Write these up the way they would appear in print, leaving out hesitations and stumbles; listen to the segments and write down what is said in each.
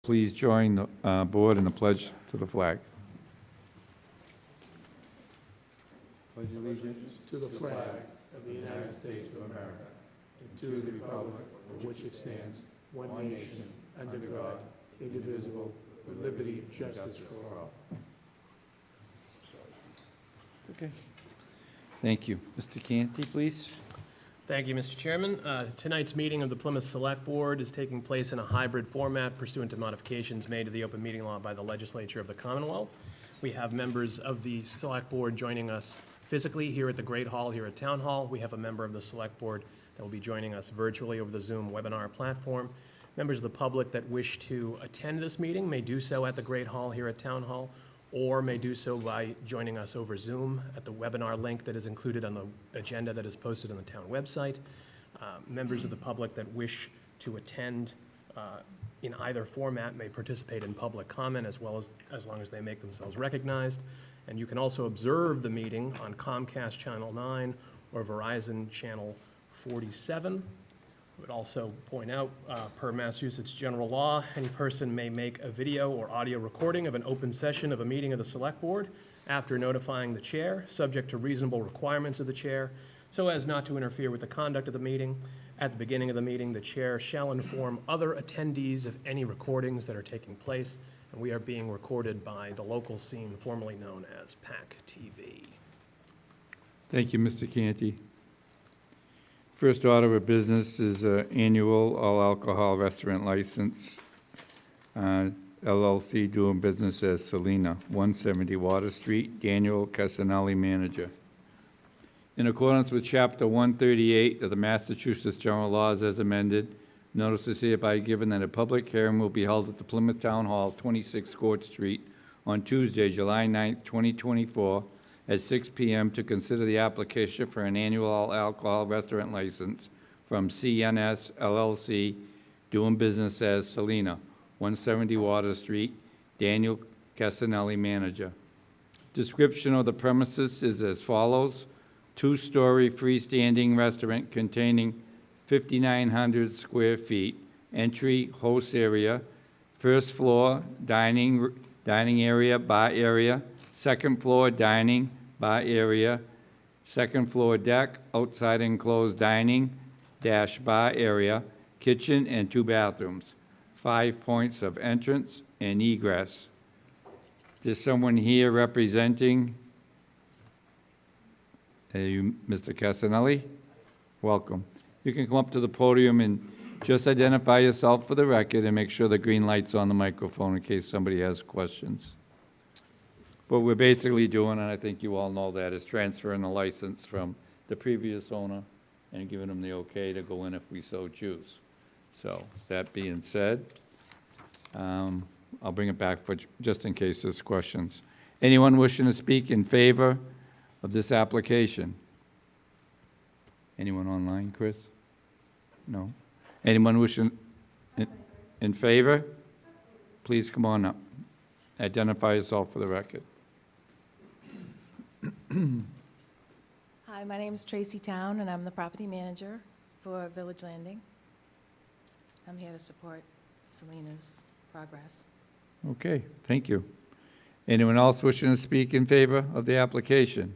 Please join the board in the pledge to the flag. Pledge allegiance to the flag of the United States of America, and to the republic for which it stands, one nation, under God, indivisible, with liberty and justice for all. Okay. Thank you. Mr. Canty, please. Thank you, Mr. Chairman. Tonight's meeting of the Plymouth Select Board is taking place in a hybrid format pursuant to modifications made to the open meeting law by the legislature of the Commonwealth. We have members of the Select Board joining us physically here at the Great Hall here at Town Hall. We have a member of the Select Board that will be joining us virtually over the Zoom webinar platform. Members of the public that wish to attend this meeting may do so at the Great Hall here at Town Hall, or may do so by joining us over Zoom at the webinar link that is included on the agenda that is posted on the town website. Members of the public that wish to attend in either format may participate in public comment as long as they make themselves recognized. And you can also observe the meeting on Comcast Channel 9 or Verizon Channel 47. I would also point out, per Massachusetts general law, any person may make a video or audio recording of an open session of a meeting of the Select Board after notifying the chair, subject to reasonable requirements of the chair, so as not to interfere with the conduct of the meeting. At the beginning of the meeting, the chair shall inform other attendees of any recordings that are taking place, and we are being recorded by the local scene formerly known as PAC TV. Thank you, Mr. Canty. First order of business is annual all-alcohol restaurant license, LLC doing business as Selena, 170 Water Street, Daniel Casanelli, manager. In accordance with Chapter 138 of the Massachusetts General Laws as amended, notice is hereby given that a public hearing will be held at the Plymouth Town Hall, 26 Court Street, on Tuesday, July 9th, 2024, at 6 p.m. to consider the application for an annual all-alcohol restaurant license from CNS LLC, doing business as Selena, 170 Water Street, Daniel Casanelli, manager. Description of the premises is as follows: two-story freestanding restaurant containing 5,900 square feet, entry, host area, first floor, dining area, bar area, second floor, dining, bar area, second floor deck, outside enclosed dining, bar area, kitchen, and 2 bathrooms. 5 points of entrance and egress. There's someone here representing Mr. Casanelli. Welcome. You can come up to the podium and just identify yourself for the record and make sure the green light's on the microphone in case somebody has questions. What we're basically doing, and I think you all know that, is transferring the license from the previous owner and giving them the okay to go in if we so choose. So, that being said, I'll bring it back for just in case there's questions. Anyone wishing to speak in favor of this application? Anyone online, Chris? No? Anyone wishing in favor? Please come on up. Identify yourself for the record. Hi, my name is Tracy Town, and I'm the property manager for Village Landing. I'm here to support Selena's progress. Okay, thank you. Anyone else wishing to speak in favor of the application?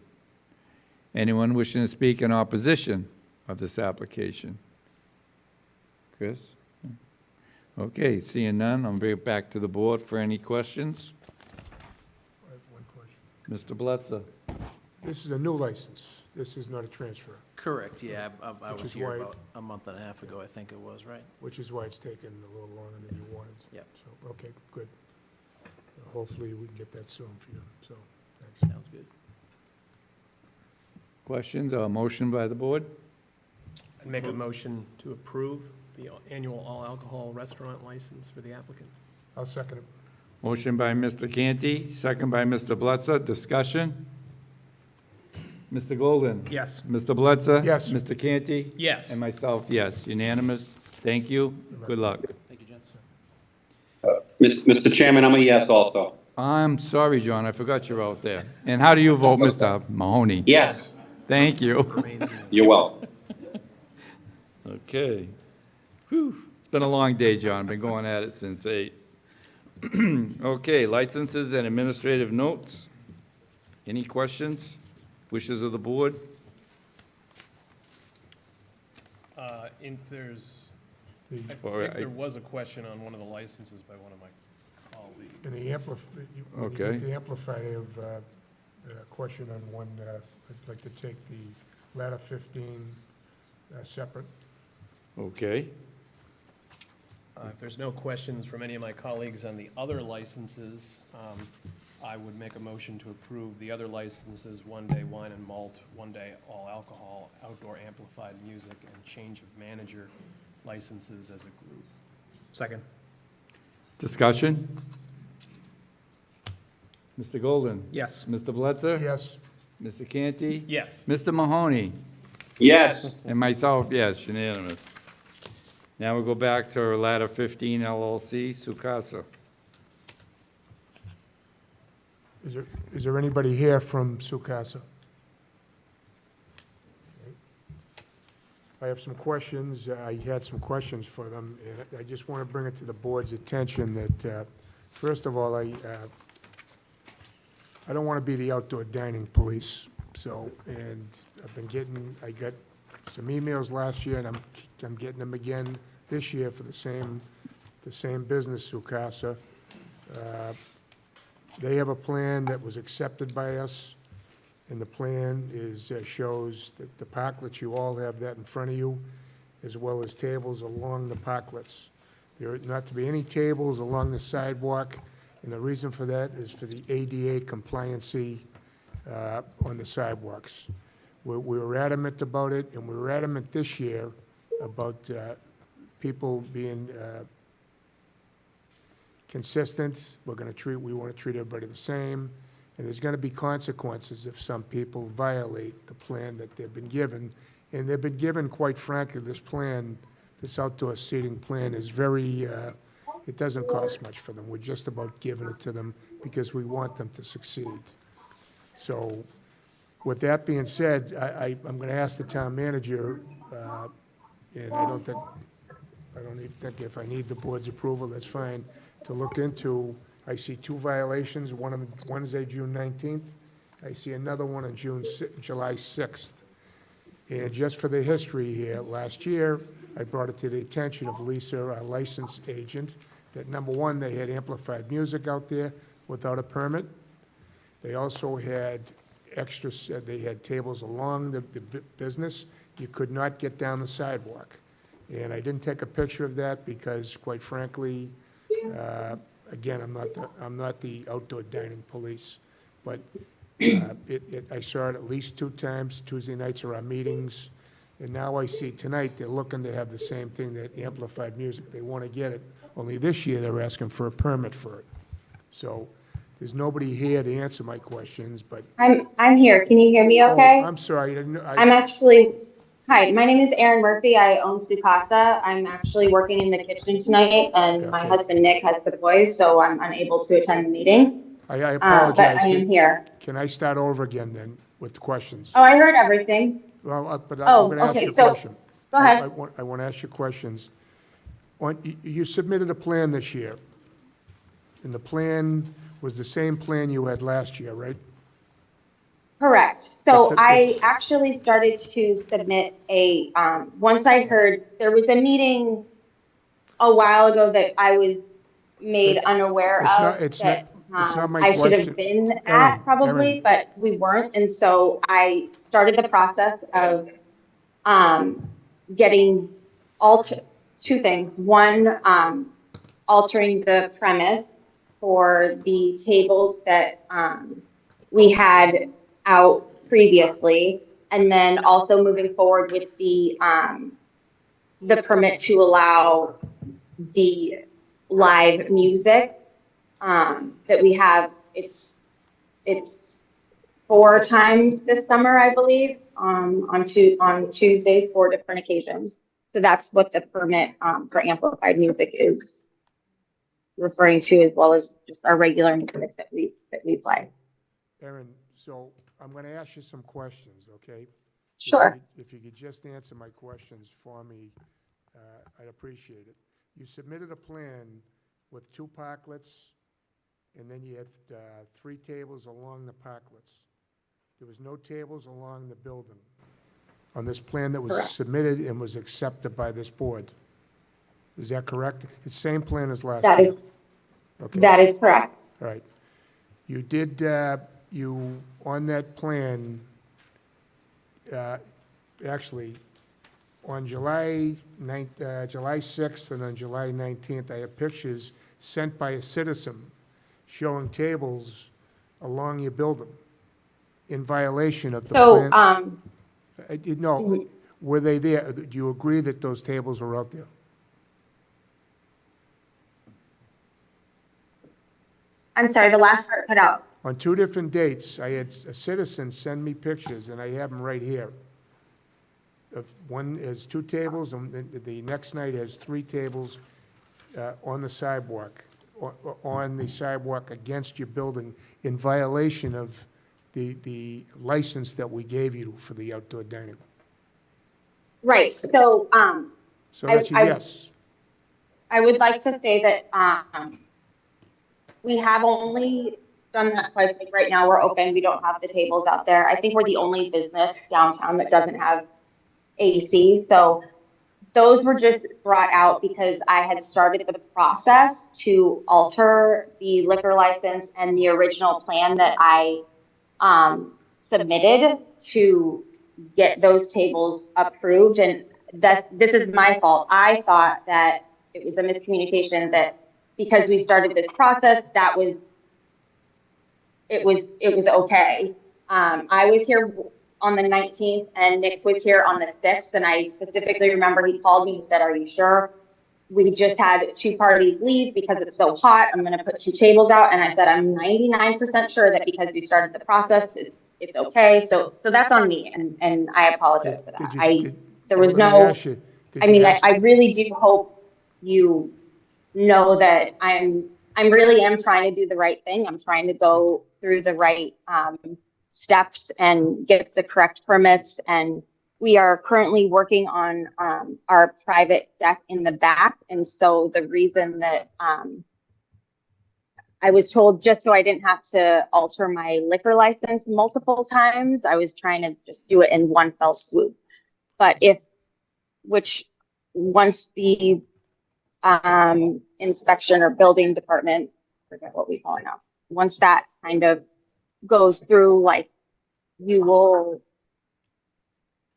Anyone wishing to speak in opposition of this application? Chris? Okay, seeing none, I'll bring it back to the board for any questions. I have one question. Mr. Bletzer? This is a new license. This is not a transfer, Correct, yeah, I Which was is here why- about a month and a half ago, I think it was, right? which is why it's taken a little longer than you wanted. Yep. So, okay, good. Hopefully, we can get that soon for you, so, thanks. Sounds good. Questions or a motion by the board? I'd make a motion to approve the annual all-alcohol restaurant license for the applicant. I'll second it. Motion by Mr. Canty, second by Mr. Bletzer. Discussion? Mr. Golden? Yes. Mr. Bletzer? Yes. Mr. Canty? Yes. And myself, yes. Unanimous. Thank you. Good luck. Thank you, gents. Mr. Chairman, I'm a yes also. I'm sorry, John, I forgot you're out there. And how do you vote, Mr. Mahoney? Yes, Thank you. you're welcome. Okay. Whew. It's been a long day, John. Been going at it since 8. Okay, licenses and administrative notes. Any questions? Wishes of the board? If there's, The- I All think right. there was a question on one of the licenses by one of my colleagues. In the amplifier, when you Okay. get the amplifier, I have a question on one, I'd like to take the ladder 15 separate. Okay. If there's no questions from any of my colleagues on the other licenses, I would make a motion to approve the other licenses, one-day wine and malt, one-day all alcohol, outdoor amplified music, and change of manager licenses as a group. Second. Discussion? Mr. Golden? Yes. Mr. Bledsoe? Yes, Mr. Canty? Yes. Mr. Mahoney? Yes. And myself, yes, unanimous. Now we'll go back to Ladder 15 LLC, Sukasa. is there anybody here from Sukasa? I have some questions, I had some questions for them, and I just want to bring it to the board's attention that, first of all, I don't want to be the outdoor dining police, so, and I got some emails last year, and I'm getting them again this year for the same business, Sukasa. They have a plan that was accepted by us, and the plan shows that the parklets, you all have that in front of you, as well as tables along the parklets. There are not to be any tables along the sidewalk, and the reason for that is for the ADA compliancy on the sidewalks. We were adamant about it, and we were adamant this year about people being consistent. We want to treat everybody the same, and there's going to be consequences if some people violate the plan that they've been given. And they've been given, quite frankly, this plan, this outdoor seating plan is very, it doesn't cost much for them. We're just about giving it to them because we want them to succeed. So with that being said, I'm going to ask the town manager, and I don't even think if I need the board's approval, that's fine, to look into, I see two violations, one on Wednesday, June 19th. I see another one on July 6th. And just for the history here, last year, I brought it to the attention of Lisa, our license agent, that number one, they had amplified music out there without a permit. They also had they had tables along the business. You could not get down the sidewalk. And I didn't take a picture of that because, quite frankly, again, I'm not the outdoor dining police. But I saw it at least 2 times. Tuesday nights are our meetings. And now I see tonight they're looking to have the same thing, that amplified music. They want to get it. Only this year they're asking for a permit for it. So there's nobody here to answer my questions, but. I'm here. Can you hear me okay? Oh, I'm sorry. I'm actually, hi, my name is Erin Murphy. I own Sukasa. I'm actually working in the kitchen tonight, and my Okay. husband Nick has the boys, so I'm unable to attend the meeting. I But apologize. I am here. Can I start over again then with the questions? Oh, I heard everything. Well, but Oh, I'm going to ask okay, you a so- question. Go ahead. I want to ask you questions. You submitted a plan this year, and the plan was the same plan you had last year, right? Correct. So If- I actually started to submit once I heard, there was a meeting a while ago that I was made It's- unaware it's not- of it's that not my I should question. have been Erin, at probably, Erin. but we weren't. And so I started the process of getting two things. One, altering the premise for the tables that we had out previously, and then also moving forward with the permit to allow the live music that we have. It's 4 times this summer, I believe, on Tuesdays, 4 different occasions. So that's what the permit for amplified music is referring to, as well as just our regular music that we play. Erin, so I'm going to ask you some questions, okay? Sure. If you could just answer my questions for me, I'd appreciate it. You submitted a plan with 2 parklets and then you had 3 tables along the parklets. There was no tables along the building on this plan that was Correct. submitted and was accepted by this board. Is that correct? It's the same plan as last That year? is, Okay, that is correct. all right. You did, you, on that plan, actually, on July 6th and on July 19th, I have pictures sent by a citizen showing tables along your building in violation of the So, plan. No, were they there? Do you agree that those tables were out there? I'm sorry, the last part cut out. On 2 different dates, I had a citizen send me pictures, and I have them right here. One has 2 tables, and the next night has 3 tables on the sidewalk, against your building in violation of the license that we gave you for the outdoor dining. Right, so, So that's a I- yes. I would like to say that, we have only done that twice. Like right now, we're open. We don't have the tables out there. I think we're the only business downtown that doesn't have AC. So those were just brought out because I had started the process to alter the liquor license and the original plan that I submitted to get those tables approved. And this is my fault. I thought that it was a miscommunication that because we started this process, it was okay. I was here on the 19th and Nick was here on the 6th, and I specifically remember he called me and said, "Are you sure?" We just had 2 parties leave because it's so hot. I'm going to put 2 tables out, and I said, "I'm 99% sure that because we started the process, it's okay." So that's on me, and I apologize for that. There was Let me no. ask you, did I you mean, ask- I really do hope you know that I'm really am trying to do the right thing. I'm trying to go through the right steps and get the correct permits. And we are currently working on our private deck in the back. And so the reason that I was told, just so I didn't have to alter my liquor license multiple times, I was trying to just do it in one fell swoop. But once the inspection or building department, forget what we call it now. Once that kind of goes through, like, you will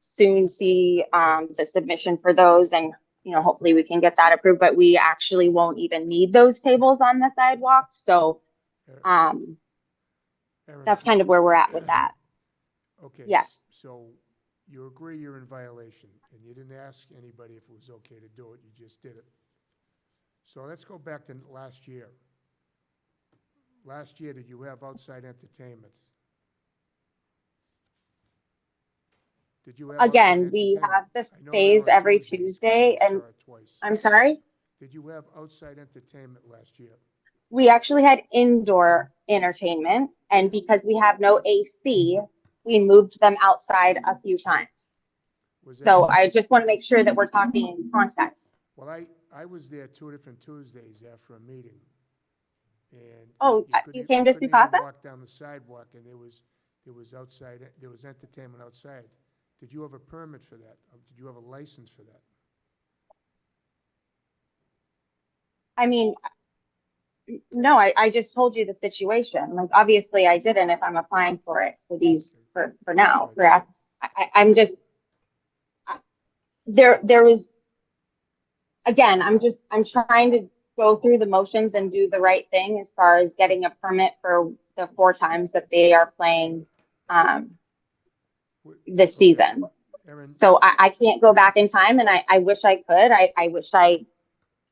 soon see the submission for those, and hopefully we can get that approved. But we actually won't even need those tables on the sidewalk, so Erin, that's kind of where we're at with that. Okay. Yes. So you agree you're in violation, and you didn't ask anybody if it was okay to do it, you just did it. So let's go back to last year. Last year, did you have outside entertainment? Did you have Again, outside we entertainment? have the I know phase they're on every Tuesdays, 'cause Tuesday, I and saw it twice. I'm sorry, Did you have outside entertainment last year? we actually had indoor entertainment, and because we have no AC, we moved them outside a few times. Was that- So I just want to make sure that we're talking in context. Well, I was there 2 different Tuesdays after a meeting, and. Oh, couldn't you e- came to couldn't see even Papa? Walk down the sidewalk, and there was entertainment outside. Did you have a permit for that? Did you have a license for that? I mean, no, I just told you the situation. Like, obviously I didn't if I'm applying for it for now, correct? I'm just, there was, again, I'm trying to go through the motions and do the right thing as far as getting a permit for the 4 times that they are playing this Okay. season. Erin, So I can't go back in time, and I wish I could. I wish I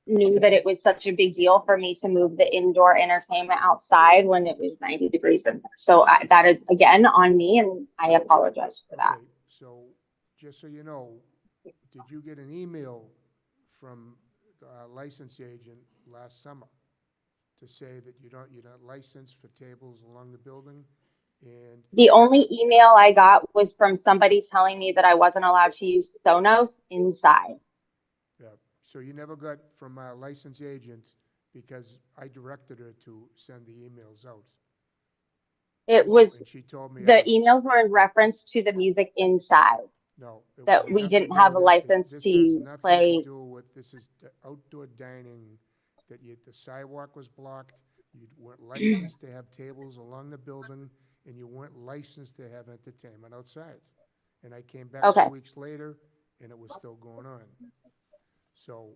knew that it was such a big deal for me to move the indoor entertainment outside when it was 90 degrees in there. So that is, again, on me, and I apologize for that. okay, so, just so you know, did you get an email from a license agent last summer to say that you're not licensed for tables along the building? And, The only email I got was from somebody telling me that I wasn't allowed to use Sonos inside. so you never got from a license agent because I directed her to send the emails out. It was, And she told me, the emails were in reference to the music inside, no. It that had we nothing to didn't do have a with it. license This has to nothing to play. do with, this is the outdoor dining, that the sidewalk was blocked, you weren't licensed to have tables along the building, and you weren't licensed to have entertainment outside. And I came back Okay. 2 weeks later, and it was still going on. So,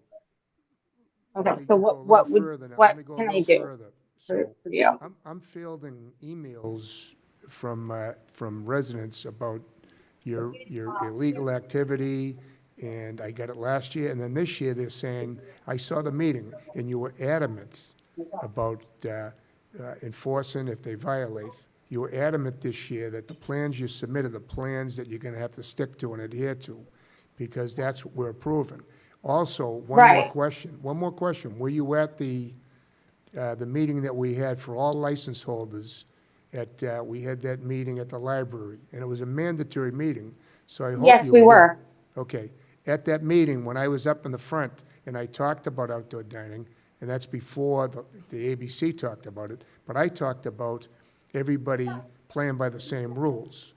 Okay, let me so go a little what would, further now. what Let me go a can I little do further. for So, you? I'm fielding emails from residents about your illegal activity, and I got it last year, and then this year they're saying, I saw the meeting, and you were adamant about enforcing if they violate. You were adamant this year that the plans you submitted, the plans that you're gonna have to stick to and adhere to, because that's what we're approving. Also, Right. one more question. Were you at the meeting that we had for all license holders we had that meeting at the library, and it was a mandatory meeting, so I hope Yes, you we there. were. Okay. At that meeting, when I was up in the front and I talked about outdoor dining, and that's before the ABC talked about it, but I talked about everybody playing by the same rules,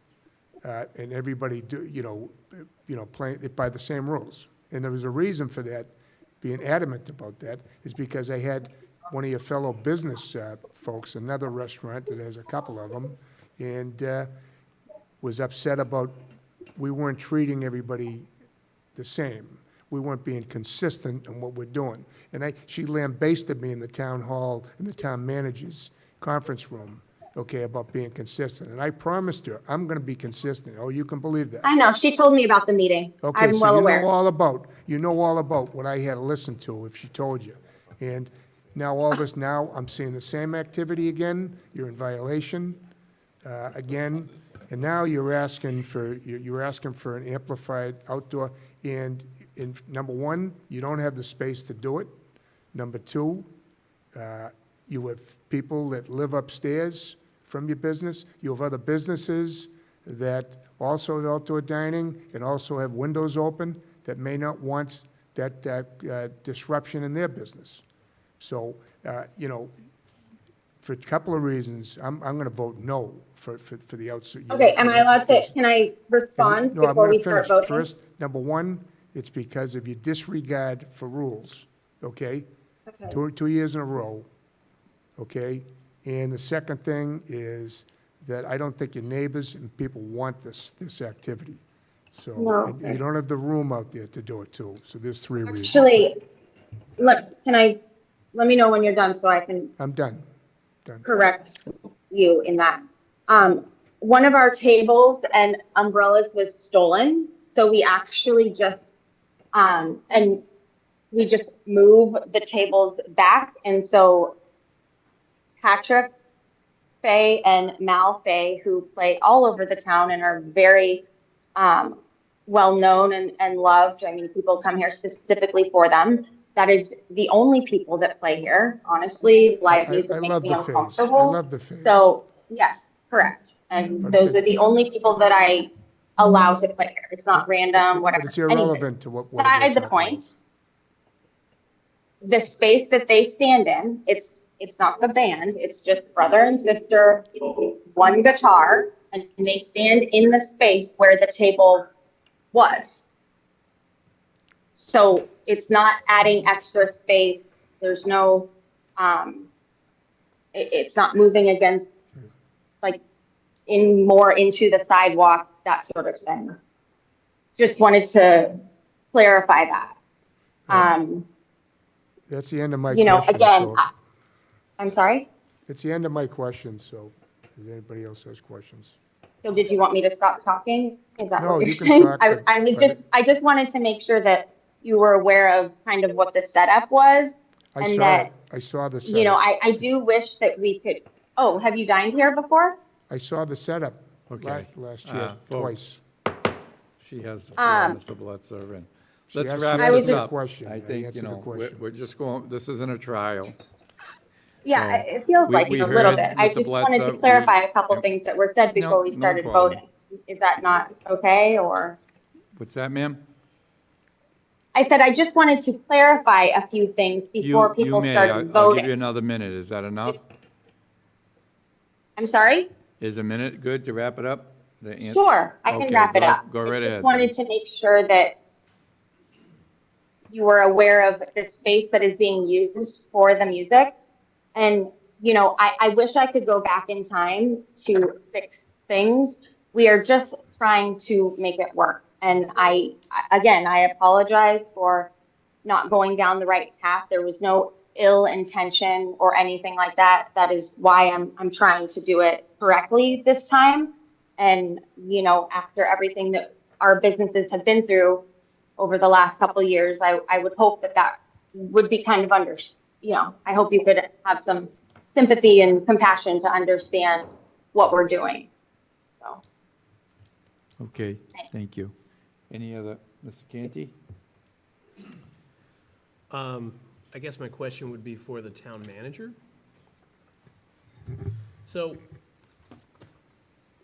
and everybody playing it by the same rules. And there was a reason for that, being adamant about that, is because I had one of your fellow business folks, another restaurant that has a couple of them, and was upset about we weren't treating everybody the same. We weren't being consistent in what we're doing. And she lambasted me in the town hall, in the town manager's conference room, okay, about being consistent. And I promised her, I'm going to be consistent. Oh, you can believe that. I know, she told me about the meeting. Okay, I'm so well you aware. know all about what I had to listen to if she told you. And now now I'm seeing the same activity again, you're in violation, again, and now you're asking for an amplified outdoor, and number one, you don't have the space to do it. Number two, you have people that live upstairs from your business, you have other businesses that also have outdoor dining and also have windows open that may not want that disruption in their business. So, for a couple of reasons, I'm going to vote no for the outside. Okay, am I allowed to, can I respond No, I'm before going we to start finish. voting? First, number one, it's because of your disregard for rules, okay? Okay. 2 years in a row, okay? And the second thing is that I don't think your neighbors and people want this activity. So, No. and you don't have the room out there to do it too. So there's 3 reasons. Actually, look, let me know when you're done so I can I'm done. correct you in that. One of our tables and umbrellas was stolen, so we actually just, and we just move the tables back, and so Patrick, Faye, and Mal Faye, who play all over the town and are very well-known and loved. I mean, people come here specifically for them. That is the only people that play here. Honestly, live music I makes love me the Fays. uncomfortable. I love the Fays. So, yes, correct. And But those are the only people that I allow to play here. It's not random, But whatever. it's irrelevant Anyways, to what we're beside talking the about. point, the space that they stand in, it's not the band, it's just brother and sister, one guitar, and they stand in the space where the table was. So it's not adding extra space. There's no, it's not moving again, like more into the sidewalk, that sort of thing. Just wanted to clarify that. That's the end of my question. Again, So I'm sorry. it's the end of my question, so if anybody else has questions. So did you want me to stop talking? Is that No, what you're you can saying? talk, but- I just wanted to make sure that you were aware of kind of what the setup was. I And saw that, it. I saw the setup. I do wish that we could, oh, have you dined here before? I saw the setup Okay. last year, Folks. twice. She has the floor, Mr. Bledsoe, and let's asked- wrap she I was this just- up. question. I I think, answered the question. we're just going, this isn't a trial. Yeah, So, it feels like we it a little heard bit. I Mr. just wanted Bledsoe. to clarify a Yep. couple things that were said No, before we no started problem. voting. Is that not okay, or? What's that, ma'am? I said I just wanted to clarify a few things before You people may. started I'll give you voting. another minute. Is that enough? I'm sorry? Is a minute good to wrap it up? Sure, I can Okay, wrap it up. go right I just ahead wanted then. to make sure that you were aware of the space that is being used for the music. And, you know, I wish I could go back in time to fix things. We are just trying to make it work. And again, I apologize for not going down the right path. There was no ill intention or anything like that. That is why I'm trying to do it correctly this time. And, you know, after everything that our businesses have been through over the last couple of years, I would hope that that would be kind of I hope you could have some sympathy and compassion to understand what we're doing. So, Okay, thank you. Any other, Mr. Canty? I guess my question would be for the town manager. So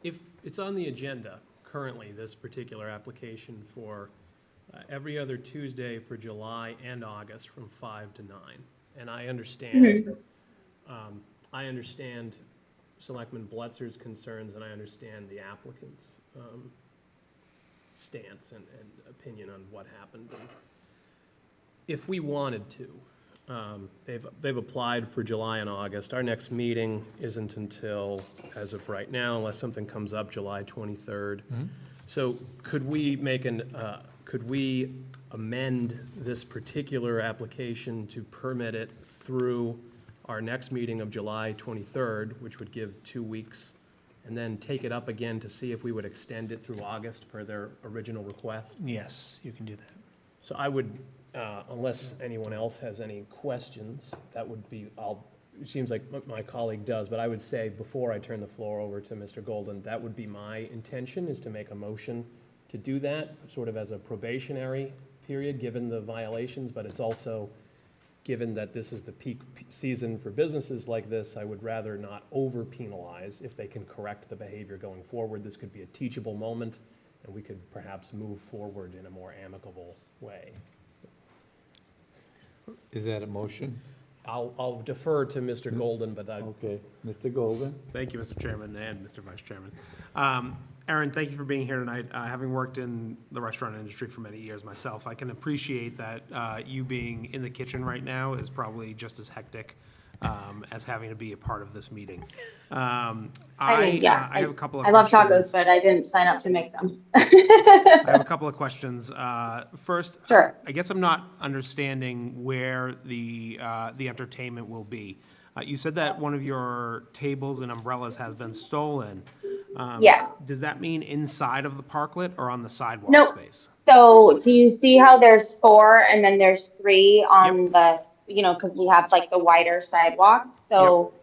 if it's on the agenda currently, this particular application for every other Tuesday for July and August from 5 to 9. And I understand, Selectman Bletzer's concerns, and I understand the applicant's stance and opinion on what happened. And if we wanted to, they've applied for July and August. Our next meeting isn't until, as of right now, unless something comes up, July 23rd. So could we could we amend this particular application to permit it through our next meeting of July 23rd, which would give 2 weeks, and then take it up again to see if we would extend it through August per their original request? Yes, you can do that. So I would, unless anyone else has any questions, that would be, it seems like my colleague does, but I would say before I turn the floor over to Mr. Golden, that would be my intention, is to make a motion to do that, sort of as a probationary period, given the violations, but it's also, given that this is the peak season for businesses like this, I would rather not over penalize if they can correct the behavior going forward. This could be a teachable moment, and we could perhaps move forward in a more amicable way. Is that a motion? I'll defer to Mr. Golden, but Okay, Mr. Golden? Thank you, Mr. Chairman and Mr. Vice Chairman. Aaron, thank you for being here tonight. Having worked in the restaurant industry for many years myself, I can appreciate that you being in the kitchen right now is probably just as hectic as having to be a part of this meeting. I have a couple of I love questions. tacos, but I didn't sign up to make them. I have a couple of questions. First, Sure. I guess I'm not understanding where the entertainment will be. You said that one of your tables and umbrellas has been stolen. Yeah. Does that mean inside of the parklet or on the sidewalk No. space? So do you see how there's 4 and then there's 3 on the, because we have like the wider sidewalk. So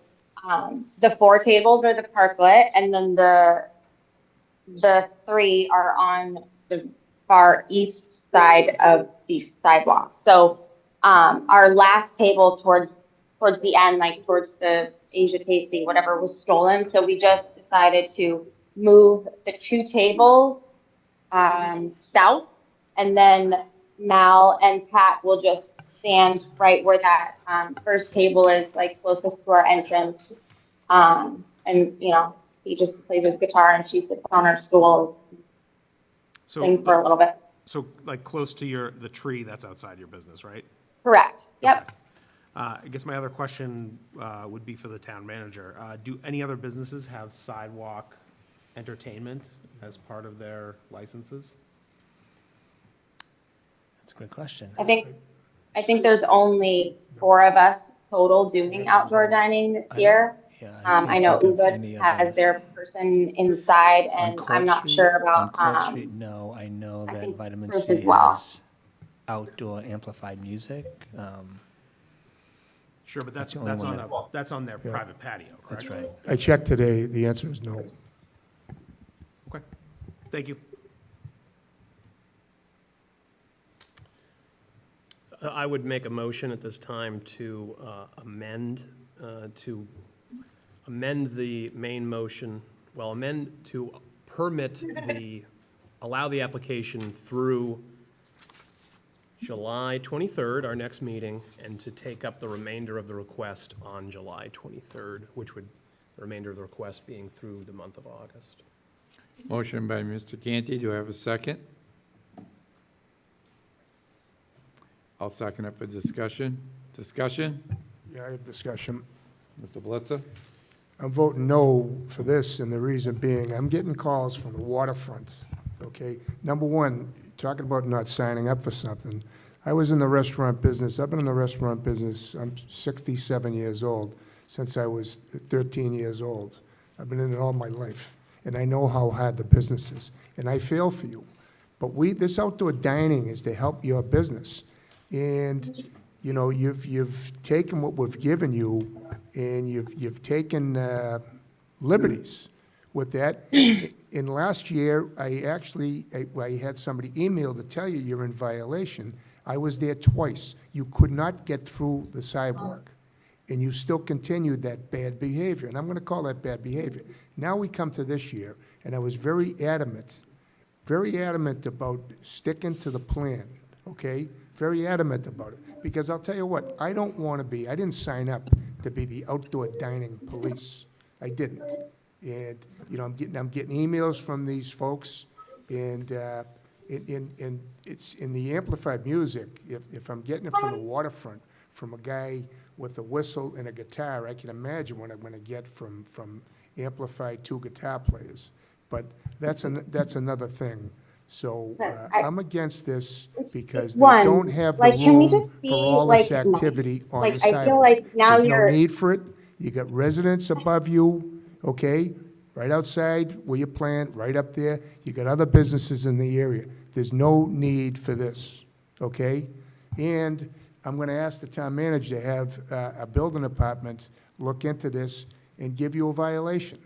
the 4 tables are the parklet, and then the 3 are on the far east side of the sidewalk. So our last table towards the end, like towards the Asia Tasty, whatever, was stolen. So we just decided to move the 2 tables south, and then Mal and Pat will just stand right where that first table is, like closest to our entrance. And he just plays his guitar and she sits on her stool, sings for a little bit. So like close to the tree that's outside your business, right? Correct. Yep. Okay. I guess my other question would be for the town manager. Do any other businesses have sidewalk entertainment as part of their licenses? That's a good question. I think there's only 4 of us total doing outdoor dining this year. Yeah, I know can't think of Ubud any has other- their person inside, On and Court I'm not Street- sure On about, Court Street, no, I know I that think Vitamin Bruce C as well. has outdoor amplified music. Sure, but That's the only one that's on their private patio, correct? That's right. I checked today, the answer is no. Okay, thank you. I would make a motion at this time to amend the main motion, to permit allow the application through July 23rd, our next meeting, and to take up the remainder of the request on July 23rd, which would, the remainder of the request being through the month of August. Motion by Mr. Canty, do I have a second? I'll second it for discussion. Discussion? Yeah, I have discussion. Mr. Blitzer? I'm voting no for this, and the reason being, I'm getting calls from the waterfront, okay? Number one, talking about not signing up for something. I was in the restaurant business. I've been in the restaurant business, I'm 67 years old, since I was 13 years old. I've been in it all my life, and I know how hard the business is, and I feel for you. But this outdoor dining is to help your business. And, you know, you've taken what we've given you, and you've taken liberties with that. In last year, I had somebody email to tell you you're in violation. I was there twice. You could not get through the sidewalk, and you still continued that bad behavior, and I'm gonna call that bad behavior. Now we come to this year, and I was very adamant about sticking to the plan, okay? Very adamant about it, because I'll tell you what, I didn't sign up to be the outdoor dining police. I didn't. And, you know, I'm getting emails from these folks, and it's in the amplified music, if I'm getting it from the waterfront, from a guy with a whistle and a guitar, I can imagine what I'm gonna get from amplified 2 guitar players. But that's another thing. So, I'm against this because they one, don't have the like, can we room just for be, all like, this activity nice? on Like, the I feel sidewalk. like now There's no you're- need for it. You got residents above you, okay, right outside where you plant, right up there. You got other businesses in the area. There's no need for this, okay? And I'm gonna ask the town manager to have a building department look into this and give you a violation,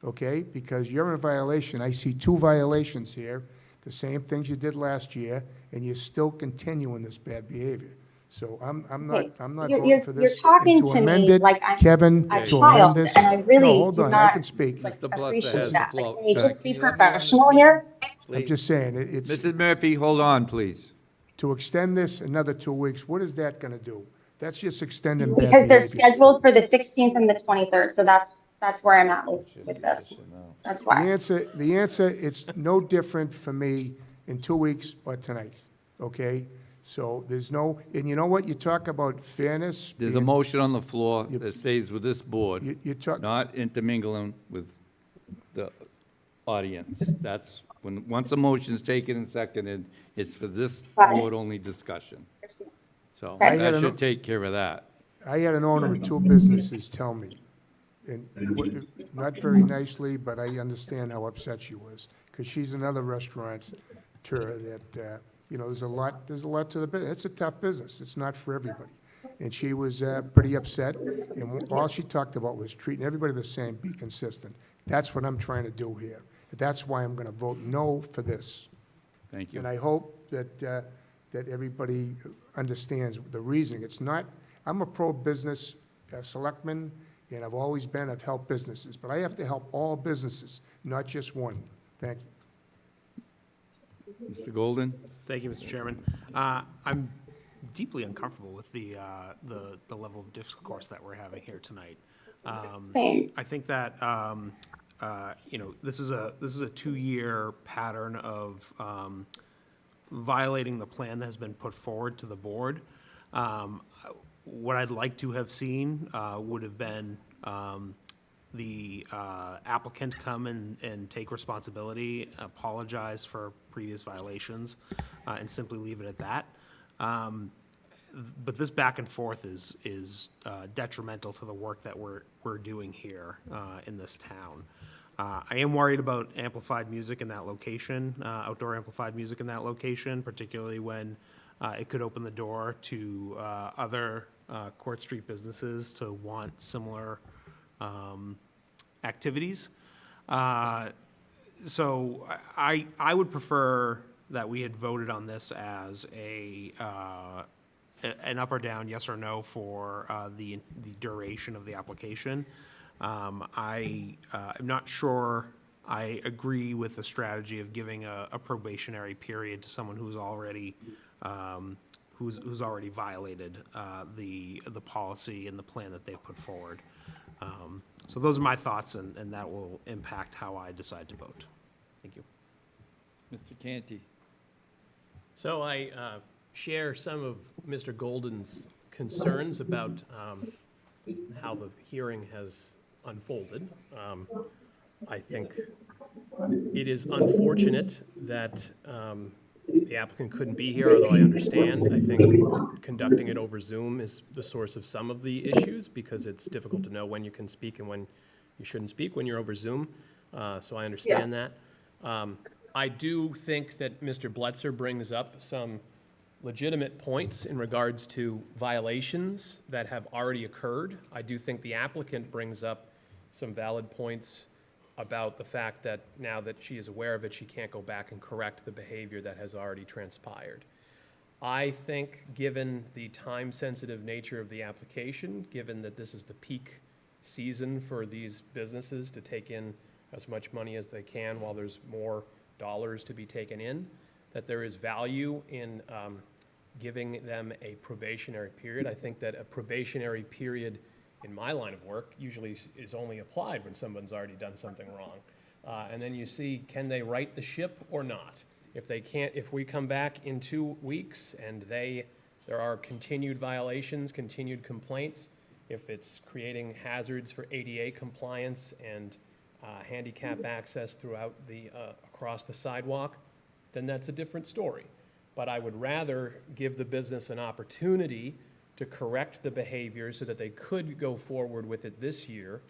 okay? Because you're in a violation. I see 2 violations here, the same things you did last year, and you're still continuing this bad behavior. So I'm not voting for this. You're talking And to amend me it, like I'm Kevin, a to child, amend this. and I No, really hold do on, I not, can speak. like, Mr. Blitzer appreciate has the that. floor. Like, can you just Can be you let me on to professional speak? here? I'm Please. just saying, it's, Mrs. Murphy, hold on, please. to extend this another 2 weeks, what is that gonna do? That's just extending bad Because they're behavior. scheduled for the 16th and the 23rd, so that's where I'm at with this. That's The why. answer, it's no different for me in 2 weeks or tonight, okay? So there's no, and you know what, you talk about fairness. There's a being- motion on the floor that stays with this board, You talk, not intermingling with the audience. That's, once a motion's taken and seconded, it's for this Got it. board-only discussion. So I had that an- should take care of that. I had an owner of 2 businesses tell me, and not very nicely, but I understand how upset she was, because she's another restaurateur that, you know, there's a lot to the business. It's a tough business. It's not for everybody. And she was pretty upset, and all she talked about was treating everybody the same, be consistent. That's what I'm trying to do here. That's why I'm gonna vote no for this. Thank you. And I hope that everybody understands the reasoning. It's not, I'm a pro-business selectman, and I've always been, I've helped businesses, but I have to help all businesses, not just one. Thank you. Mr. Golden? Thank you, Mr. Chairman. I'm deeply uncomfortable with the level of discourse that we're having here tonight. Same. I think that, you know, this is a 2-year pattern of violating the plan that has been put forward to the board. What I'd like to have seen would have been the applicant come and take responsibility, apologize for previous violations, and simply leave it at that. But this back and forth is detrimental to the work that we're doing here in this town. I am worried about amplified music in that location, outdoor amplified music in that location, particularly when it could open the door to other Court Street businesses to want similar activities. So I would prefer that we had voted on this as an up or down, yes or no, for the duration of the application. I'm not sure I agree with the strategy of giving a probationary period to someone who's already, who's already violated the policy and the plan that they've put forward. So those are my thoughts, and that will impact how I decide to vote. Thank you. Mr. Canty? So I share some of Mr. Golden's concerns about how the hearing has unfolded. I think it is unfortunate that the applicant couldn't be here, although I understand. I think conducting it over Zoom is the source of some of the issues because it's difficult to know when you can speak and when you shouldn't speak when you're over Zoom. So I understand that. I do think that Mr. Bletzer brings up some legitimate points in regards to violations that have already occurred. I do think the applicant brings up some valid points about the fact that now that she is aware of it, she can't go back and correct the behavior that has already transpired. I think, given the time-sensitive nature of the application, given that this is the peak season for these businesses to take in as much money as they can while there's more dollars to be taken in, that there is value in giving them a probationary period. I think that a probationary period in my line of work usually is only applied when someone's already done something wrong. And then you see, can they right the ship or not? If they can't, if we come back in 2 weeks and there are continued violations, continued complaints, if it's creating hazards for ADA compliance and handicap access throughout across the sidewalk, then that's a different story. But I would rather give the business an opportunity to correct the behavior so that they could go forward with it this year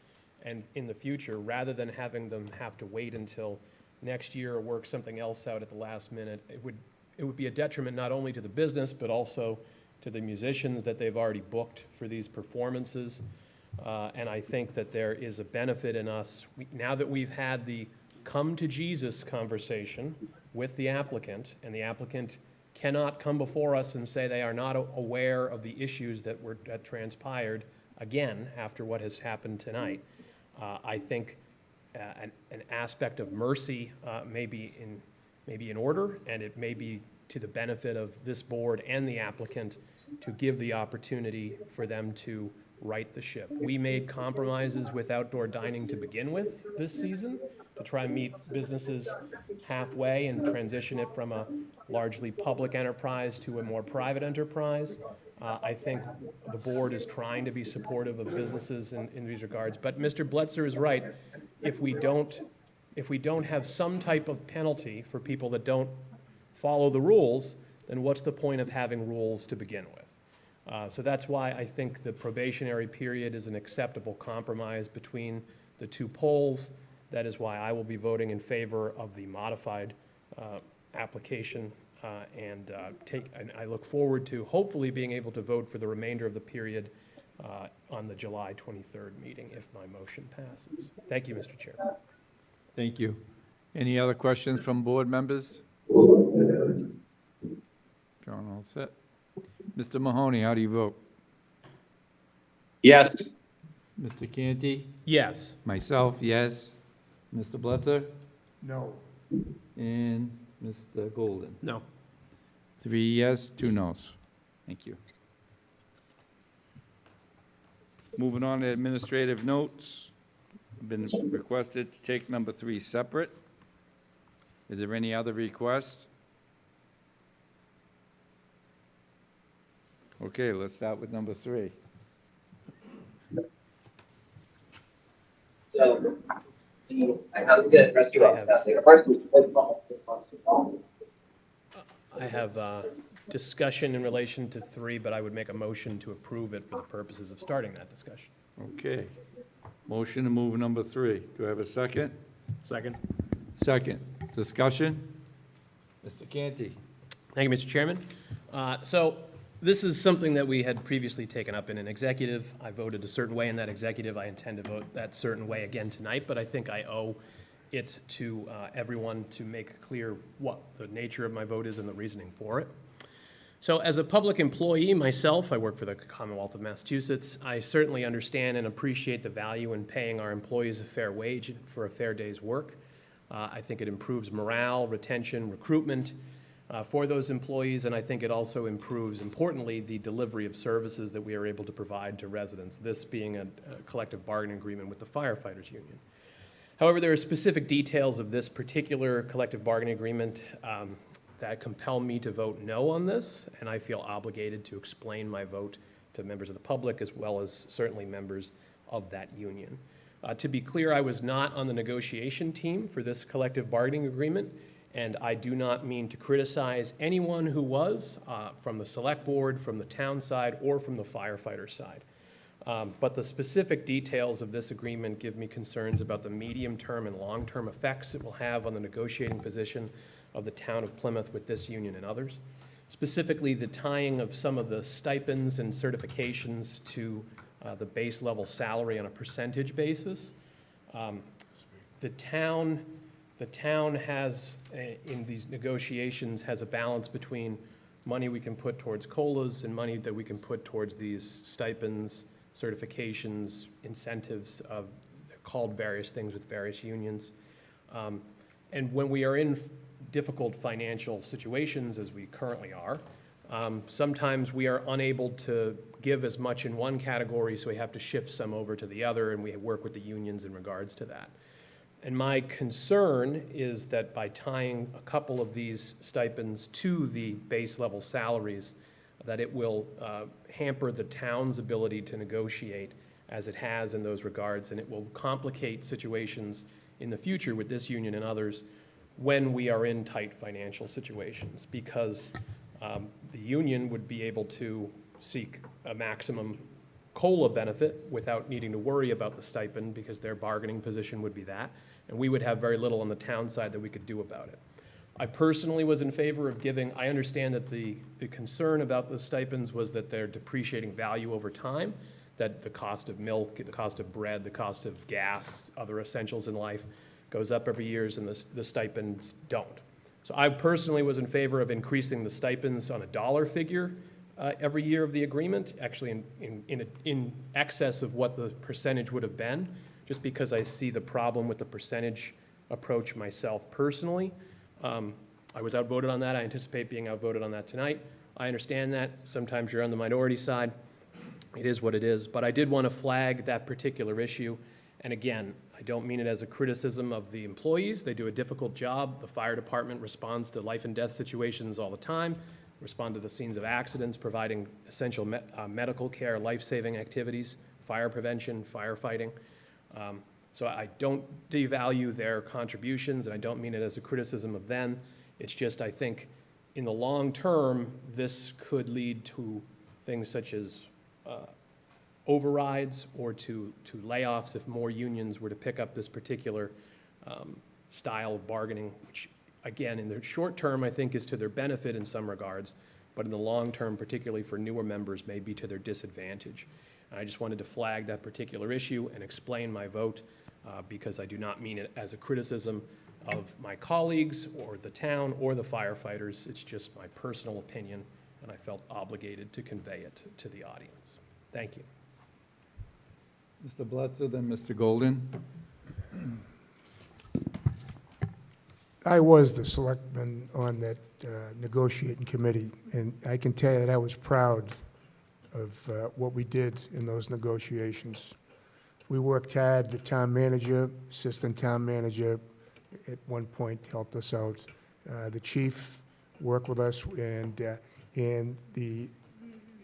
and in the future, rather than having them have to wait until next year or work something else out at the last minute. It would be a detriment not only to the business, but also to the musicians that they've already booked for these performances. And I think that there is a benefit in us, now that we've had the come to Jesus conversation with the applicant, and the applicant cannot come before us and say they are not aware of the issues that transpired again after what has happened tonight. I think an aspect of mercy may be in order, and it may be to the benefit of this board and the applicant to give the opportunity for them to right the ship. We made compromises with outdoor dining to begin with this season to try and meet businesses halfway and transition it from a largely public enterprise to a more private enterprise. I think the board is trying to be supportive of businesses in these regards. But Mr. Bletzer is right. If we don't have some type of penalty for people that don't follow the rules, then what's the point of having rules to begin with? So that's why I think the probationary period is an acceptable compromise between the two polls. That is why I will be voting in favor of the modified application, and I look forward to hopefully being able to vote for the remainder of the period on the July 23rd meeting if my motion passes. Thank you, Mr. Chairman. Thank you. Any other questions from board members? John, all set. Mr. Mahoney, how do you vote? Yes. Mr. Canty? Yes. Myself, yes. Mr. Bletzer? No. And Mr. Golden? No. 3 yes, 2 no's. Thank you. Moving on to administrative notes. Been requested to take number 3 separate. Is there any other request? Okay, let's start with number 3. So, how's it good? Rescue Wells testing. First, we I have discussion in relation to 3, but I would make a motion to approve it for the purposes of starting that discussion. Okay. Motion to move number 3. Do I have a second? Second. Second. Discussion? Mr. Canty? Thank you, Mr. Chairman. So this is something that we had previously taken up in an executive. I voted a certain way in that executive. I intend to vote that certain way again tonight, but I think I owe it to everyone to make clear what the nature of my vote is and the reasoning for it. So as a public employee myself, I work for the Commonwealth of Massachusetts. I certainly understand and appreciate the value in paying our employees a fair wage for a fair day's work. I think it improves morale, retention, recruitment for those employees, and I think it also improves, importantly, the delivery of services that we are able to provide to residents, this being a collective bargaining agreement with the firefighters union. However, there are specific details of this particular collective bargaining agreement that compel me to vote no on this, and I feel obligated to explain my vote to members of the public as well as certainly members of that union. To be clear, I was not on the negotiation team for this collective bargaining agreement, and I do not mean to criticize anyone who was from the select board, from the town side, or from the firefighter side. But the specific details of this agreement give me concerns about the medium-term and long-term effects it will have on the negotiating position of the town of Plymouth with this union and others. Specifically, the tying of some of the stipends and certifications to the base level salary on a percentage basis. The town has, in these negotiations, has a balance between money we can put towards COLAs and money that we can put towards these stipends, certifications, incentives. They're called various things with various unions. And when we are in difficult financial situations, as we currently are, sometimes we are unable to give as much in one category, so we have to shift some over to the other, and we work with the unions in regards to that. And my concern is that by tying a couple of these stipends to the base level salaries, that it will hamper the town's ability to negotiate as it has in those regards, and it will complicate situations in the future with this union and others when we are in tight financial situations, because the union would be able to seek a maximum COLA benefit without needing to worry about the stipend, because their bargaining position would be that, and we would have very little on the town side that we could do about it. I personally was in favor of giving, I understand that the concern about the stipends was that they're depreciating value over time, that the cost of milk, the cost of bread, the cost of gas, other essentials in life goes up every year, and the stipends don't. So I personally was in favor of increasing the stipends on a dollar figure every year of the agreement, actually in excess of what the percentage would have been, just because I see the problem with the percentage approach myself personally. I was outvoted on that. I anticipate being outvoted on that tonight. I understand that. Sometimes you're on the minority side. It is what it is. But I did want to flag that particular issue. And again, I don't mean it as a criticism of the employees. They do a difficult job. The fire department responds to life and death situations all the time, respond to the scenes of accidents, providing essential medical care, life-saving activities, fire prevention, firefighting. So I don't devalue their contributions, and I don't mean it as a criticism of them. It's just, I think, in the long term, this could lead to things such as overrides or to layoffs if more unions were to pick up this particular style of bargaining, which, again, in the short term, I think is to their benefit in some regards, but in the long term, particularly for newer members, may be to their disadvantage. And I just wanted to flag that particular issue and explain my vote, because I do not mean it as a criticism of my colleagues or the town or the firefighters. It's just my personal opinion, and I felt obligated to convey it to the audience. Thank you. Mr. Bledsoe, then Mr. Golden. I was the selectman on that negotiating committee, and I can tell you that I was proud of what we did in those negotiations. We worked hard. The town manager, assistant town manager, at one point helped us out. The chief worked with us, and the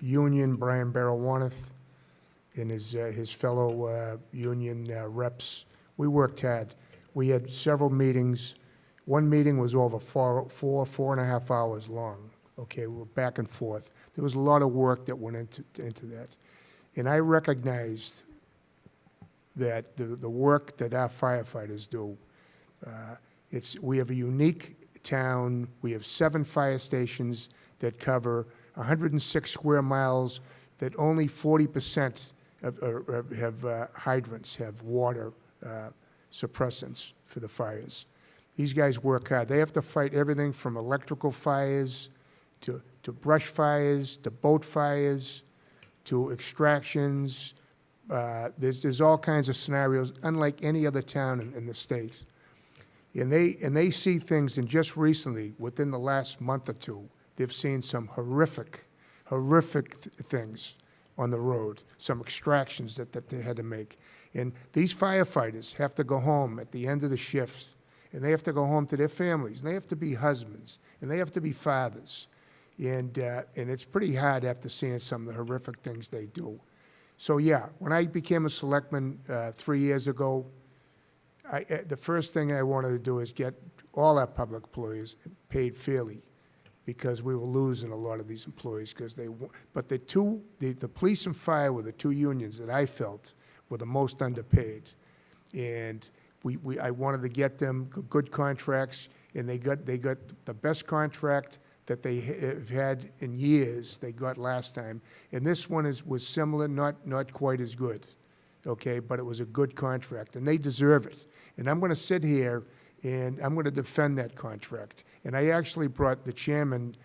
union, Brian Barrow-Warneth, and his fellow union reps. We worked hard. We had several meetings. One meeting was over four and a half hours long. Okay, we were back and forth. There was a lot of work that went into that. And I recognized that the work that our firefighters do, we have a unique town. We have 7 fire stations that cover 106 square miles, that only 40% have hydrants, have water suppressants for the fires. These guys work hard. They have to fight everything from electrical fires to brush fires, to boat fires, to extractions. There's all kinds of scenarios, unlike any other town in the state. And they see things, and just recently, within the last month or two, they've seen some horrific things on the road, some extractions that they had to make. And these firefighters have to go home at the end of the shifts, and they have to go home to their families, and they have to be husbands, and they have to be fathers. And it's pretty hard after seeing some of the horrific things they do. So, yeah, when I became a selectman 3 years ago, the first thing I wanted to do is get all our public employees paid fairly, because we were losing a lot of these employees, but the police and fire were the two unions that I felt were the most underpaid. And I wanted to get them good contracts, and they got the best contract that they have had in years, they got last time. And this one was similar, not quite as good, okay, but it was a good contract, and they deserve it. And I'm gonna sit here and I'm gonna defend that contract. And I actually brought the chairman,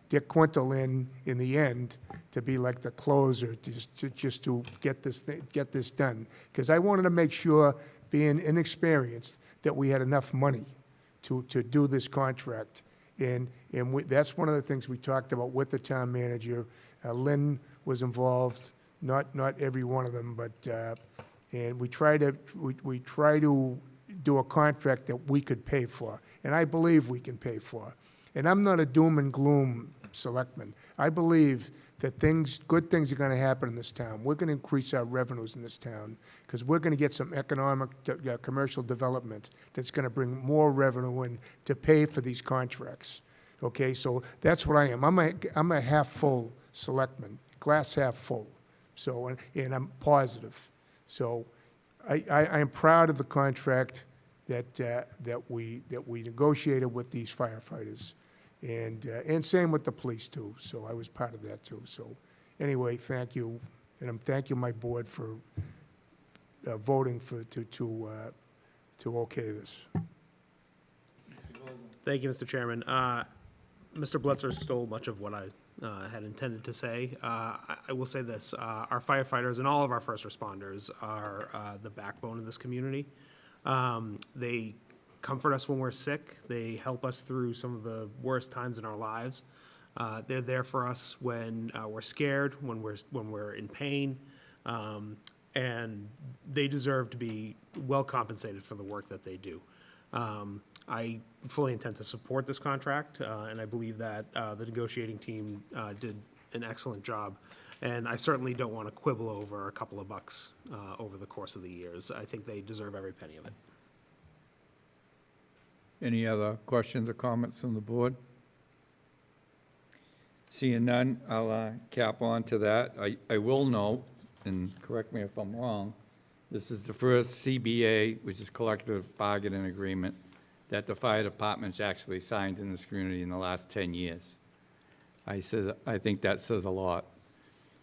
Dick Quintal, in the end to be like the closer, just to get this done. Because I wanted to make sure, being inexperienced, that we had enough money to do this contract. And that's one of the things we talked about with the town manager. Lynn was involved, not every one of them, but and we try to do a contract that we could pay for, and I believe we can pay for. And I'm not a doom and gloom selectman. I believe that good things are going to happen in this town. We're going to increase our revenues in this town, because we're going to get some economic, commercial development that's going to bring more revenue in to pay for these contracts. Okay, so that's what I am. I'm a half-full selectman, glass half full. So, and I'm positive. So I am proud of the contract that we negotiated with these firefighters. And same with the police too, so I was part of that too. So anyway, thank you, and I'm thanking my board for voting to okay this. Thank you, Mr. Chairman. Mr. Blitzer stole much of what I had intended to say. I will say this, our firefighters and all of our first responders are the backbone of this community. They comfort us when we're sick. They help us through some of the worst times in our lives. They're there for us when we're scared, when we're in pain, and they deserve to be well compensated for the work that they do. I fully intend to support this contract, and I believe that the negotiating team did an excellent job. And I certainly don't want to quibble over a couple of bucks over the course of the years. I think they deserve every penny of it. Any other questions or comments from the board? Seeing none, I'll cap on to that. I will note, and correct me if I'm wrong, this is the first CBA, which is collective bargaining agreement, that the fire department's actually signed in this community in the last 10 years. I think that says a lot.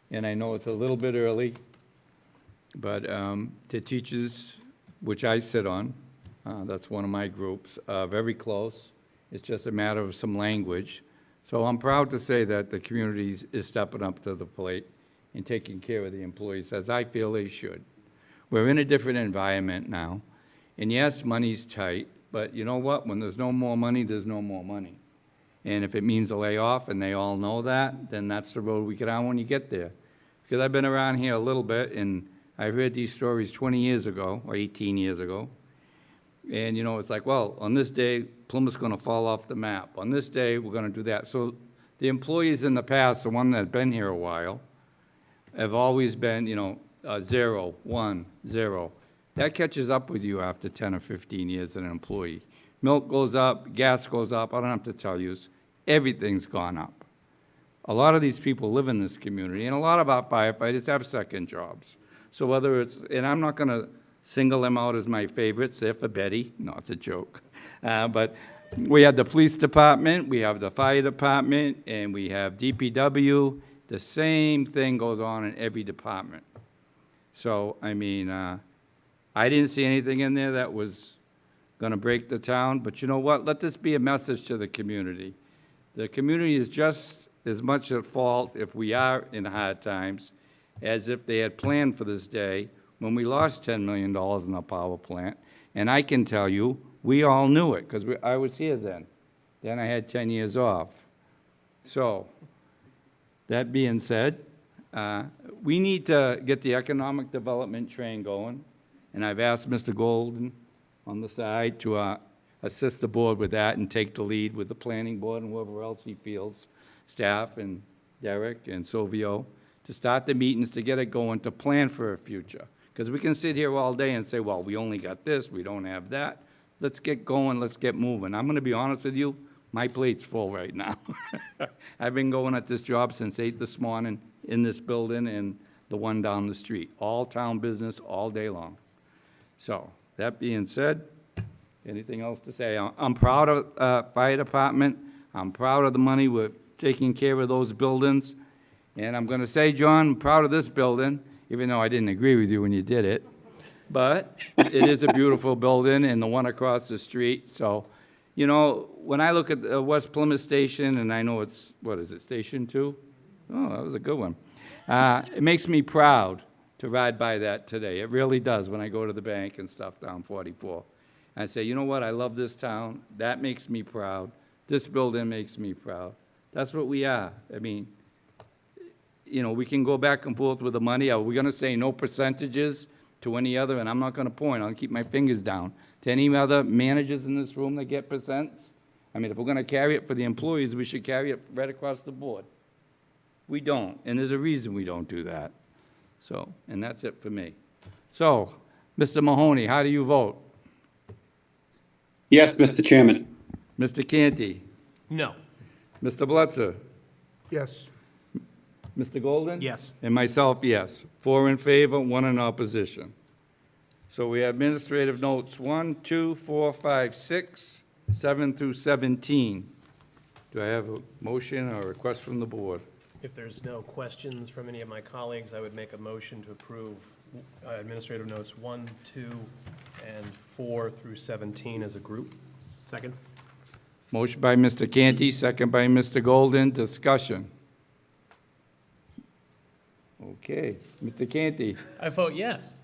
And I know it's a little bit early, but the teachers, which I sit on, that's one of my groups, very close. It's just a matter of some language. So I'm proud to say that the community is stepping up to the plate and taking care of the employees, as I feel they should. We're in a different environment now. And yes, money's tight, but you know what? When there's no more money, there's no more money. And if it means a layoff, and they all know that, then that's the road we get on when you get there. Because I've been around here a little bit, and I've heard these stories 20 years ago, or 18 years ago. And, you know, it's like, well, on this day, Plymouth's going to fall off the map. On this day, we're going to do that. So the employees in the past, the one that have been here a while, have always been, 0, 1, 0. That catches up with you after 10 or 15 years as an employee. Milk goes up, gas goes up, I don't have to tell you, everything's gone up. A lot of these people live in this community, and a lot of our firefighters have second jobs. So whether it's, and I'm not going to single them out as my favorites, they're for Betty. No, it's a joke. But we have the police department, we have the fire department, and we have DPW. The same thing goes on in every department. So, I mean, I didn't see anything in there that was going to break the town, but you know what? Let this be a message to the community. The community is just as much at fault if we are in hard times as if they had planned for this day when we lost $10 million in the power plant. And I can tell you, We all knew it, because I was here then. Then I had 10 years off. So, that being said, we need to get the economic development train going, and I've asked Mr. Golden on the side to assist the board with that and take the lead with the planning board and whoever else he feels, staff and Derek and Silvio, to start the meetings, to get it going, to plan for a future. Because we can sit here all day and say, well, we only got this, we don't have that. Let's get going, let's get moving. I'm gonna be honest with you, my plate's full right now. I've been going at this job since 8 this morning in this building and the one down the street. All town business, all day long. So, that being said, anything else to say? I'm proud of fire department. I'm proud of the money we're taking care of those buildings. And I'm gonna say, John, I'm proud of this building, even though I didn't agree with you when you did it. But it is a beautiful building, and the one across the street. So, you know, when I look at the West Plymouth Station, and I know it's, what is it, Station 2? Oh, that was a good one. It makes me proud to ride by that today. It really does, when I go to the bank and stuff down 44. And I say, you know what, I love this town. That makes me proud. This building makes me proud. That's what we are. I mean, you know, we can go back and forth with the money. Are we gonna say no percentages to any other, and I'm not gonna point, I'll keep my fingers down, to any other managers in this room that get percents? I mean, if we're gonna carry it for the employees, we should carry it right across the board. We don't, and there's a reason we don't do that. So, and that's it for me. So, Mr. Mahoney, how do you vote? Yes, Mr. Chairman. Mr. Canty? No. Mr. Blitzer? Yes. Mr. Golden? Yes. And myself, yes. 4 in favor, 1 in opposition. So we have administrative notes 1, 2, 4, 5, 6, 7 through 17. Do I have a motion or a request from the board? If there's no questions from any of my colleagues, I would make a motion to approve administrative notes 1, 2, and 4 through 17 as a group. Second? Motion by Mr. Canty, second by Mr. Golden. Discussion. Okay. Mr. Canty? I vote yes.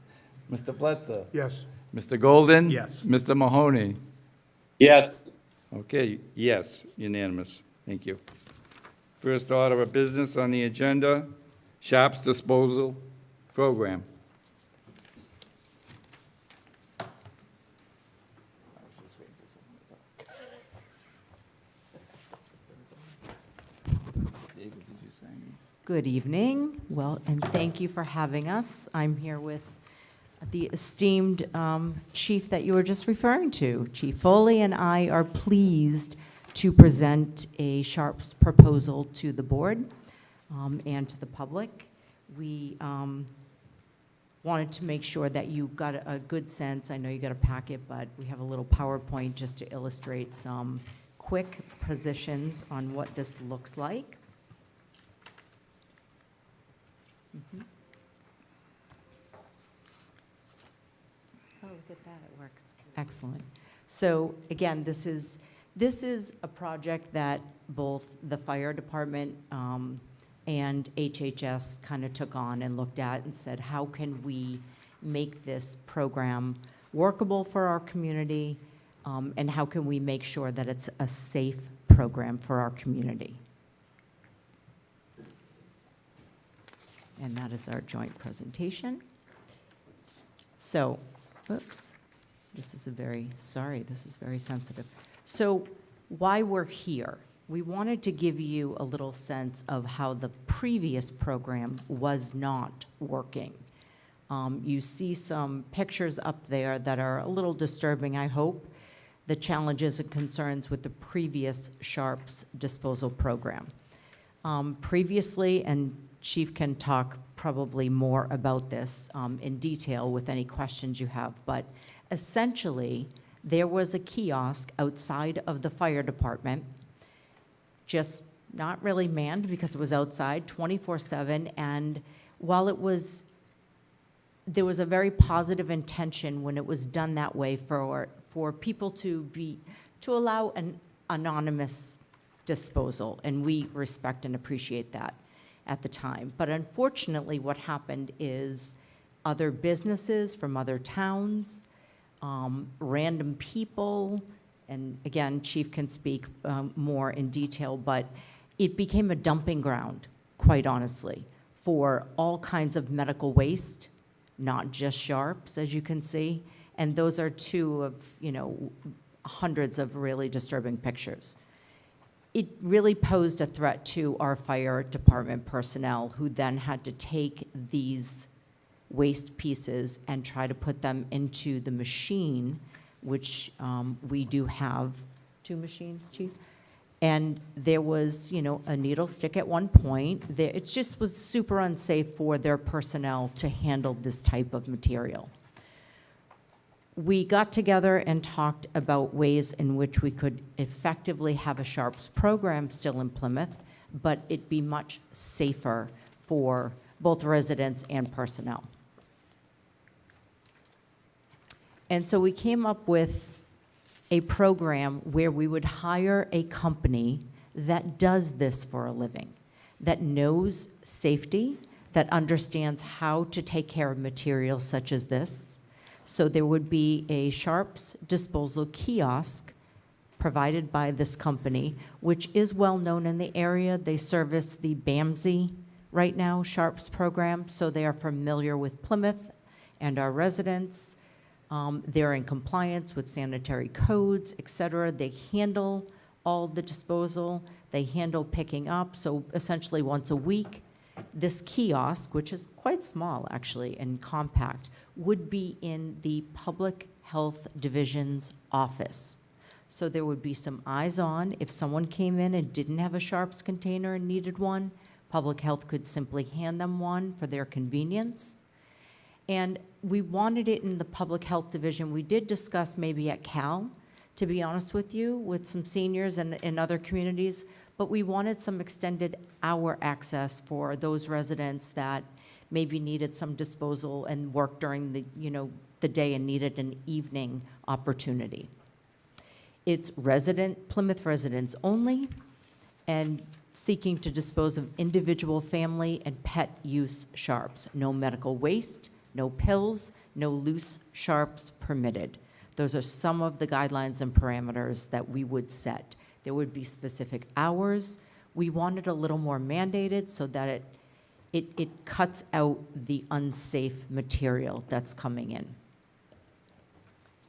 Mr. Blitzer? Yes. Mr. Golden? Yes. Mr. Mahoney? Yes. Okay, yes, unanimous. Thank you. First order of business on the agenda, Sharps Disposal Program. Good evening. Well, and thank you for having us. I'm here with the esteemed chief that you were just referring to. Chief Foley and I are pleased to present a Sharps proposal to the board and to the public. We wanted to make sure that you got a good sense. I know you got a packet, but we have a little PowerPoint just to illustrate some quick positions on what this looks like. Oh, look at that, it works. Excellent. So again, this is a project that both the fire department and HHS kind of took on and looked at and said, how can we make this program workable for our community, and how can we make sure that it's a safe program for our community? And that is our joint presentation. So, oops, this is very sensitive. So why we're here, we wanted to give you a little sense of how the previous program was not working. You see some pictures up there that are a little disturbing, I hope, the challenges and concerns with the previous Sharps disposal program. Previously, and Chief can talk probably more about this in detail with any questions you have, but essentially, there was a kiosk outside of the fire department, just not really manned because it was outside 24/7, and while there was a very positive intention when it was done that way for people to allow an anonymous disposal, and we respect and appreciate that at the time. But unfortunately, what happened is other businesses from other towns random people, and again, Chief can speak more in detail, but it became a dumping ground, quite honestly, for all kinds of medical waste, not just sharps, as you can see. And those are two of, hundreds of really disturbing pictures. It really posed a threat to our fire department personnel, who then had to take these waste pieces and try to put them into the machine, which we do have 2 machines, Chief. And there was, a needle stick at one point. It just was super unsafe for their personnel to handle this type of material. We got together and talked about ways in which we could effectively have a SHARPS program still in Plymouth, but it be much safer for both residents and personnel. And so we came up with a program where we would hire a company that does this for a living, that knows safety, that understands how to take care of materials such as this. So there would be a Sharps disposal kiosk provided by this company, which is well known in the area. They service the BAMSI right now, Sharps program, so they are familiar with Plymouth and our residents. They're in compliance with sanitary codes, et cetera. They handle all the disposal. They handle picking up. So essentially once a week, this kiosk, which is quite small actually and compact, would be in the Public Health Division's office. So there would be some eyes on. If someone came in and didn't have a Sharps container and needed one, Public Health could simply hand them one for their convenience. And we wanted it in the Public Health Division. We did discuss maybe at Cal, to be honest with you, with some seniors and in other communities, but we wanted some extended hour access for those residents that maybe needed some disposal and worked during the day and needed an evening opportunity. It's Plymouth residents only, and seeking to dispose of individual, family, and pet use Sharps. No medical waste, no pills, no loose Sharps permitted. Those are some of the guidelines and parameters that we would set. There would be specific hours. We wanted a little more mandated so that it cuts out the unsafe material that's coming in.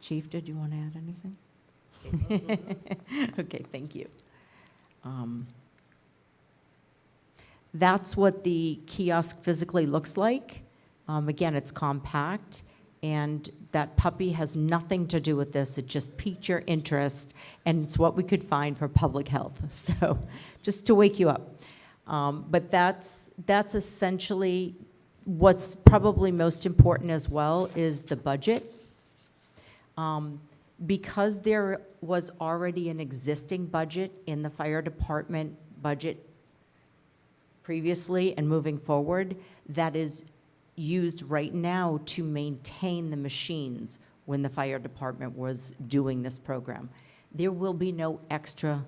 Chief, did you want to add anything? Okay, thank you. That's what the kiosk physically looks like. Again, it's compact, and that puppy has nothing to do with this. It just piqued your interest, and it's what we could find for public health. So just to wake you up. But that's essentially what's probably most important as well is the budget. Because there was already an existing budget in the fire department budget previously and moving forward, that is used right now to maintain the machines when the fire department was doing this program. There will be no extra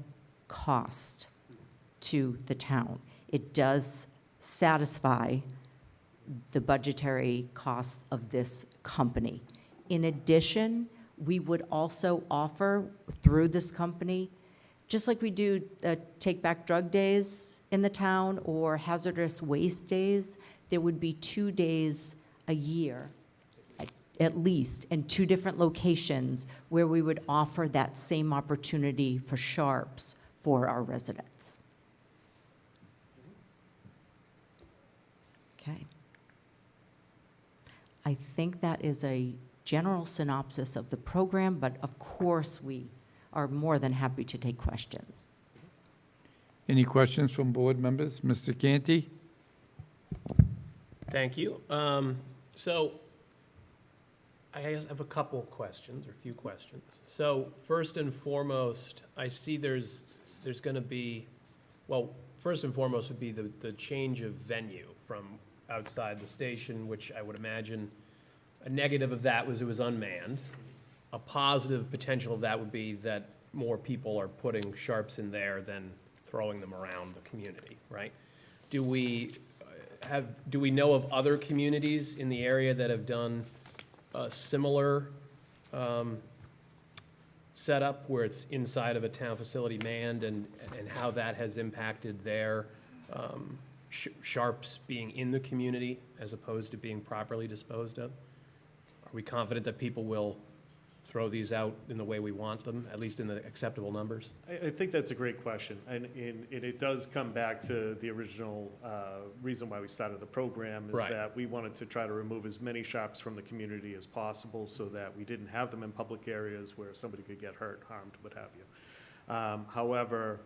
cost to the town. It does satisfy the budgetary costs of this company. In addition, we would also offer through this company, just like we do Take Back Drug Days in the town or hazardous waste days, there would be 2 days a year, at least, in 2 different locations where we would offer that same opportunity for Sharps for our residents. Okay. I think that is a general synopsis of the program, but of course we are more than happy to take questions. Any questions from board members? Mr. Canty? Thank you. So I guess I have a couple of questions, or a few questions. So first and foremost, I see there's going to be, well, first and foremost would be the change of venue from outside the station, which I would imagine a negative of that was it was unmanned. A positive potential of that would be that more people are putting Sharps in there than throwing them around the community, right? Do we know of other communities in the area that have done similar setup where it's inside of a town facility manned and how that has impacted their sharps being in the community as opposed to being properly disposed of? Are we confident that people will throw these out in the way we want them, at least in the acceptable numbers? I think that's a great question, and it does come back to the original reason why we started the program, is Right. that we wanted to try to remove as many sharps from the community as possible so that we didn't have them in public areas where somebody could get hurt, harmed, what have you. However,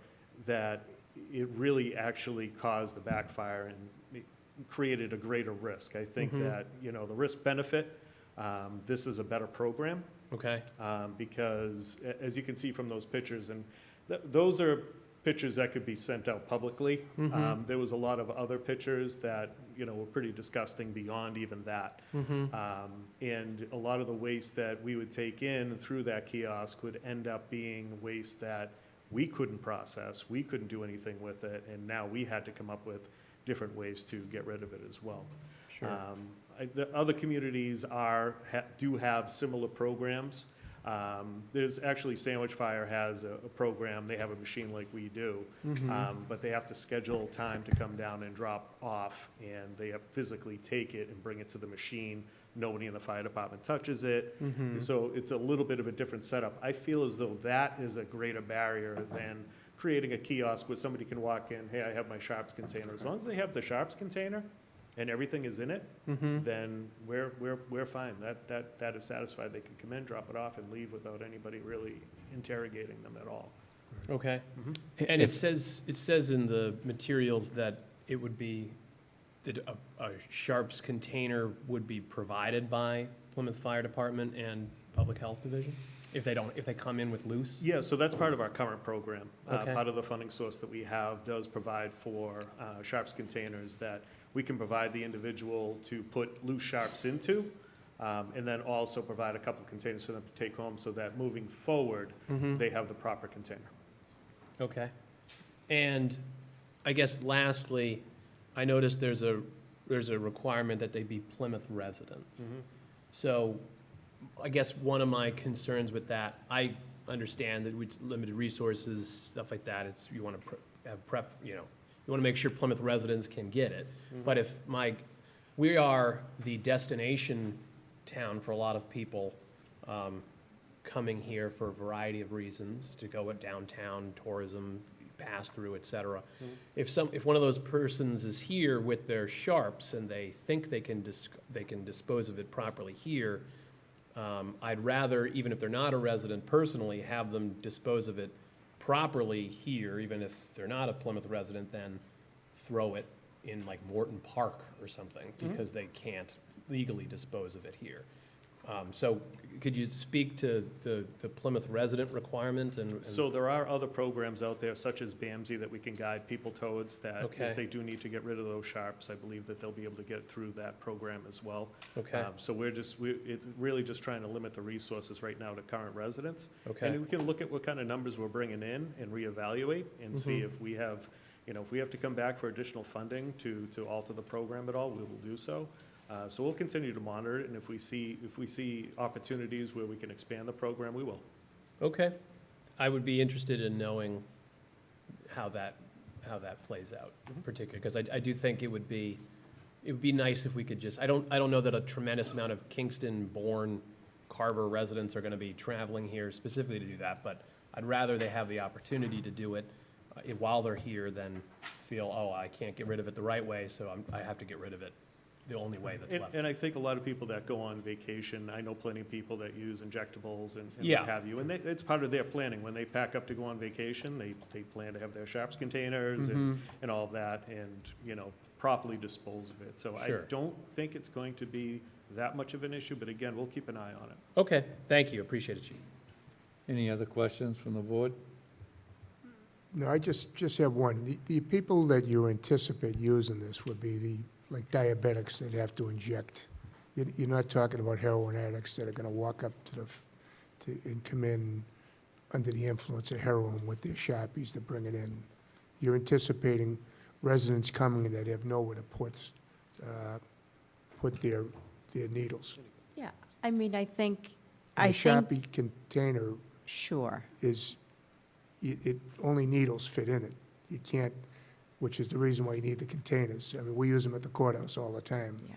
that it really actually caused the backfire and it created a greater risk. I think that, the risk benefit, this is a better program. Okay, Because as you can see from those pictures, and those are pictures that could be sent out publicly. There was a lot of other pictures that, were pretty disgusting beyond even that. And a lot of the waste that we would take in through that kiosk would end up being waste that we couldn't process, we couldn't do anything with it, and now we had to come up with different ways to get rid of it as well. sure. The other communities do have similar programs. There's actually, Sandwich Fire has a program, they have a machine like we do, but they have to schedule time to come down and drop off, and they have physically take it and bring it to the machine. Nobody in the fire department touches it. And so it's a little bit of a different setup. I feel as though that is a greater barrier than creating a kiosk where somebody can walk in, hey, I have my sharps container. As long as they have the sharps container and everything is in it, then we're fine. That is satisfied. They can come in, drop it off, and leave without anybody really interrogating them at all. Okay. And it says in the materials that it would be, that a sharps container would be provided by Plymouth Fire Department and Public Health Division? If they come in with loose? Yeah, so that's part of our current program. Okay. Part of the funding source that we have does provide for sharps containers that we can provide the individual to put loose sharps into, and then also provide a couple containers for them to take home so that moving forward, they have the proper container. Okay. And I guess lastly, I noticed there's a requirement that they be Plymouth residents. So I guess one of my concerns with that, I understand that with limited resources, stuff like that, you want to have you want to make sure Plymouth residents can get it. But if we are the destination town for a lot of people coming here for a variety of reasons, to go downtown, tourism, pass through, et cetera. If one of those persons is here with their sharps and they think they can dispose of it properly here, I'd rather, even if they're not a resident personally, have them dispose of it properly here, even if they're not a Plymouth resident, than throw it in like Morton Park or something, because they can't legally dispose of it here. So could you speak to the Plymouth resident requirement and? So there are other programs out there, such as BAMSI, that we can guide people towards, that Okay. if they do need to get rid of those sharps, I believe that they'll be able to get through that program as well. Okay. So it's really just trying to limit the resources right now to current residents. Okay. And we can look at what kind of numbers we're bringing in and reevaluate and see if we have, if we have to come back for additional funding to alter the program at all, we will do so. So we'll continue to monitor it, and if we see opportunities where we can expand the program, we will. Okay. I would be interested in knowing how that plays out, particularly, because I do think it would be nice if we could just, I don't know that a tremendous amount of Kingston-born Carver residents are going to be traveling here specifically to do that, but I'd rather they have the opportunity to do it while they're here than feel, oh, I can't get rid of it the right way, so I have to get rid of it the only way that's left. And I think a lot of people that go on vacation, I know plenty of people that use injectables and Yeah. what have you, and it's part of their planning. When they pack up to go on vacation, they plan to have their sharps containers and all of that, and, properly dispose of it. So Sure. I don't think it's going to be that much of an issue, but again, we'll keep an eye on it. Okay, thank you, appreciate it, Chief. Any other questions from the board? No, I just have one. The people that you anticipate using this would be like diabetics that have to inject. You're not talking about heroin addicts that are going to walk up and come in under the influence of heroin with their Sharpies to bring it in. You're anticipating residents coming that have nowhere to put their needles. Yeah, I mean, I think I A think, Sharpie container sure, is, only needles fit in it. You can't, which is the reason why you need the containers. I mean, we use them at the courthouse all the time. yeah.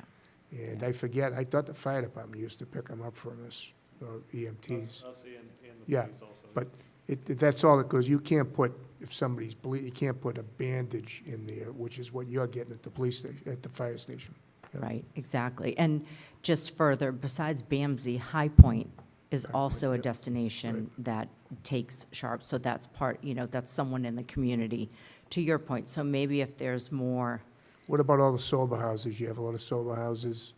And I forget, I thought the fire department used to pick them up from us, or EMTs. Us and the Yeah, police also. but that's all it goes. You can't put, if somebody's bleeding, you can't put a bandage in there, which is what you're getting at the police station, at the fire station. Yep. Right, exactly. And just further, besides BAMSI, High Point is High also Point, a yep. destination that takes sharp, so that's part, that's someone in the community, to your point. So maybe if there's more, What about all the sober houses? You have a lot of sober houses.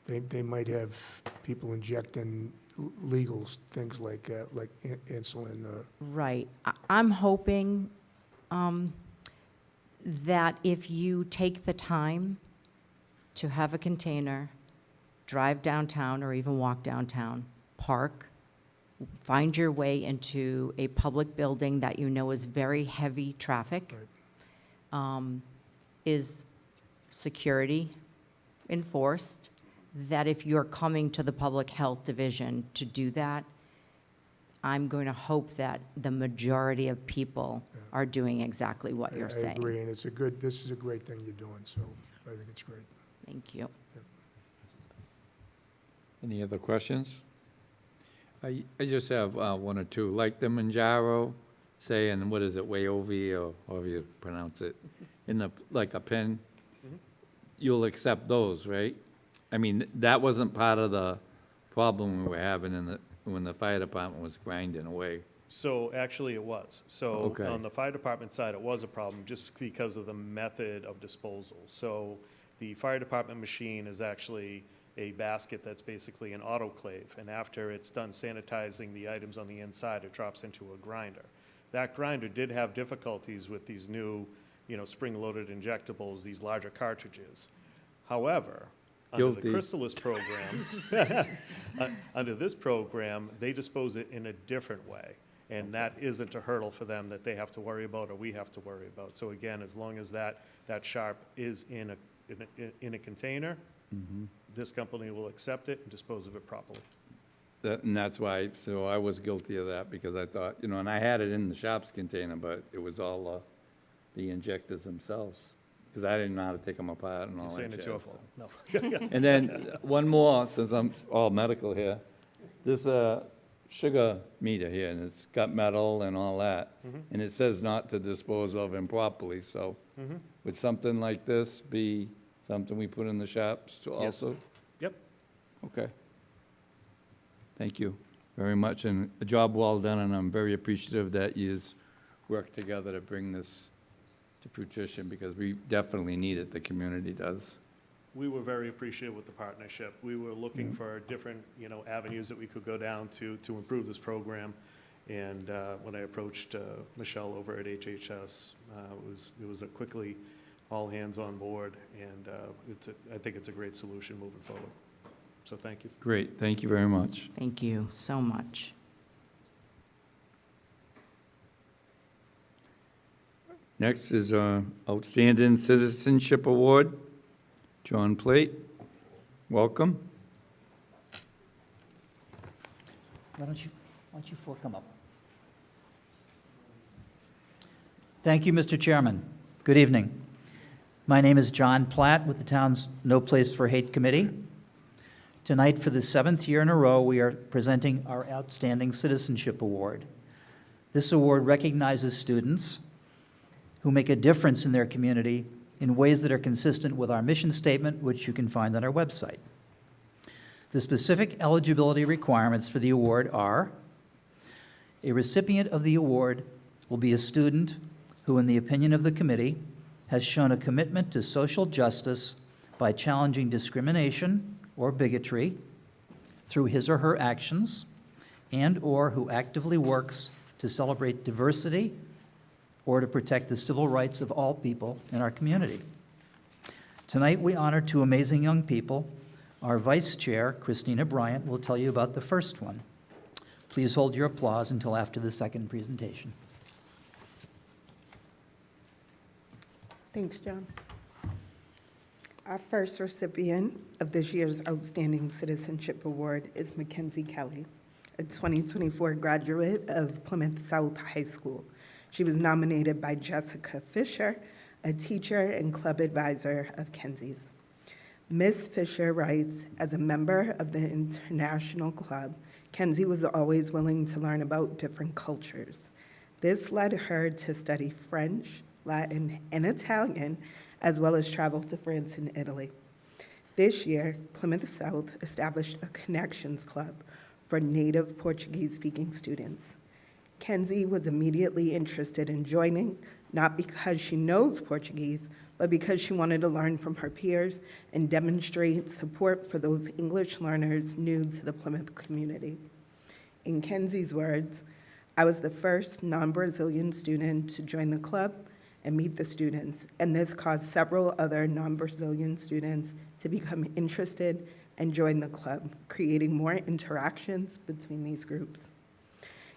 They might have people injecting legal things like insulin. right. I'm hoping that if you take the time to have a container, drive downtown or even walk downtown, park, find your way into a public building that you know is very heavy traffic, is security enforced, that if you're coming to the Public Health Division to do that, I'm going to hope that the majority of people are doing exactly what you're I saying. agree, and this is a great thing you're doing, so I think it's great. Thank you. Any other questions? I just have one or two, like the Manjaro, say, and what is it, Wayovi, or however you pronounce it, in the, like a pen, you'll accept those, right? I mean, that wasn't part of the problem we were having when the fire department was grinding away. So actually it was. So Okay. on the fire department side, it was a problem just because of the method of disposal. So the fire department machine is actually a basket that's basically an autoclave. And after it's done sanitizing the items on the inside, it drops into a grinder. That grinder did have difficulties with these new, spring-loaded injectables, these larger cartridges. However, under the Guilty. Chrysalis program, under this program, they dispose it in a different way. And that isn't a hurdle for them that they have to worry about or we have to worry about. So again, as long as that sharp is in a container, this company will accept it and dispose of it properly. And that's why, so I was guilty of that, because I thought, and I had it in the shop's container, but it was all the injectors themselves, because I didn't know how to take them apart and all You're that saying it's your jazz, so. fault. No. And then, one more, since I'm all medical here. This sugar meter here, and it's got metal and all that, and it says not to dispose of improperly, so would something like this be something we put in the shops to Yes. also? Yep. Okay. Thank you very much, and a job well done, and I'm very appreciative that you's worked together to bring this to fruition, because we definitely need it, the community does. We were very appreciative with the partnership. We were looking for different, avenues that we could go down to improve this program. And when I approached Michelle over at HHS, it was a quickly all hands on board, and I think it's a great solution moving forward. So thank you. Great, thank you very much. Thank you so much. Next is Outstanding Citizenship Award, John Plate. Welcome. Why don't you four come up? Thank you, Mr. Chairman. Good evening. My name is John Platt with the town's No Place for Hate Committee. Tonight, for the 7th year in a row, we are presenting our Outstanding Citizenship Award. This award recognizes students who make a difference in their community in ways that are consistent with our mission statement, which you can find on our website. The specific eligibility requirements for the award are: a recipient of the award will be a student who, in the opinion of the committee, has shown a commitment to social justice by challenging discrimination or bigotry through his or her actions, and/or who actively works to celebrate diversity or to protect the civil rights of all people in our community. Tonight, we honor two amazing young people. Our Vice Chair, Christina Bryant, will tell you about the first one. Please hold your applause until after the second presentation. Thanks, John. Our first recipient of this year's Outstanding Citizenship Award is Mackenzie Kelly. a 2024 graduate of Plymouth South High School. She was nominated by Jessica Fisher, a teacher and club advisor of Kenzie's. Ms. Fisher writes, as a member of the International Club, Kenzie was always willing to learn about different cultures. This led her to study French, Latin, and Italian, as well as travel to France and Italy. This year, Plymouth South established a Connections Club for native Portuguese-speaking students. Kenzie was immediately interested in joining, not because she knows Portuguese, but because she wanted to learn from her peers and demonstrate support for those English learners new to the Plymouth community. In Kenzie's words, I was the first non-Brazilian student to join the club and meet the students, and this caused several other non-Brazilian students to become interested and join the club, creating more interactions between these groups.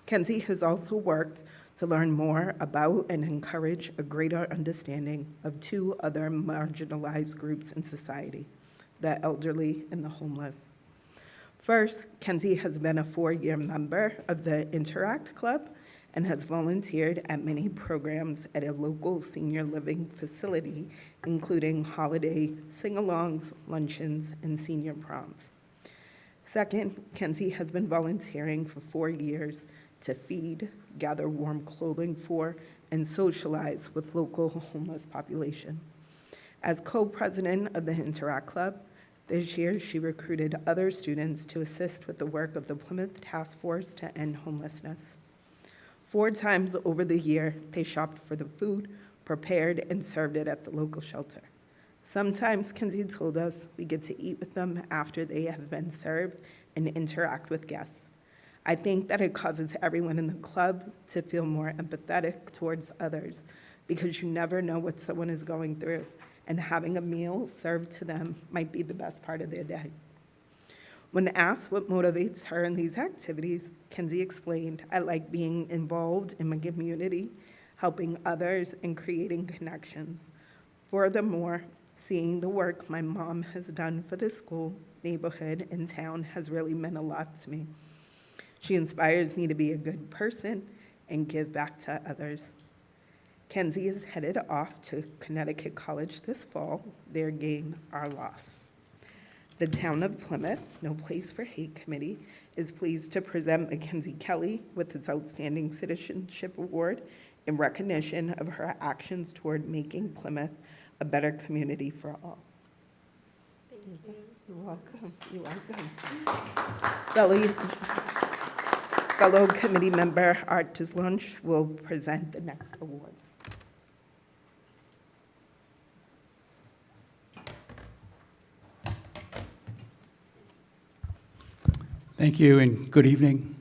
Kenzie has also worked to learn more about and encourage a greater understanding of two other marginalized groups in society, the elderly and the homeless. First, Kenzie has been a 4-year member of the Interact Club and has volunteered at many programs at a local senior living facility, including holiday sing-alongs, luncheons, and senior proms. Second, Kenzie has been volunteering for 4 years to feed, gather warm clothing for, and socialize with local homeless population. As co-president of the Interact Club, this year she recruited other students to assist with the work of the Plymouth Task Force to End Homelessness. 4 times over the year, they shopped for the food, prepared and served it at the local shelter. Sometimes, Kenzie told us, we get to eat with them after they have been served and interact with guests. I think that it causes everyone in the club to feel more empathetic towards others because you never know what someone is going through, and having a meal served to them might be the best part of their day. When asked what motivates her in these activities, Kenzie explained, I like being involved in my community, helping others, and creating connections. Furthermore, seeing the work my mom has done for the school, neighborhood, and town has really meant a lot to me. She inspires me to be a good person and give back to others. Kenzie is headed off to Connecticut College this fall, their gain, our loss. The Town of Plymouth, No Place for Hate Committee, is pleased to present Mackenzie Kelly with its Outstanding Citizenship Award in recognition of her actions toward making Plymouth a better community for all. Thank you. You're welcome. You're welcome. Fellow committee member Art Deslunch will present the next award. Thank you and good evening.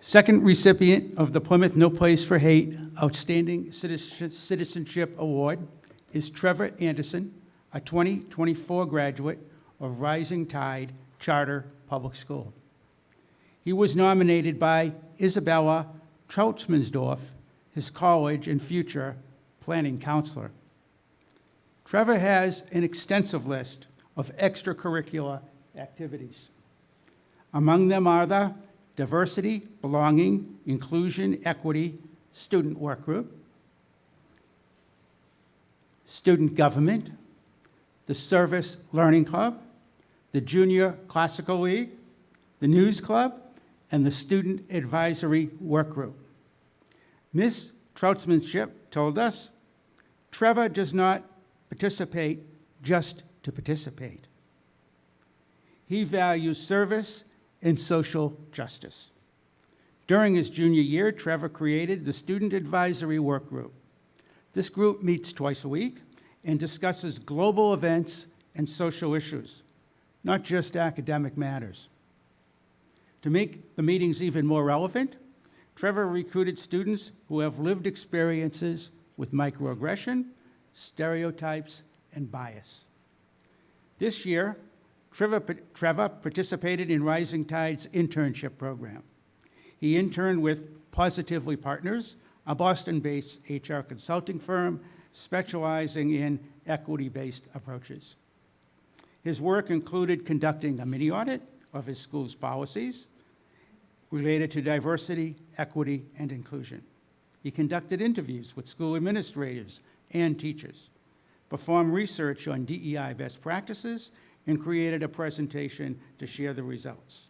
Second recipient of the Plymouth No Place for Hate Outstanding Citizenship Award is Trevor Anderson, a 2024 graduate of Rising Tide Charter Public School. He was nominated by Isabella Troutsmansdorf, his college and future planning counselor. Trevor has an extensive list of extracurricular activities. Among them are the Diversity, Belonging, Inclusion, Equity Student Work Group, Student Government, the Service Learning Club, the Junior Classical League, the News Club, and the Student Advisory Work Group. Ms. Troutsmanship told us, Trevor does not participate just to participate. He values service and social justice. During his junior year, Trevor created the Student Advisory Work Group. This group meets twice a week and discusses global events and social issues, not just academic matters. To make the meetings even more relevant, Trevor recruited students who have lived experiences with microaggression, stereotypes, and bias. This year, Trevor participated in Rising Tide's internship program. He interned with Positively Partners, a Boston-based HR consulting firm specializing in equity-based approaches. His work included conducting a mini audit of his school's policies related to diversity, equity, and inclusion. He conducted interviews with school administrators and teachers, performed research on DEI best practices, and created a presentation to share the results.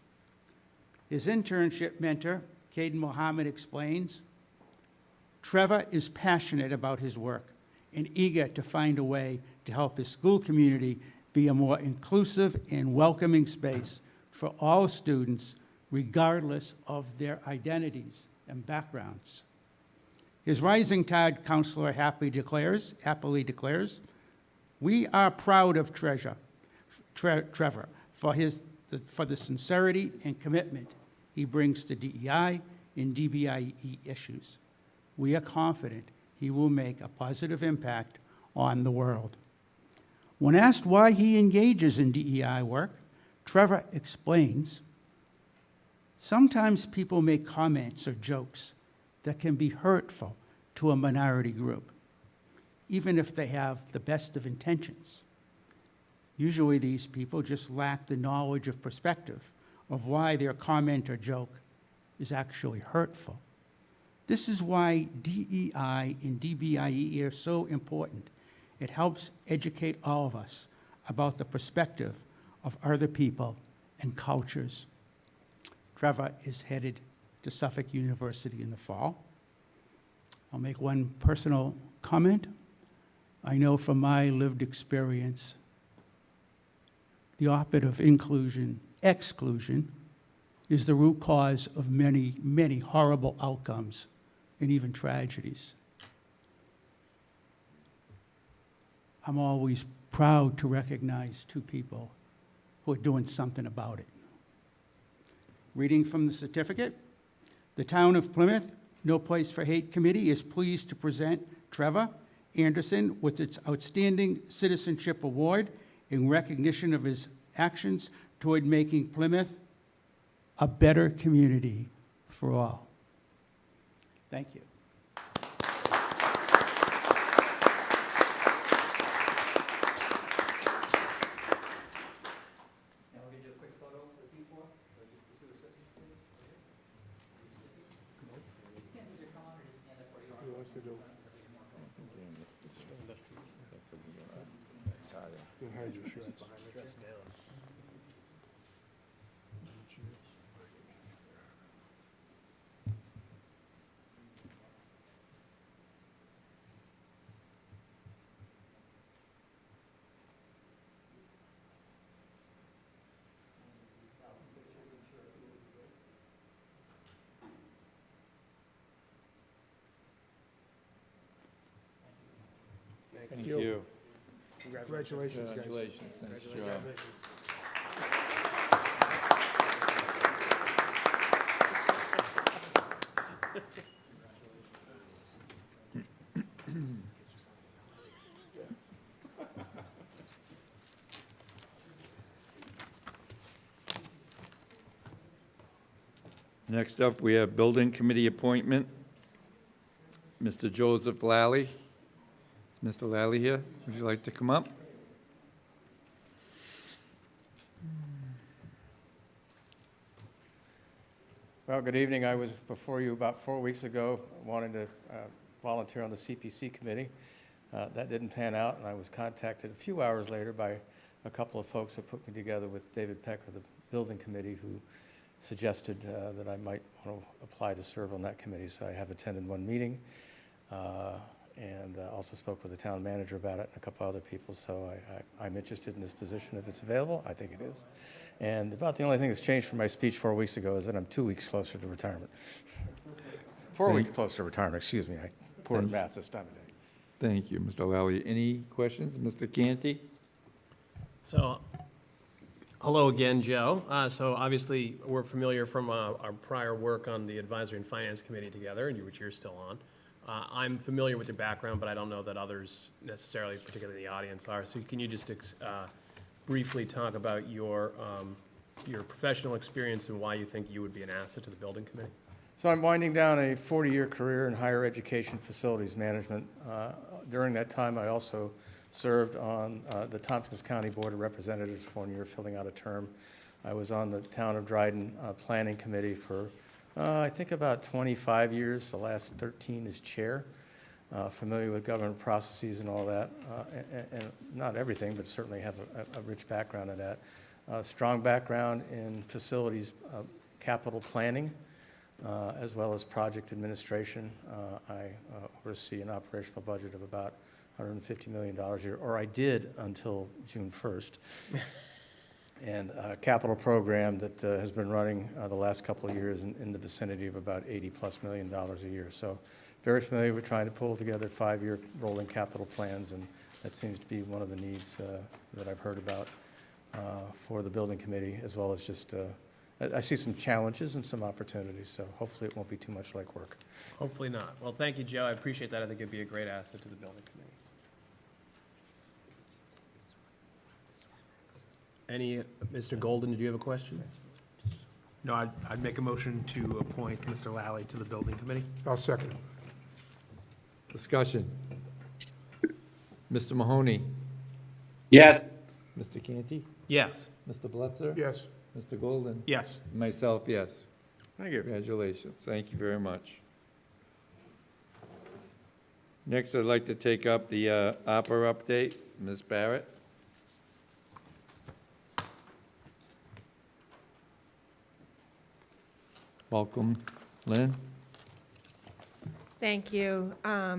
His internship mentor, Caden Mohammed, explains, Trevor is passionate about his work and eager to find a way to help his school community be a more inclusive and welcoming space for all students, regardless of their identities and backgrounds. His Rising Tide counselor happily declares, we are proud of Trevor for the sincerity and commitment he brings to DEI and DBIE issues. We are confident he will make a positive impact on the world. When asked why he engages in DEI work, Trevor explains, sometimes people make comments or jokes that can be hurtful to a minority group, even if they have the best of intentions. Usually these people just lack the knowledge of perspective of why their comment or joke is actually hurtful. This is why DEI and DBIE are so important. It helps educate all of us about the perspective of other people and cultures. Trevor is headed to Suffolk University in the fall. I'll make one personal comment. I know from my lived experience, the opposite of inclusion, exclusion, is the root cause of many, many horrible outcomes and even tragedies. I'm always proud to recognize two people who are doing something about it. Reading from the certificate, the Town of Plymouth No Place for Hate Committee is pleased to present Trevor Anderson with its Outstanding Citizenship Award in recognition of his actions toward making Plymouth a better community for all. Thank you. Now we're going to do a quick photo for the P4. So just the two recipients, please. You can either come on or just stand up where you are. Who wants to do? You can hide your shirts. Thank you. Congratulations, guys. Congratulations. Nice job. Next up, we have Building Committee appointment. Mr. Joseph Lally. Is Mr. Lally here? Would you like to come up? Well, good evening. I was before you about 4 weeks ago, wanting to volunteer on the CPC committee. That didn't pan out, and I was contacted a few hours later by a couple of folks that put me together with David Peck of the building committee, who suggested that I might want to apply to serve on that committee. So I have attended one meeting and also spoke with the town manager about it and a couple other people. So I'm interested in this position if it's available. I think it is. And about the only thing that's changed from my speech 4 weeks ago is that I'm 2 weeks closer to retirement. 4 weeks closer to retirement, excuse me. I poor at math this time of day. Thank you, Mr. Lally. Any questions? Mr. Canty? So, hello again, Joe. So obviously, we're familiar from our prior work on the Advisory and Finance Committee together, which you're still on. I'm familiar with your background, but I don't know that others necessarily, particularly in the audience, are. So can you just briefly talk about your professional experience and why you think you would be an asset to the Building Committee? So I'm winding down a 40-year career in higher education facilities management. During that time, I also served on the Tompkins County Board of Representatives for 1 year, filling out a term I was on the Town of Dryden Planning Committee for, I think, about 25 years, the last 13 as chair. Familiar with government processes and all that, and not everything, but certainly have a rich background in that. Strong background in facilities capital planning, as well as project administration. I oversee an operational budget of about $150 million a year, or I did until June 1st. And a capital program that has been running the last couple of years in the vicinity of about $80+ million a year. So very familiar with trying to pull together 5-year rolling capital plans, and that seems to be one of the needs that I've heard about for the building committee, as well as just, I see some challenges and some opportunities, so hopefully it won't be too much like work. Hopefully not. Well, thank you, Joe. I appreciate that. I think it'd be a great asset to the building committee. Mr. Golden, did you have a question? No, I'd make a motion to appoint Mr. Lally to the building committee. I'll second. Discussion. Mr. Mahoney? Yes. Mr. Canty? Yes. Mr. Blitzer? Yes. Mr. Golden? Yes. Myself, yes. Thank you. Congratulations. Thank you very much. Next, I'd like to take up the opera update. Ms. Barrett? Welcome. Lynn? Thank you.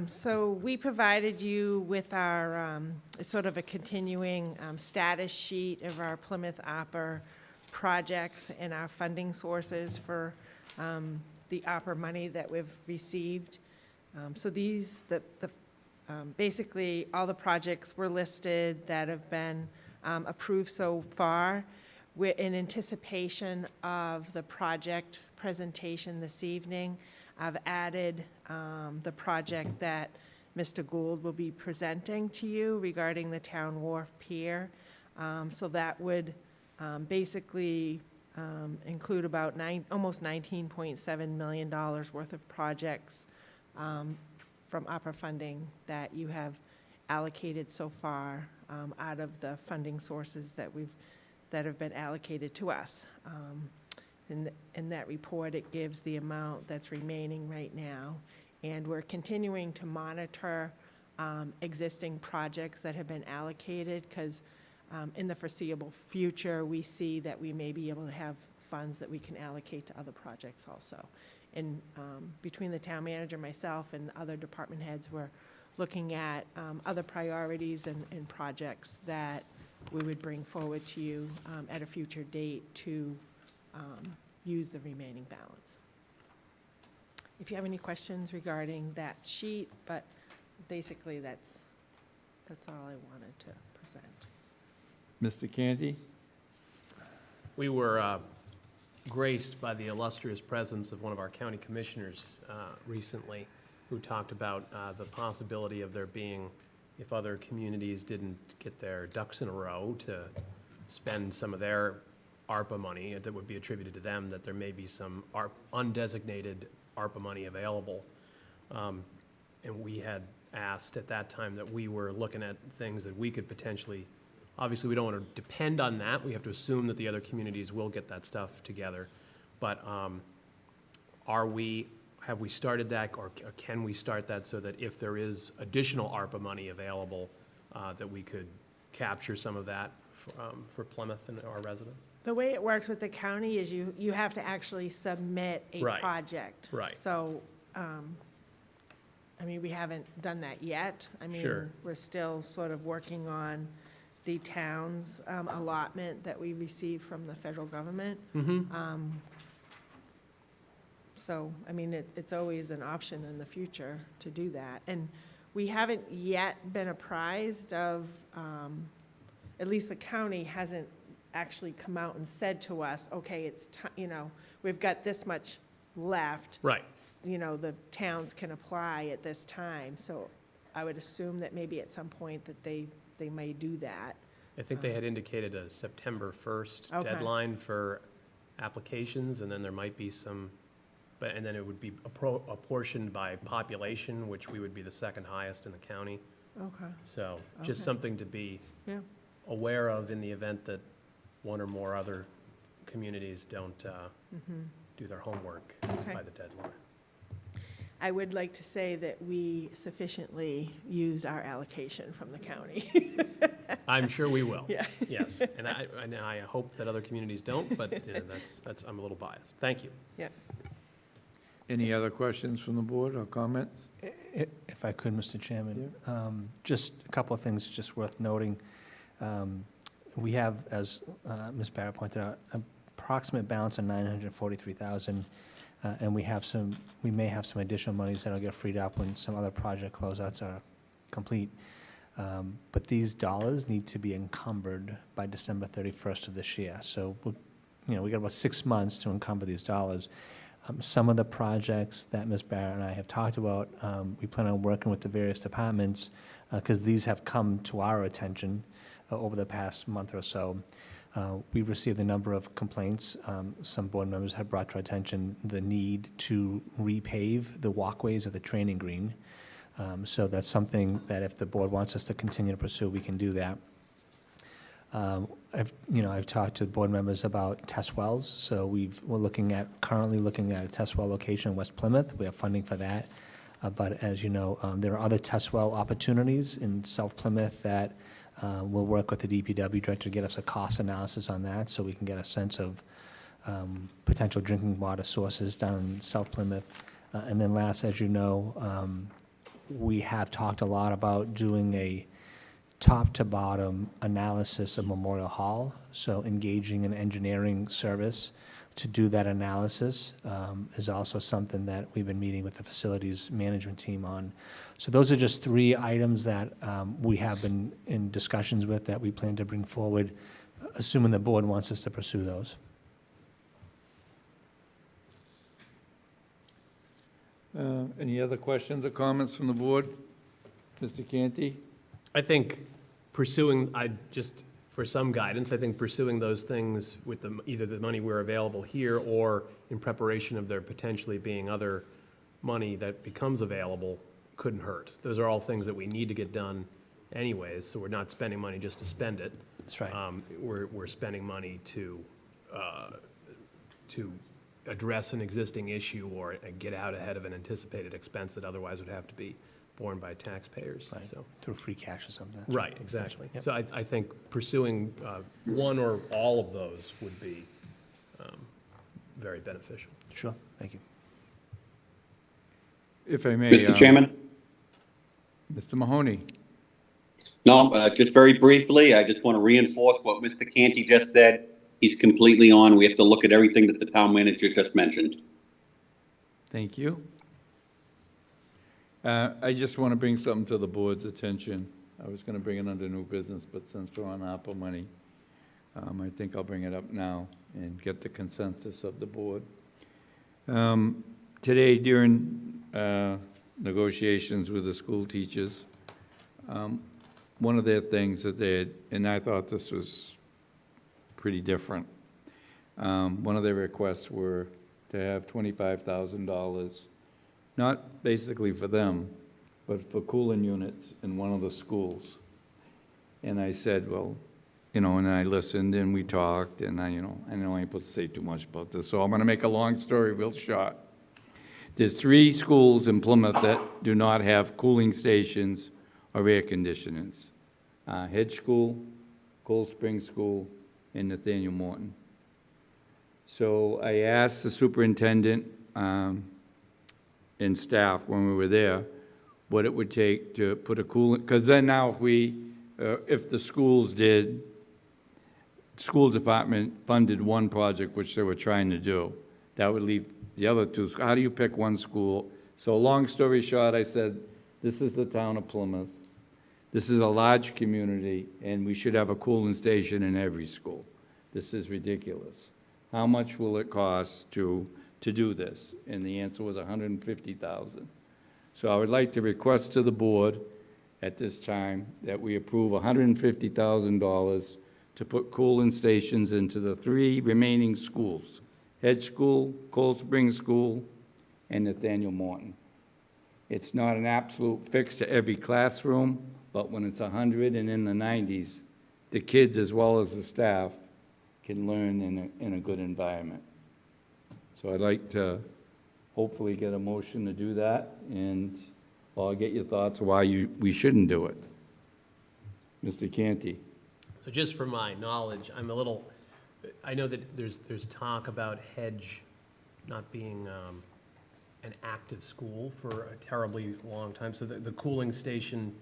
So we provided you with our, sort of a continuing status sheet of our Plymouth Opera projects and our funding sources for the opera money that we've received. So these, basically, all the projects were listed that have been approved so far. We're in anticipation of the project presentation this evening. I've added the project that Mr. Gould will be presenting to you regarding the Town Wharf Pier. So that would basically include about almost $19.7 million worth of projects from opera funding that you have allocated so far out of the funding sources that have been allocated to us. In that report, it gives the amount that's remaining right now. And we're continuing to monitor existing projects that have been allocated, because in the foreseeable future, we see that we may be able to have funds that we can allocate to other projects also. And between the town manager, myself, and other department heads, we're looking at other priorities and projects that we would bring forward to you at a future date to use the remaining balance. If you have any questions regarding that sheet, but basically that's all I wanted to present. Mr. Canty? We were graced by the illustrious presence of one of our county commissioners recently, who talked about the possibility of there being, if other communities didn't get their ducks in a row to spend some of their ARPA money that would be attributed to them, that there may be some undesignated ARPA money available. And we had asked at that time that we were looking at things that we could potentially, obviously we don't want to depend on that. We have to assume that the other communities will get that stuff together. But have we started that, or can we start that so that if there is additional ARPA money available, that we could capture some of that for Plymouth and our residents? The way it works with the county is you have to actually submit a Right. project. Right. So, I mean, we haven't done that yet. I mean, Sure. we're still sort of working on the town's allotment that we receive from the federal government. Mm-hmm. So, I mean, it's always an option in the future to do that. And we haven't yet been apprised of, at least the county hasn't actually come out and said to us, okay, it's, we've got this much left. Right. The towns can apply at this time. So I would assume that maybe at some point that they may do that. I think they had indicated a September 1st Okay. deadline for applications, and then there might be some, and then it would be apportioned by population, which we would be the second highest in the county. Okay. So just Okay. something to be Yeah. aware of in the event that one or more other communities don't do their homework Okay. by the deadline. I would like to say that we sufficiently used our allocation from the county. I'm sure we will. Yeah. Yes, and I hope that other communities don't, but that's, I'm a little biased. Thank you. Yeah. Any other questions from the board or comments? If I could, Mr. Chairman, just a couple of things just worth noting. We have, as Ms. Barrett pointed out, approximate balance of $943,000, and we may have some additional monies that'll get freed up when some other project closeouts are complete. But these dollars need to be encumbered by December 31st of this year. So, we got about 6 months to encumber these dollars. Some of the projects that Ms. Barrett and I have talked about, we plan on working with the various departments, because these have come to our attention over the past month or so. We've received a number of complaints. Some board members have brought to our attention the need to repave the walkways of the training green. So that's something that if the board wants us to continue to pursue, we can do that. I've talked to board members about test wells. So we're currently looking at a test well location in West Plymouth. We have funding for that. But as you know, there are other test well opportunities in South Plymouth that we'll work with the DPW director to get us a cost analysis on that, so we can get a sense of potential drinking water sources down in South Plymouth. And then last, as you know, we have talked a lot about doing a top-to-bottom analysis of Memorial Hall, so engaging an engineering service to do that analysis is also something that we've been meeting with the facilities management team on. So those are just 3 items that we have been in discussions with that we plan to bring forward, assuming the board wants us to pursue those. Any other questions or comments from the board? Mr. Canty? I think for some guidance, I think pursuing those things with either the money we're available here or in preparation of there potentially being other money that becomes available couldn't hurt. Those are all things that we need to get done anyways, so we're not spending money just to spend it. That's right. We're spending money to address an existing issue or get out ahead of an anticipated expense that otherwise would have to be borne by taxpayers. Right. So. Through free cash or something. Right, exactly. Yep. So I think pursuing one or all of those would be very beneficial. Sure, thank you. If I may. Mr. Chairman? Mr. Mahoney? No, just very briefly, I just want to reinforce what Mr. Canty just said. He's completely on. We have to look at everything that the town manager just mentioned. Thank you. I just want to bring something to the board's attention. I was going to bring it under new business, but since we're on ARPA money, I think I'll bring it up now and get the consensus of the board. Today, during negotiations with the school teachers, one of their things that they had, and I thought this was pretty different, one of their requests were to have $25,000, not basically for them, but for cooling units in one of the schools. And I said, well, and I listened and we talked, and I know I ain't supposed to say too much about this, so I'm gonna make a long story real short. There's 3 schools in Plymouth that do not have cooling stations or air conditioners. Hedge School, Cold Spring School, and Nathaniel Morton. So I asked the superintendent and staff when we were there what it would take to put a cooling, because then now if the school department funded one project, which they were trying to do, that would leave the other 2. How do you pick one school? So long story short, I said, this is the town of Plymouth. This is a large community, and we should have a cooling station in every school. This is ridiculous. How much will it cost to do this? And the answer was $150,000. So I would like to request to the board at this time that we approve $150,000 to put cooling stations into the 3 remaining schools, Hedge School, Cold Spring School, and Nathaniel Morton. It's not an absolute fix to every classroom, but when it's 100 and in the 90s, the kids as well as the staff can learn in a good environment. So I'd like to hopefully get a motion to do that, and I'll get your thoughts why we shouldn't do it. Mr. Canty? So just for my knowledge, I know that there's talk about Hedge not being an active school for a terribly long time. So the cooling station,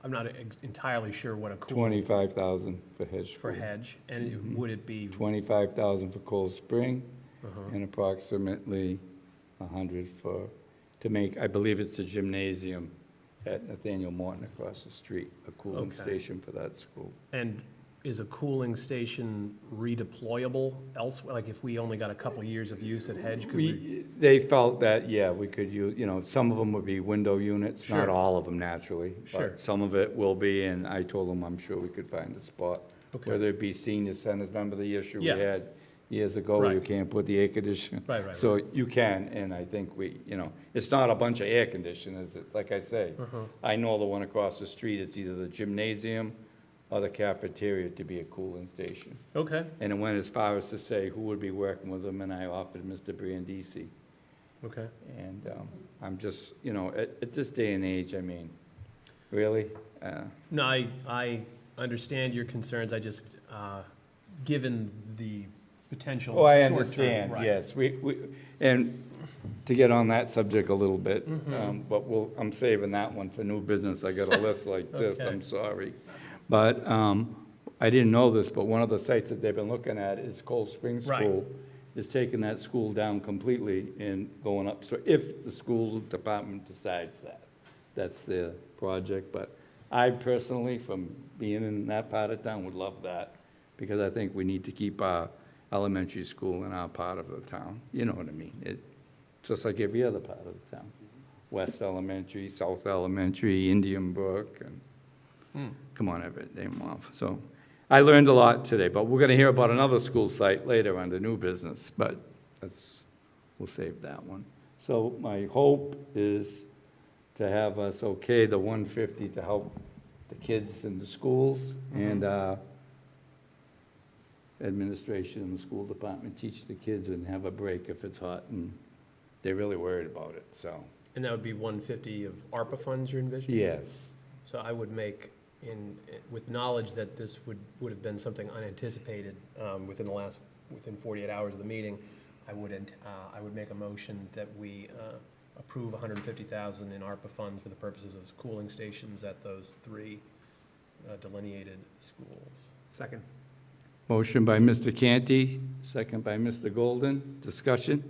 I'm not entirely sure what a cooling. 25,000 for Hedge. For Hedge, and would it be? 25,000 for Cold Spring, and approximately 100 to make, I believe it's a gymnasium at Nathaniel Morton across the street, a cooling station for that school. And is a cooling station redeployable elsewhere? Like if we only got a couple years of use at Hedge, could we? They felt that, yeah, we could use, some of them would be window units, not Sure. all of them naturally. Sure. But some of it will be, and I told them I'm sure we could find a spot. Okay. Whether it be senior centers, remember the issue we Yeah. had years ago, you Right. can't put the air conditioner? Right. So you can, and I think it's not a bunch of air conditioners, like I say. I know the one across the street, it's either the gymnasium or the cafeteria to be a cooling station. Okay, And it went as far as to say who would be working with them, and I offered Mr. Brandisi. okay. And I'm just, at this day and age, I mean, really? No, I understand your concerns. I just, given the potential. Oh, I short-term- understand, right. yes. And to get on that subject a little bit, but I'm saving that one for new business. I got a list like this, Okay. I'm sorry. But I didn't know this, but one of the sites that they've been looking at is Cold Spring Right. School, is taking that school down completely and going up, so if the school department decides that, that's their project. But I personally, from being in that part of town, would love that, because I think we need to keep our elementary school in our part of the town. You know what I mean? It's just like every other part of the town. West Elementary, South Elementary, Indian Brook, and come on, Everett, name them off. So I learned a lot today, but we're going to hear about another school site later under new business, but we'll save that one. So my hope is to have us okay the 150 to help the kids in the schools and administration in the school department teach the kids and have a break if it's hot, and they're really worried about it, so. And that would be 150 of ARPA funds you're envisioning? Yes. So I would make, with knowledge that this would have been something unanticipated within 48 hours of the meeting, I would make a motion that we approve $150,000 in ARPA funds for the purposes of cooling stations at those 3 delineated schools. Second. Motion by Mr. Canty, second by Mr. Golden. Discussion?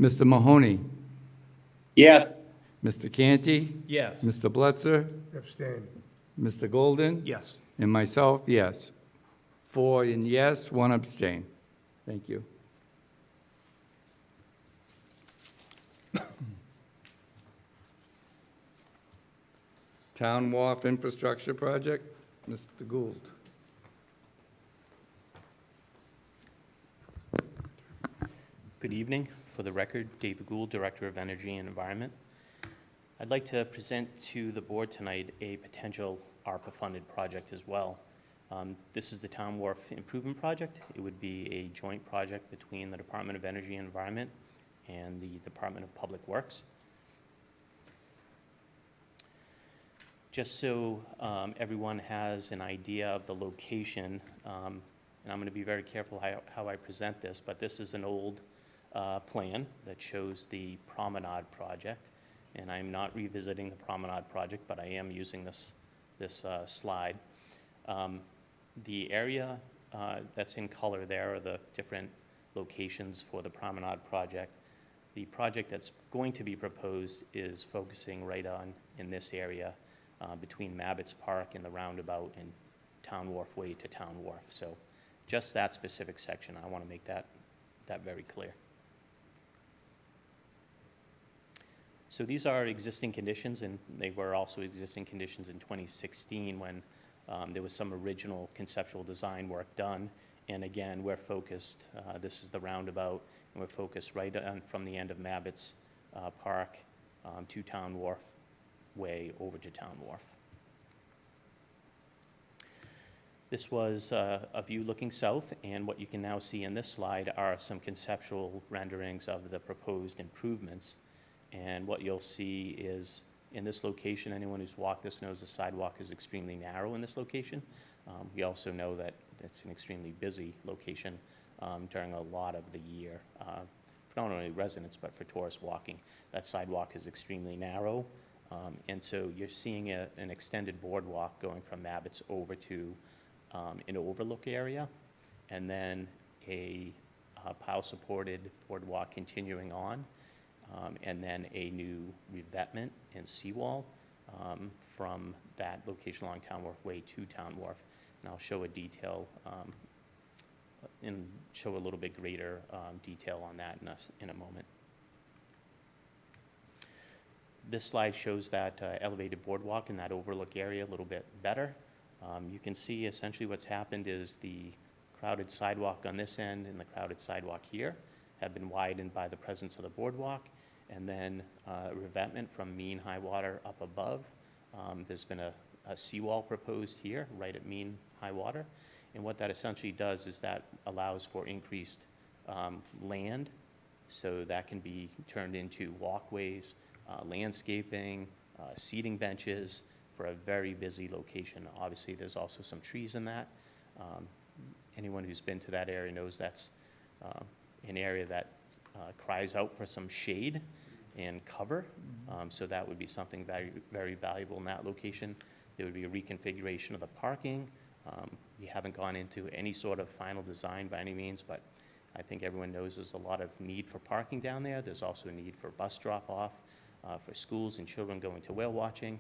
Mr. Mahoney? Yes. Mr. Canty? Yes. Mr. Blitzer? Abstain. Mr. Golden? Yes. And myself, yes. 4 and yes, 1 abstain. Thank you. Town Wharf Infrastructure Project, Mr. Gould. Good evening. For the record, David Gould, Director of Energy and Environment. I'd like to present to the board tonight a potential ARPA-funded project as well. This is the Town Wharf Improvement Project. It would be a joint project between the Department of Energy and Environment and the Department of Public Works. Just so everyone has an idea of the location, and I'm going to be very careful how I present this, but this is an old plan that shows the Promenade project, and I'm not revisiting the Promenade project, but I am using this slide. The area that's in color there are the different locations for the Promenade project. The project that's going to be proposed is focusing right on in this area between Mabbott's Park and the roundabout and Town Wharf Way to Town Wharf. So just that specific section, I want to make that very clear. So these are existing conditions, and they were also existing conditions in 2016 when there was some original conceptual design work done. And again, we're focused, this is the roundabout, and we're focused right on from the end of Mabbott's Park to Town Wharf Way over to Town Wharf. This was a view looking south, and what you can now see in this slide are some conceptual renderings of the proposed improvements. And what you'll see is, in this location, anyone who's walked this knows the sidewalk is extremely narrow in this location. We also know that it's an extremely busy location during a lot of the year, for not only residents, but for tourists walking. That sidewalk is extremely narrow, and so you're seeing an extended boardwalk going from Mabbott's over to an overlook area, and then a pile-supported boardwalk continuing on, and then a new revetment and seawall from that location along Town Wharf Way to Town Wharf. And I'll show a detail and show a little bit greater detail on that in a moment. This slide shows that elevated boardwalk in that overlook area a little bit better. You can see essentially what's happened is the crowded sidewalk on this end and the crowded sidewalk here have been widened by the presence of the boardwalk, and then revetment from mean high water up above. There's been a seawall proposed here right at mean high water, and what that essentially does is that allows for increased land, so that can be turned into walkways, landscaping, seating benches, for a very busy location. Obviously, there's also some trees in that. Anyone who's been to that area knows that's an area that cries out for some shade and cover. So that would be something very, very valuable in that location. There would be a reconfiguration of the parking. We haven't gone into any sort of final design by any means, but I think everyone knows there's a lot of need for parking down there. There's also a need for bus drop-off, for schools and children going to whale watching.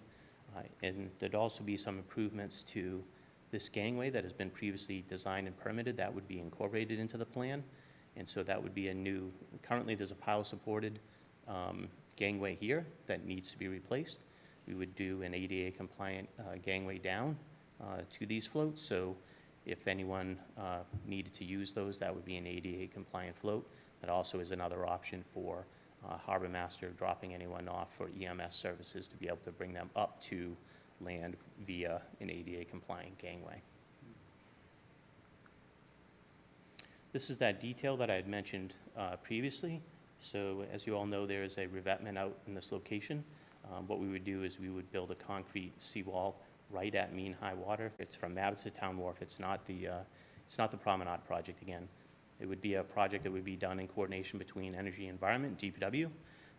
And there'd also be some improvements to this gangway that has been previously designed and permitted that would be incorporated into the plan. And so that would be a new, currently there's a pile-supported gangway here that needs to be replaced. We would do an ADA compliant gangway down to these floats. So if anyone needed to use those, that would be an ADA compliant float. That also is another option for Harbor Master dropping anyone off for EMS services to be able to bring them up to land via an ADA compliant gangway. This is that detail that I had mentioned previously. So as you all know, there is a revetment out in this location. What we would do is we would build a concrete seawall right at mean high water. It's from Mabbott's to Town Wharf. It's not the Promenade project again. It would be a project that would be done in coordination between Energy and Environment, DPW.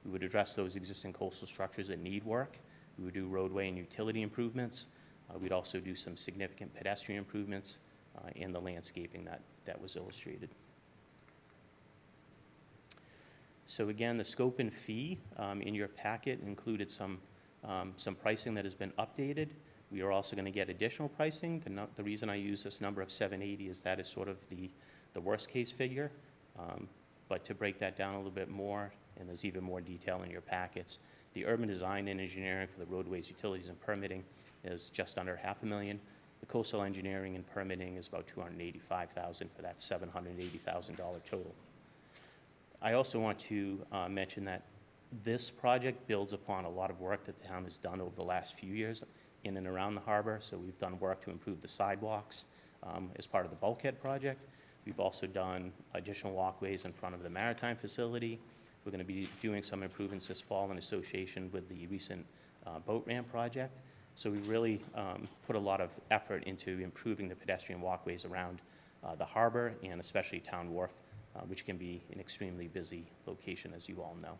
We would address those existing coastal structures that need work. We would do roadway and utility improvements. We'd also do some significant pedestrian improvements in the landscaping that was illustrated. So again, the scope and fee in your packet included some pricing that has been updated. We are also going to get additional pricing. The reason I use this number of 780 is that is sort of the worst case figure. But to break that down a little bit more, and there's even more detail in your packets, the urban design and engineering for the roadways, utilities, and permitting is just under $500,000. The coastal engineering and permitting is about $285,000 for that $780,000 total. I also want to mention that this project builds upon a lot of work that the town has done over the last few years in and around the harbor. So we've done work to improve the sidewalks as part of the bulkhead project. We've also done additional walkways in front of the maritime facility. We're going to be doing some improvements this fall in association with the recent boat ramp project. So we really put a lot of effort into improving the pedestrian walkways around the harbor and especially Town Wharf, which can be an extremely busy location, as you all know.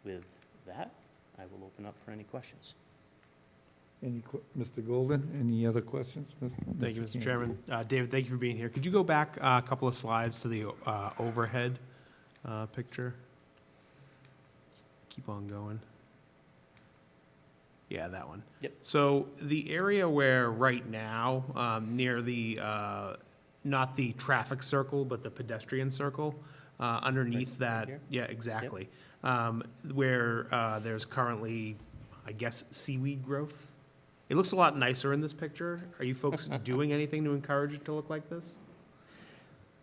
With that, I will open up for any questions. Mr. Golden, any other questions? Thank you, Mr. Chairman. David, thank you for being here. Could you go back a couple of slides to the overhead picture? Keep on going. Yeah, that one. Yep. So the area where right now, near the, not the traffic circle, but the pedestrian circle, underneath that, here? yeah, exactly. Where there's currently, I guess, seaweed growth. It looks a lot nicer in this picture. Are you folks doing anything to encourage it to look like this?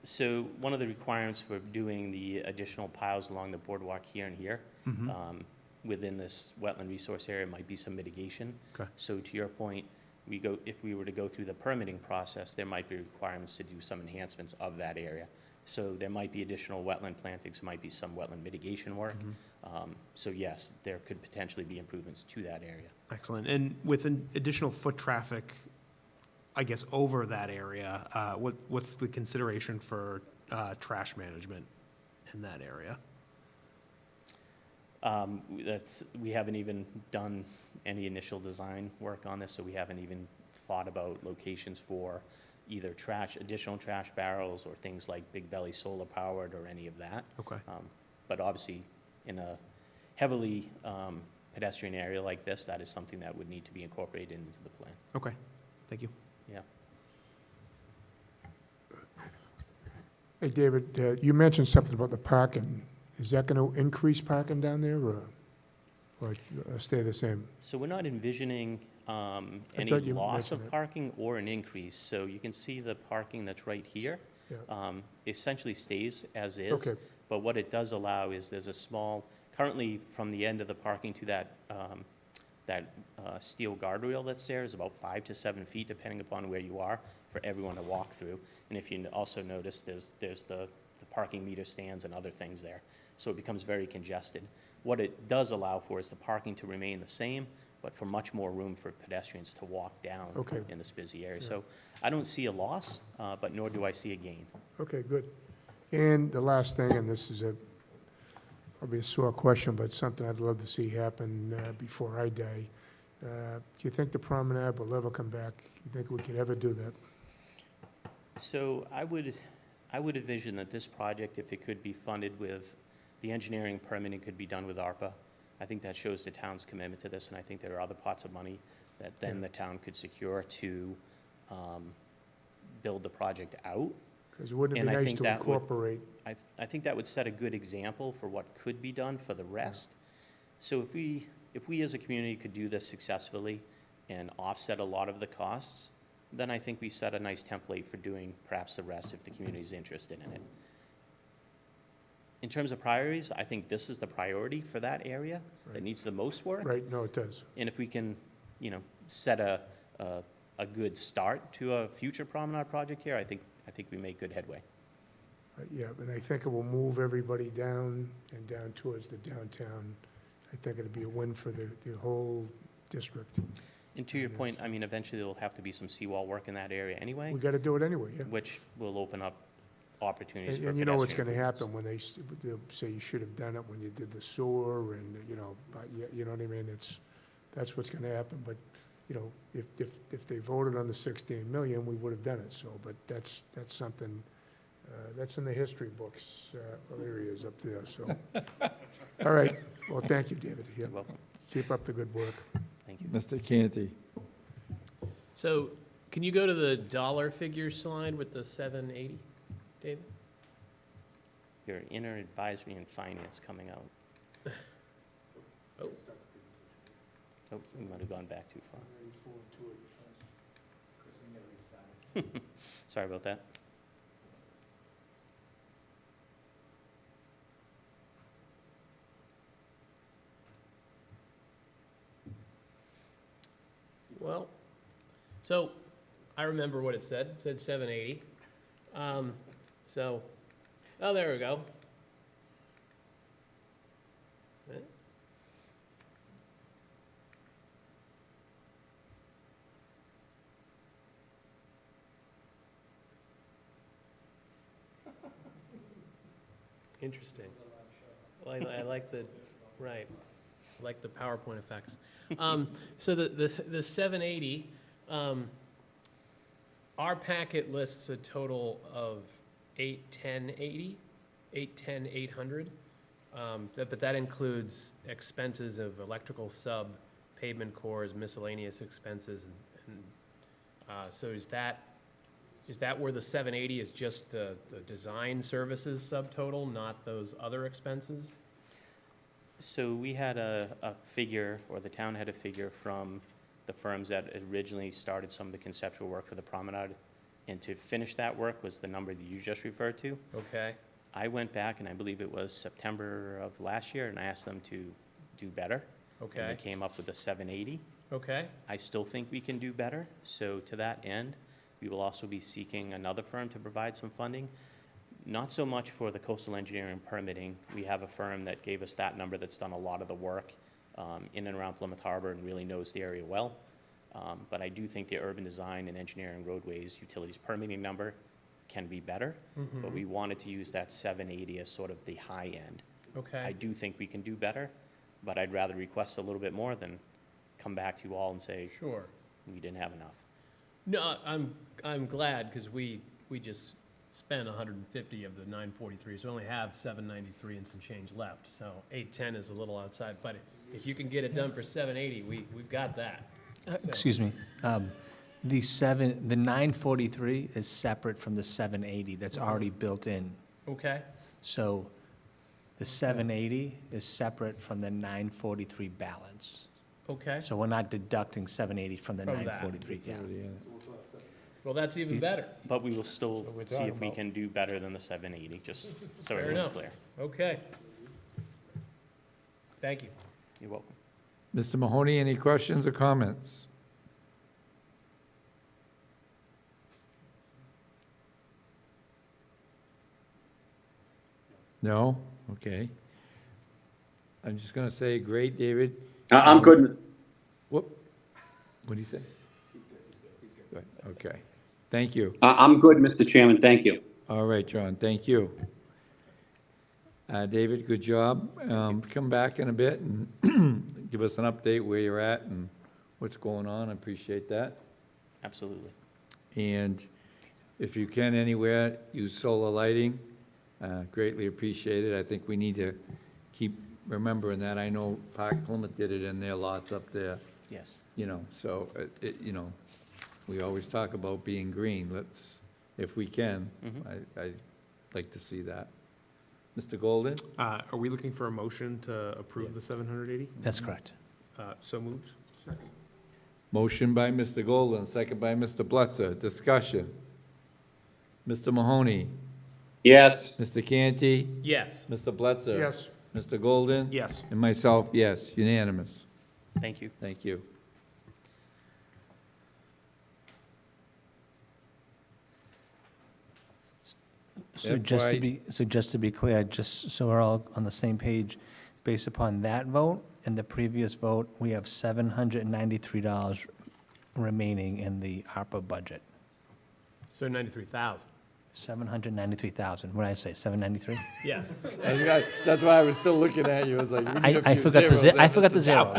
So one of the requirements for doing the additional piles along the boardwalk here and here, within this wetland resource area might be some mitigation. Okay. So to your point, if we were to go through the permitting process, there might be requirements to do some enhancements of that area. So there might be additional wetland plantings, might be some wetland mitigation work. So yes, there could potentially be improvements to that area. Excellent. And with an additional foot traffic, I guess, over that area, what's the consideration for trash management in that area? We haven't even done any initial design work on this, so we haven't even thought about locations for either additional trash barrels or things like Big Belly solar powered or any of that. Okay. But obviously, in a heavily pedestrian area like this, that is something that would need to be incorporated into the plan. Okay, thank you. Yeah. Hey, David, you mentioned something about the parking. Is that going to increase parking down there, or stay the same? So we're not envisioning any thought you loss mentioned of it. parking or an increase. So you can see the parking that's right here essentially stays as is. Okay. But what it does allow is there's a small, currently from the end of the parking to that steel guardrail that's there is about 5 to 7 feet, depending upon where you are, for everyone to walk through. And if you also notice, there's the parking meter stands and other things there. So it becomes very congested. What it does allow for is the parking to remain the same, but for much more room for pedestrians to walk down in this busy area. So I don't see a loss, but nor do I see a gain. Okay, good. And the last thing, and this is probably a sore question, but something I'd love to see happen before I die. Do you think the promenade will ever come back? You think we could ever do that? So I would envision that this project, if it could be funded with, the engineering permitting could be done with ARPA. I think that shows the town's commitment to this, and I think there are other pots of money that then the town could secure to build the project out. Because wouldn't it And be I nice think to that would- incorporate? I think that would set a good example for what could be done for the rest. So if we as a community could do this successfully and offset a lot of the costs, then I think we set a nice template for doing perhaps the rest if the community is interested in it. In terms of priorities, I think this is the priority for that area that needs the most work. Right, no, it does. And if we can, set a good start to a future promenade project here, I think we make good headway. Yeah, and I think it will move everybody down and down towards the downtown. I think it'll be a win for the whole district. And to your point, I mean, eventually there'll have to be some seawall work in that area anyway. We got to do it anyway, yeah. Which will open up opportunities for And you know what's pedestrian going to improvements. happen when they'll say you should have done it when you did the sewer and, but you know what I mean? That's what's going to happen. But, if they voted on the 16 million, we would have done it. So, but that's something, that's in the history books, areas up there, so. All right. Well, thank you, David. Yeah. You're welcome. Keep up the good work. Thank you. Mr. Canty. So can you go to the dollar figure slide with the 780, David? Your inner advisory and finance coming out. Oh. Oh, we might have gone back too far. Sorry about that. Well, so I remember what it said. It said 780. Oh, there we go. Interesting. Well, I like the, right, I like the PowerPoint effects. So the 780, our packet lists a total of 810, 800. But that includes expenses of electrical sub, pavement cores, miscellaneous expenses. So is that where the 780 is just the design services subtotal, not those other expenses? So we had a figure, or the town had a figure from the firms that originally started some of the conceptual work for the promenade. And to finish that work was the number that you just referred to. Okay. I went back, and I believe it was September of last year, and I asked them to do better. Okay. And they came up with a 780. Okay, I still think we can do better, so to that end, we will also be seeking another firm to provide some funding. Not so much for the coastal engineering permitting. We have a firm that gave us that number that's done a lot of the work in and around Plymouth Harbor and really knows the area well. But I do think the urban design and engineering roadways utilities permitting number can be better. But we wanted to use that 780 as sort of the high end. I okay. do think we can do better, but I'd rather request a little bit more than come back to you all and say, Sure. we didn't have enough. No, I'm glad, because we just spent 150 of the 943, so we only have 793 and some change left. So 810 is a little outside, but if you can get it done for 780, we've got that. Excuse me. The 943 is separate from the 780 that's already built in. Okay, So the 780 is separate from the 943 balance. okay. So we're not deducting 780 from the From that. 943, yeah. Well, that's even better. But we will still So we're see talking if we about- can do better than the 780, just so Fair everyone's enough. clear. Okay. Thank you. You're welcome. Mr. Mahoney, any questions or comments? No? Okay. I'm just gonna say, great, David. I'm good, Mr. Whoop. What do you say? Good, okay. Thank you. I'm good, Mr. Chairman, thank you. All right, John, thank you. David, good job. Come back in a bit and give us an update where you're at and what's going on. I appreciate that. Absolutely. And if you can anywhere, use solar lighting. Greatly appreciated. I think we need to keep remembering that. I know Park Plymouth did it in their lots up there, Yes. you know, so, we always talk about being green. Let's, if we can, I'd like to see that. Mr. Golden? Are we looking for a motion to approve the 780? That's correct. So moved. Motion by Mr. Golden, second by Mr. Blitzer. Discussion. Mr. Mahoney? Yes, Mr. Canty? Yes. Mr. Blitzer? Yes. Mr. Golden? Yes. And myself, yes, unanimous. Thank you. Thank you. So just to be clear, just so we're all on the same page, based upon that vote and the previous vote, we have $793 remaining in the ARPA budget. So 93,000. 793,000. What did I say, 793? Yes. That's why I was still looking at you. I was like, we need a I few forgot zeros. I forgot the zero.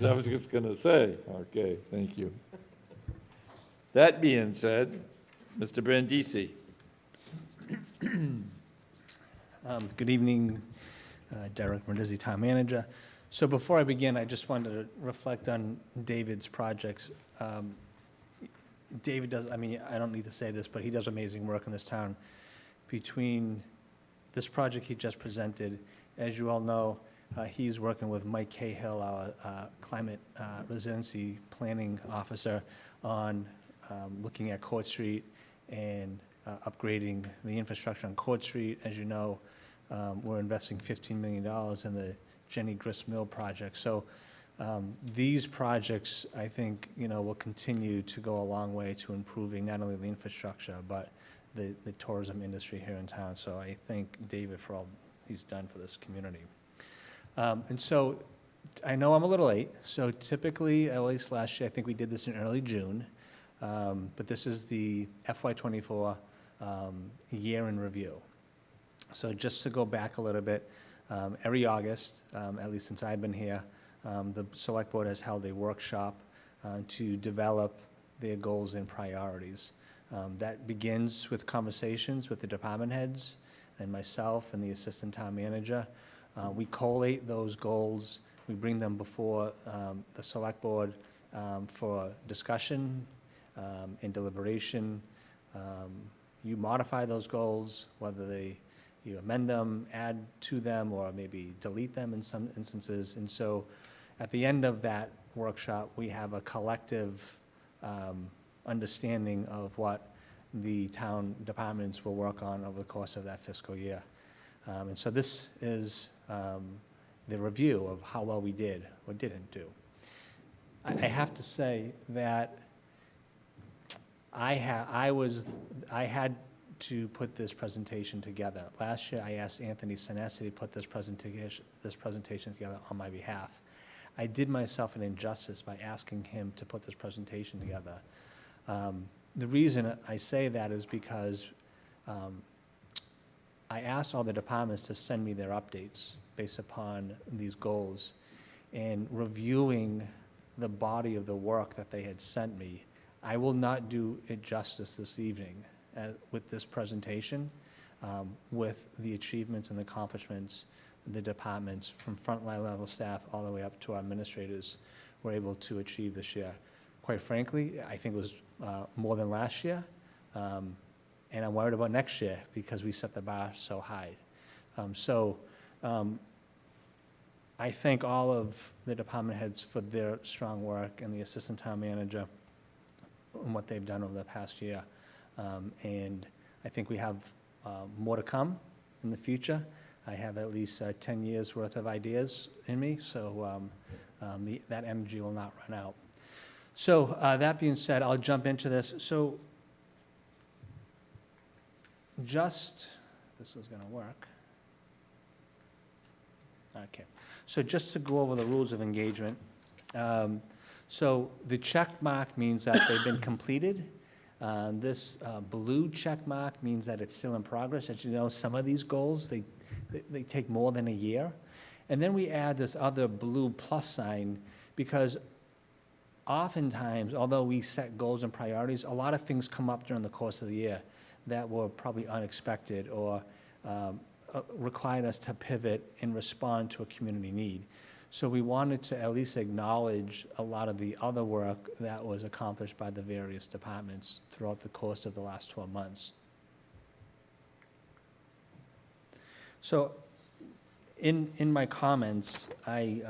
I was just gonna say, okay, thank you. That being said, Mr. Brandisi. Good evening, Derek Brindisi, Town Manager. So before I begin, I just wanted to reflect on David's projects. David does, I mean, I don't need to say this, but he does amazing work in this town. Between this project he just presented, as you all know, he's working with Mike Cahill, our climate resiliency planning officer, on looking at Court Street and upgrading the infrastructure on Court Street. As you know, we're investing $15 million in the Jenny Grist Mill project. So these projects, I think, will continue to go a long way to improving not only the infrastructure, but the tourism industry here in town. So I thank David for all he's done for this community. And so I know I'm a little late. So typically, at least last year, I think we did this in early June. But this is the FY24 year in review. So just to go back a little bit, every August, at least since I've been here, the Select Board has held a workshop to develop their goals and priorities. That begins with conversations with the department heads and myself and the Assistant Town Manager. We collate those goals, we bring them before the Select Board for discussion and deliberation. You modify those goals, whether you amend them, add to them, or maybe delete them in some instances. And so at the end of that workshop, we have a collective understanding of what the town departments will work on over the course of that fiscal year. And so this is the review of how well we did or didn't do. I have to say that I had to put this presentation together. Last year, I asked Anthony Sinesi to put this presentation together on my behalf. I did myself an injustice by asking him to put this presentation together. The reason I say that is because I asked all the departments to send me their updates based upon these goals, and reviewing the body of the work that they had sent me, I will not do it justice this evening with this presentation, with the achievements and accomplishments the departments from frontline level staff all the way up to our administrators were able to achieve this year. Quite frankly, I think it was more than last year, and I'm worried about next year because we set the bar so high. I thank all of the department heads for their strong work and the assistant town manager and what they've done over the past year. And I think we have more to come in the future. I have at least 10 years worth of ideas in me, so that energy will not run out. So that being said, I'll jump into this. So this is going to work. Okay. So just to go over the rules of engagement. So the check mark means that they've been completed. This blue check mark means that it's still in progress. As you know, some of these goals, they take more than a year. And then we add this other blue plus sign because oftentimes, although we set goals and priorities, a lot of things come up during the course of the year that were probably unexpected or required us to pivot and respond to a community need. So we wanted to at least acknowledge a lot of the other work that was accomplished by the various departments throughout the course of the last 12 months. So in my comments, I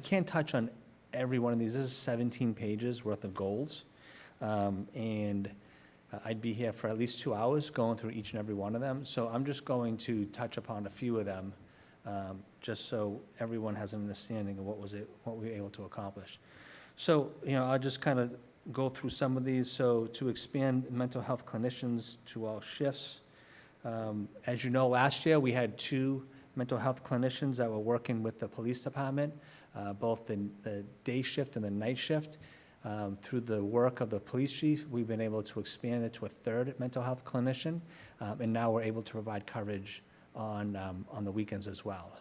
can't touch on every one of these. This is 17 pages worth of goals. And I'd be here for at least 2 hours going through each and every one of them. So I'm just going to touch upon a few of them, just so everyone has an understanding of what we were able to accomplish. So, I'll just kind of go through some of these. So to expand mental health clinicians to all shifts. As you know, last year we had 2 mental health clinicians that were working with the police department, both the day shift and the night shift. Through the work of the police chief, we've been able to expand it to a 3rd mental health clinician, and now we're able to provide coverage on the weekends as well.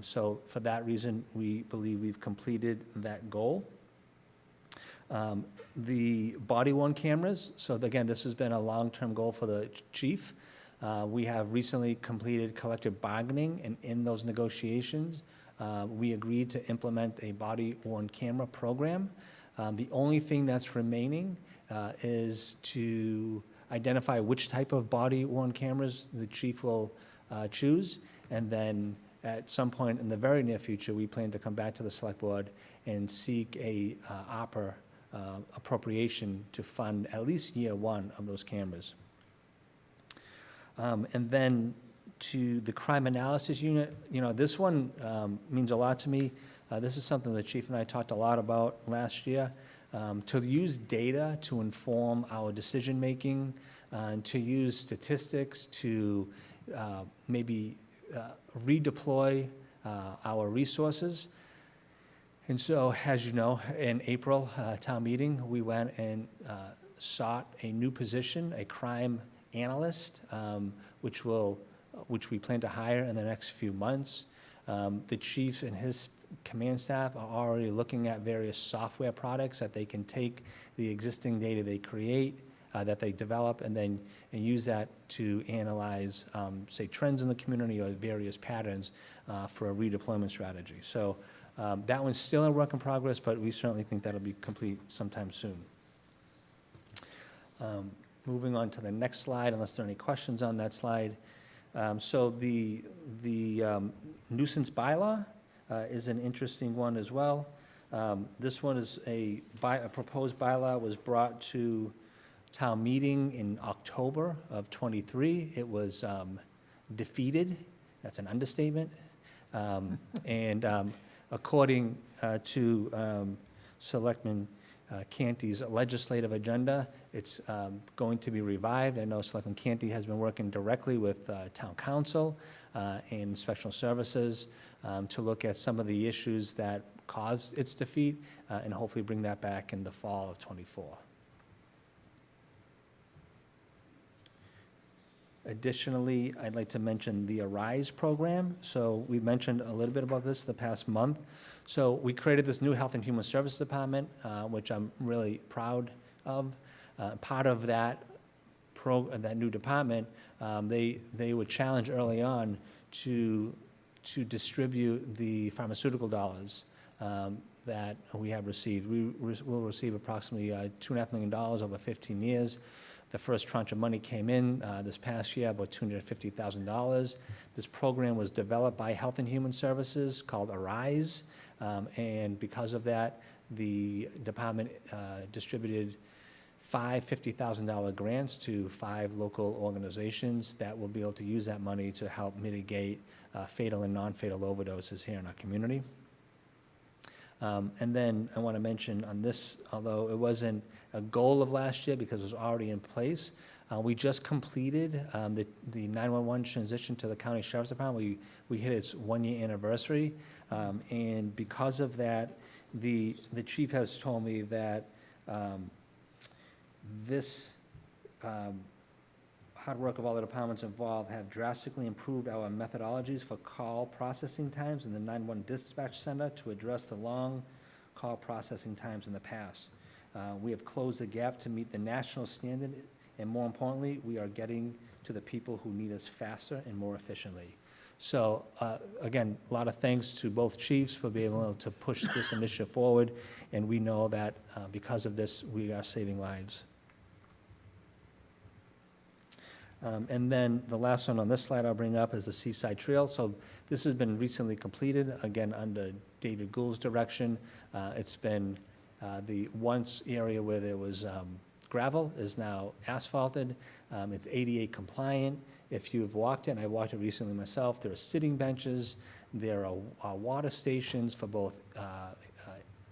So for that reason, we believe we've completed that goal. The body-worn cameras, so again, this has been a long-term goal for the chief. We have recently completed collective bargaining, and in those negotiations, we agreed to implement a body-worn camera program. The only thing that's remaining is to identify which type of body-worn cameras the chief will choose, and then at some point in the very near future, we plan to come back to the select board and seek a ARPA appropriation to fund at least year 1 of those cameras. And then to the crime analysis unit, this one means a lot to me. This is something the chief and I talked a lot about last year. To use data to inform our decision-making, to use statistics to maybe redeploy our resources. And so, as you know, in April town meeting, we went and sought a new position, a crime analyst, which we plan to hire in the next few months. The chiefs and his command staff are already looking at various software products that they can take the existing data they create, that they develop, and use that to analyze, say, trends in the community or various patterns for a redeployment strategy. So that one's still a work in progress, but we certainly think that'll be complete sometime soon. Moving on to the next slide, unless there are any questions on that slide. So the nuisance bylaw is an interesting one as well. This one is a proposed bylaw was brought to town meeting in October of '23. It was defeated. That's an understatement. And according to Selectman Canty's legislative agenda, it's going to be revived. I know Selectman Canty has been working directly with Town Council and Inspectional Services to look at some of the issues that caused its defeat and hopefully bring that back in the fall of '24. Additionally, I'd like to mention the Arise program. So we mentioned a little bit about this the past month. So we created this new Health and Human Services Department, which I'm really proud of. Part of that that new department, they were challenged early on to distribute the pharmaceutical dollars that we have received. We will receive approximately $2.5 million over 15 years. The first tranche of money came in this past year, about $250,000. This program was developed by Health and Human Services called Arise, and because of that, the department distributed 5 $50,000 grants to 5 local organizations that will be able to use that money to help mitigate fatal and non-fatal overdoses here in our community. And then I want to mention on this, although it wasn't a goal of last year because it was already in place, we just completed the 911 transition to the County Sheriff's Department. We hit its 1-year anniversary, and because of that, the chief has told me that this hard work of all the departments involved have drastically improved our methodologies for call processing times in the 911 dispatch center to address the long call processing times in the past. We have closed the gap to meet the national standard, and more importantly, we are getting to the people who need us faster and more efficiently. So again, a lot of thanks to both chiefs for being able to push this initiative forward, and we know that because of this, we are saving lives. And then the last one on this slide I'll bring up is the Seaside Trail. So this has been recently completed, again, under David Gould's direction. It's been the once area where there was gravel is now asphalted. It's ADA compliant. If you've walked it, and I walked it recently myself, there are sitting benches, there are water stations for both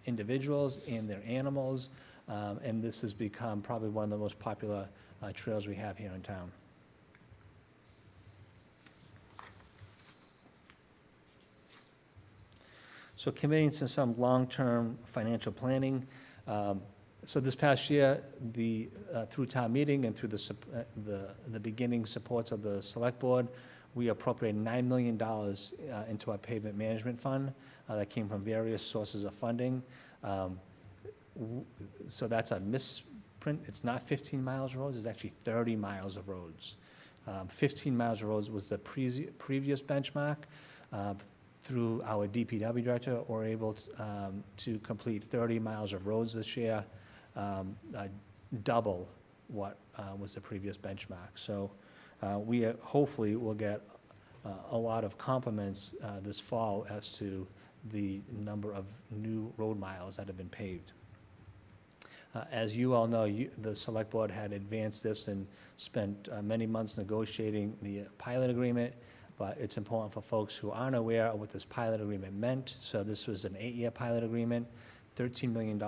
individuals and their animals, and this has become probably one of the most popular trails we have here in town. So committing to some long-term financial planning. So this past year, through town meeting and through the beginning supports of the select board, we appropriated $9 million into our pavement management fund that came from various sources of funding. So that's a misprint. It's not 15 miles of roads, it's actually 30 miles of roads. 15 miles of roads was the previous benchmark. Through our DPW director, we're able to complete 30 miles of roads this year, double what was the previous benchmark. So we hopefully will get a lot of compliments this fall as to the number of new road miles that have been paved. As you all know, the select board had advanced this and spent many months negotiating the pilot agreement. But it's important for folks who aren't aware of what this pilot agreement meant. So this was an 8-year pilot agreement, $13 million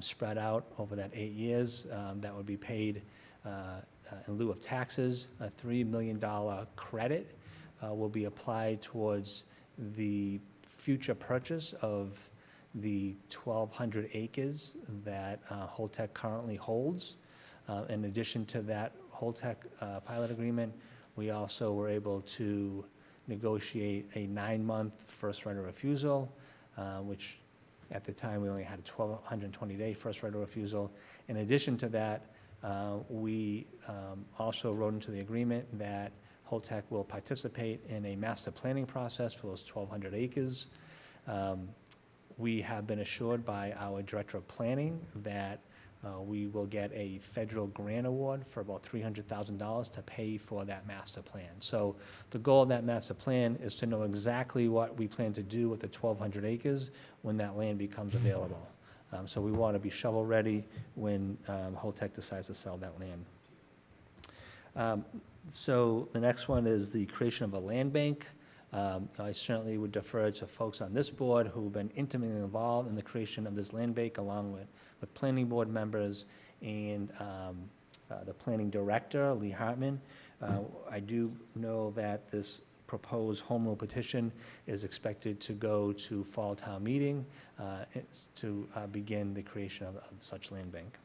spread out over that 8 years. That would be paid in lieu of taxes. A $3 million credit will be applied towards the future purchase of the 1,200 acres that Holtec currently holds. In addition to that Holtec pilot agreement, we also were able to negotiate a 9-month first right of refusal, which at the time we only had a 120-day first right of refusal. In addition to that, we also wrote into the agreement that Holtec will participate in a master planning process for those 1,200 acres. We have been assured by our director of planning that we will get a federal grant award for about $300,000 to pay for that master plan. So the goal of that master plan is to know exactly what we plan to do with the 1,200 acres when that land becomes available. So we want to be shovel ready when Holtec decides to sell that land. So the next one is the creation of a land bank. I certainly would defer to folks on this board who've been intimately involved in the creation of this land bank, along with planning board members and the planning director, Lee Hartman. I do know that this proposed home rule petition is expected to go to fall town meeting to begin the creation of such land bank.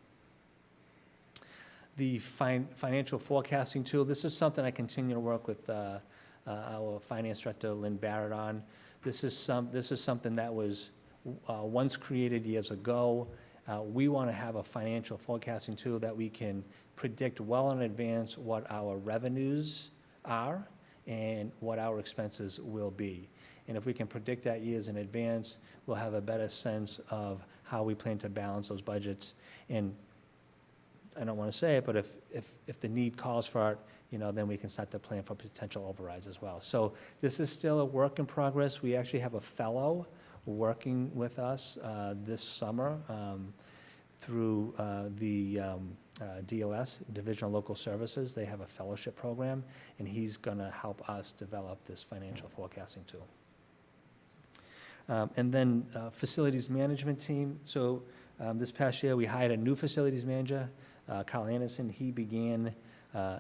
The financial forecasting tool, this is something I continue to work with our finance director, Lynn Barrett, on. This is something that was once created years ago. We want to have a financial forecasting tool that we can predict well in advance what our revenues are and what our expenses will be. And if we can predict that years in advance, we'll have a better sense of how we plan to balance those budgets. And I don't want to say it, but if the need calls for it, then we can start to plan for potential overrides as well. So this is still a work in progress. We actually have a fellow working with us this summer through the DLS, Division of Local Services. They have a fellowship program, and he's going to help us develop this financial forecasting tool. And then facilities management team. So this past year, we hired a new facilities manager, Carl Anderson. He began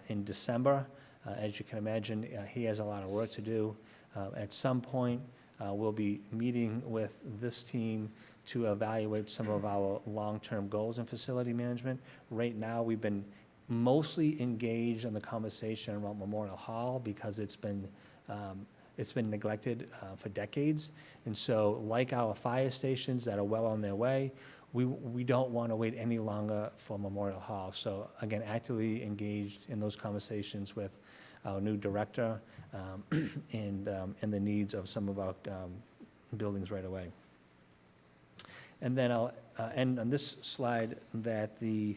in December. As you can imagine, he has a lot of work to do. At some point, we'll be meeting with this team to evaluate some of our long-term goals in facility management. Right now, we've been mostly engaged in the conversation around Memorial Hall because it's been neglected for decades. And so, like our fire stations that are well on their way, we don't want to wait any longer for Memorial Hall. So again, actively engaged in those conversations with our new director and the needs of some of our buildings right away. And then I'll end on this slide that the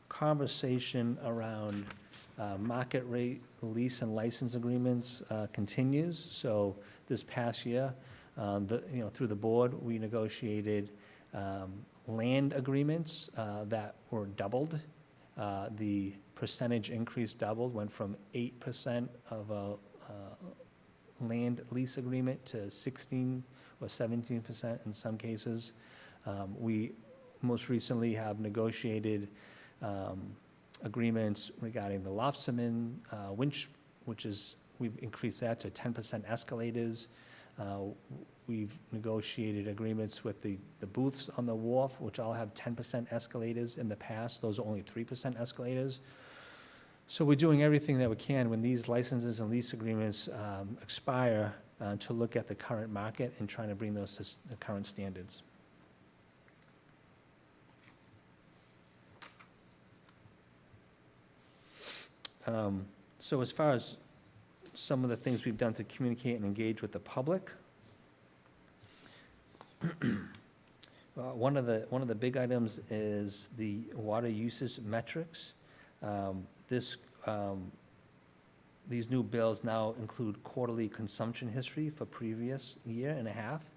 conversation around market rate lease and license agreements continues. So this past year, through the board, we negotiated land agreements that were doubled. The percentage increase doubled, went from 8% of a land lease agreement to 16 or 17% in some cases. We most recently have negotiated agreements regarding the Loftsman winch, we've increased that to 10% escalators. We've negotiated agreements with the booths on the wharf, which all have 10% escalators. In the past, those are only 3% escalators. So we're doing everything that we can when these licenses and lease agreements expire to look at the current market and trying to bring those to the current standards. So as far as some of the things we've done to communicate and engage with the public, one of the big items is the water usage metrics. These new bills now include quarterly consumption history for previous year and a half.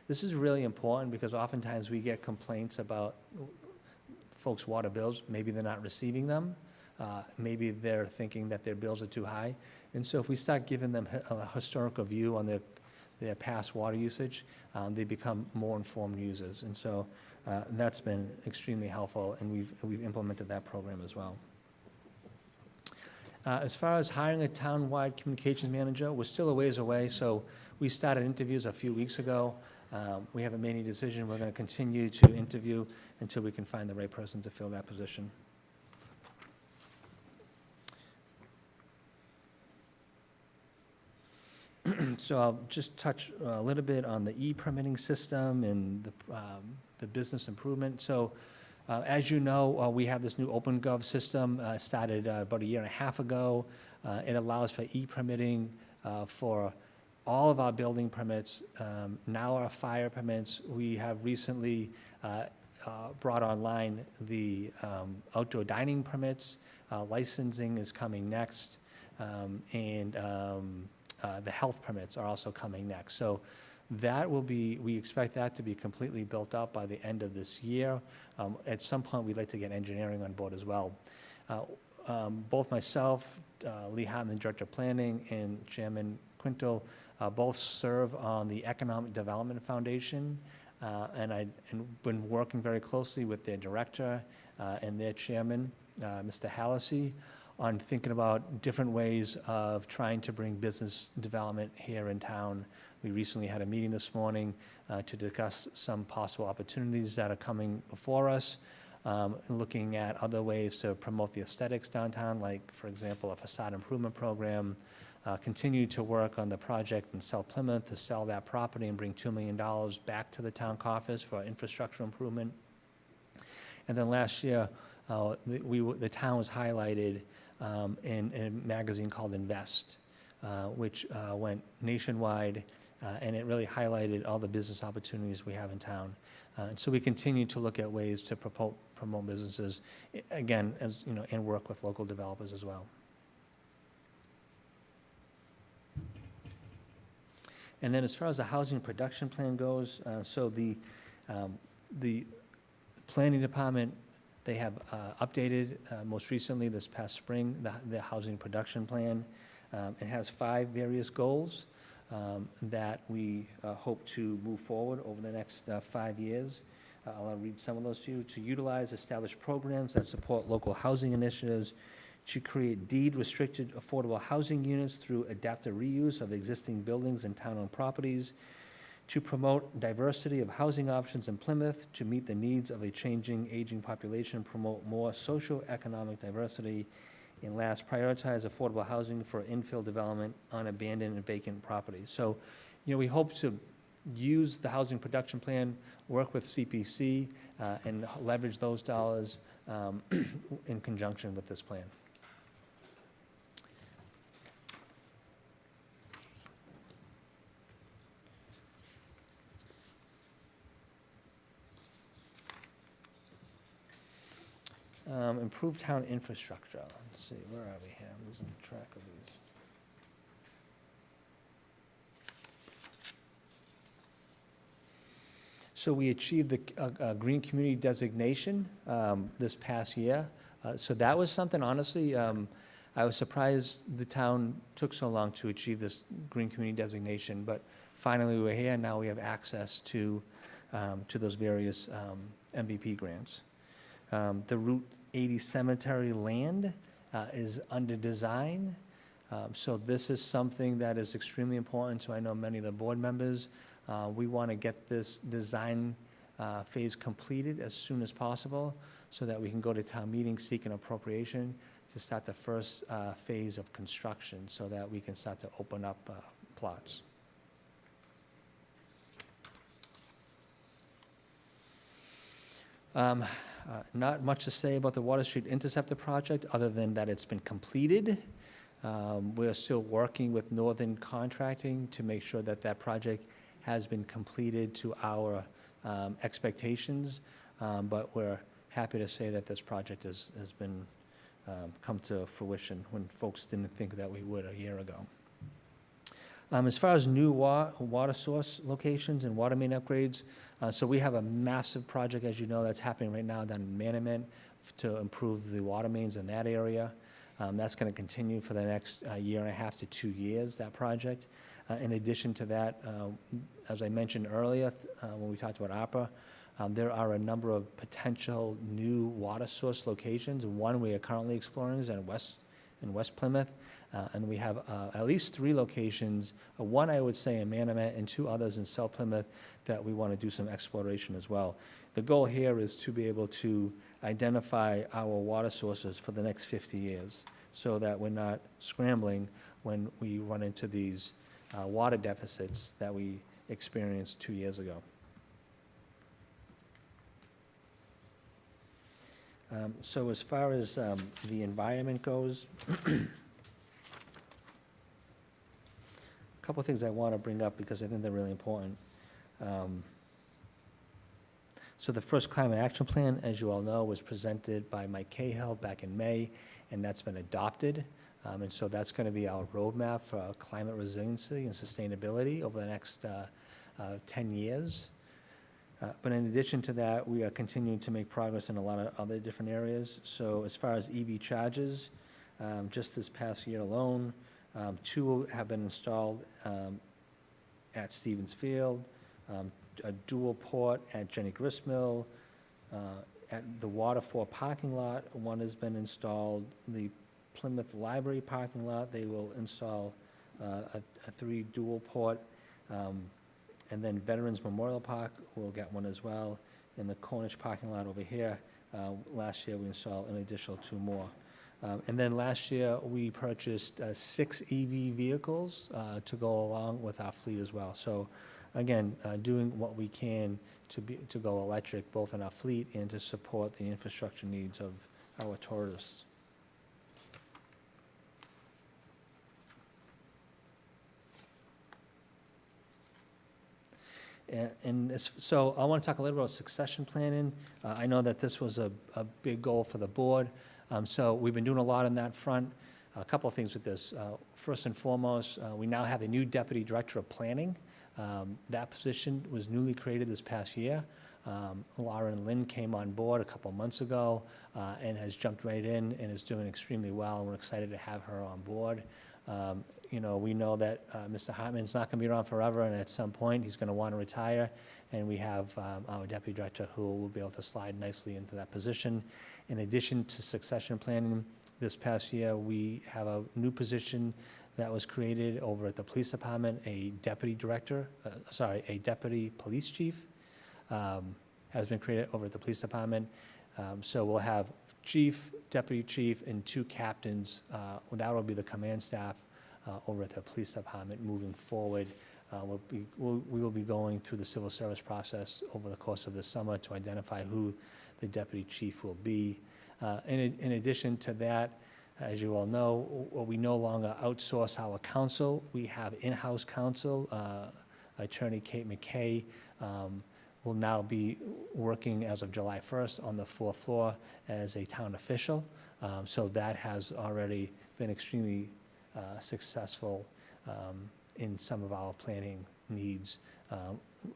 This is really important because oftentimes we get complaints about folks' water bills. Maybe they're not receiving them. Maybe they're thinking that their bills are too high. And so if we start giving them a historical view on their past water usage, they become more informed users. And so that's been extremely helpful, and we've implemented that program as well. As far as hiring a town-wide communications manager, we're still a ways away, so we started interviews a few weeks ago. We haven't made any decision. We're going to continue to interview until we can find the right person to fill that position. So I'll just touch a little bit on the e-permitting system and the business improvement. So as you know, we have this new OpenGov system started about a year and a half ago. It allows for e-permitting for all of our building permits, now our fire permits. We have recently brought online the outdoor dining permits. Licensing is coming next, and the health permits are also coming next. So that will be, we expect that to be completely built up by the end of this year. At some point, we'd like to get engineering on board as well. Both myself, Lee Hartman, Director of Planning, and Chairman Quintal, both serve on the Economic Development Foundation, and I've been working very closely with their director and their chairman, Mr. Hallisey, on thinking about different ways of trying to bring business development here in town. We recently had a meeting this morning to discuss some possible opportunities that are coming before us, looking at other ways to promote the aesthetics downtown, like, for example, a facade improvement program, continue to work on the project in South Plymouth to sell that property and bring $2 million back to the town coffers for infrastructure improvement. And then last year, the town was highlighted in a magazine called Invest, which went nationwide, and it really highlighted all the business opportunities we have in town. And so we continue to look at ways to promote businesses, again, as you know, and work with local developers as well. And then as far as the housing production plan goes, so the planning department, they have updated most recently this past spring the housing production plan. It has 5 various goals that we hope to move forward over the next 5 years. I'll read some of those to you. To utilize established programs that support local housing initiatives, to create deed-restricted affordable housing units through adaptive reuse of existing buildings and town-owned properties, to promote diversity of housing options in Plymouth, to meet the needs of a changing, aging population, promote more socioeconomic diversity, and last, prioritize affordable housing for infill development on abandoned and vacant properties. So, you know, we hope to use the housing production plan, work with CPC, and leverage those dollars in conjunction with this plan. Improve town infrastructure. Let's see, where are we here? I'm losing track of these. So we achieved the Green Community designation this past year. So that was something, honestly, I was surprised the town took so long to achieve this Green Community designation, but finally we're here, and now we have access to those various MVP grants. The Route 80 cemetery land is under design. So this is something that is extremely important to, I know, many of the board members. We want to get this design phase completed as soon as possible so that we can go to town meeting, seek an appropriation to start the first phase of construction so that we can start to open up plots. Not much to say about the Water Street Interceptor project other than that it's been completed. We're still working with Northern Contracting to make sure that that project has been completed to our expectations, but we're happy to say that this project has been come to fruition when folks didn't think that we would a year ago. As far as new water source locations and water main upgrades, so we have a massive project, as you know, that's happening right now down in Manaman to improve the water mains in that area. That's going to continue for the next year and a half to 2 years, that project. In addition to that, as I mentioned earlier, when we talked about ARPA, there are a number of potential new water source locations. One we are currently exploring is in West Plymouth, and we have at least 3 locations, one I would say in Manaman and 2 others in South Plymouth that we want to do some exploration as well. The goal here is to be able to identify our water sources for the next 50 years so that we're not scrambling when we run into these water deficits that we experienced 2 years ago. So as far as the environment goes, a couple of things I want to bring up because I think they're really important. So the first climate action plan, as you all know, was presented by Mike Cahill back in May, and that's been adopted. And so that's going to be our roadmap for climate resiliency and sustainability over the next 10 years. But in addition to that, we are continuing to make progress in a lot of other different areas. So as far as EV charges, just this past year alone, Two have been installed at Stevens Field, a dual port at Jenny Gristmill, at the Waterford parking lot, one has been installed. The Plymouth Library parking lot, they will install a 3 dual port. And then Veterans Memorial Park will get one as well. In the Cornish parking lot over here, last year we installed an additional 2 more. And then last year, we purchased 6 EV vehicles to go along with our fleet as well. So again, doing what we can to go electric, both in our fleet and to support the infrastructure needs of our tourists. So I want to talk a little about succession planning. I know that this was a big goal for the board. So we've been doing a lot on that front. A couple of things with this. First and foremost, we now have a new Deputy Director of Planning. That position was newly created this past year. Lauren Lynn came on board a couple months ago and has jumped right in and is doing extremely well. We're excited to have her on board. You know, we know that Mr. Hartman's not going to be around forever, and at some point he's going to want to retire. And we have our Deputy Director who will be able to slide nicely into that position. In addition to succession planning, this past year we have a new position that was created over at the Police Department, a Deputy Police Chief has been created over at the Police Department. So we'll have Chief, Deputy Chief, and 2 captains. That will be the command staff over at the Police Department moving forward. We will be going through the civil service process over the course of the summer to identify who the Deputy Chief will be. In addition to that, as you all know, we no longer outsource our counsel. We have in-house counsel. Attorney Kate McKay will now be working as of July 1st on the 4th floor as a town official. So that has already been extremely successful in some of our planning needs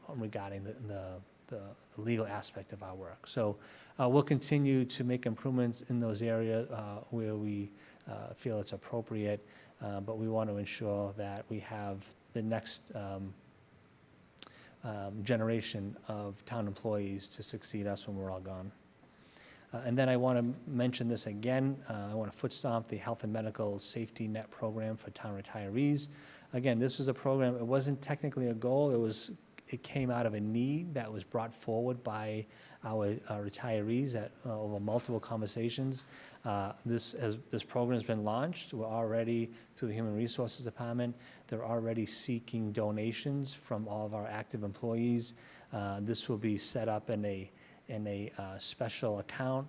regarding the legal aspect of our work. So we'll continue to make improvements in those areas where we feel it's appropriate, but we want to ensure that we have the next generation of town employees to succeed us when we're all gone. And then I want to mention this again. I want to foot stomp the Health and Medical Safety Net Program for town retirees. Again, this was a program, it wasn't technically a goal, it came out of a need that was brought forward by our retirees over multiple conversations. This program has been launched. We're already, through the Human Resources Department, they're already seeking donations from all of our active employees. This will be set up in a special account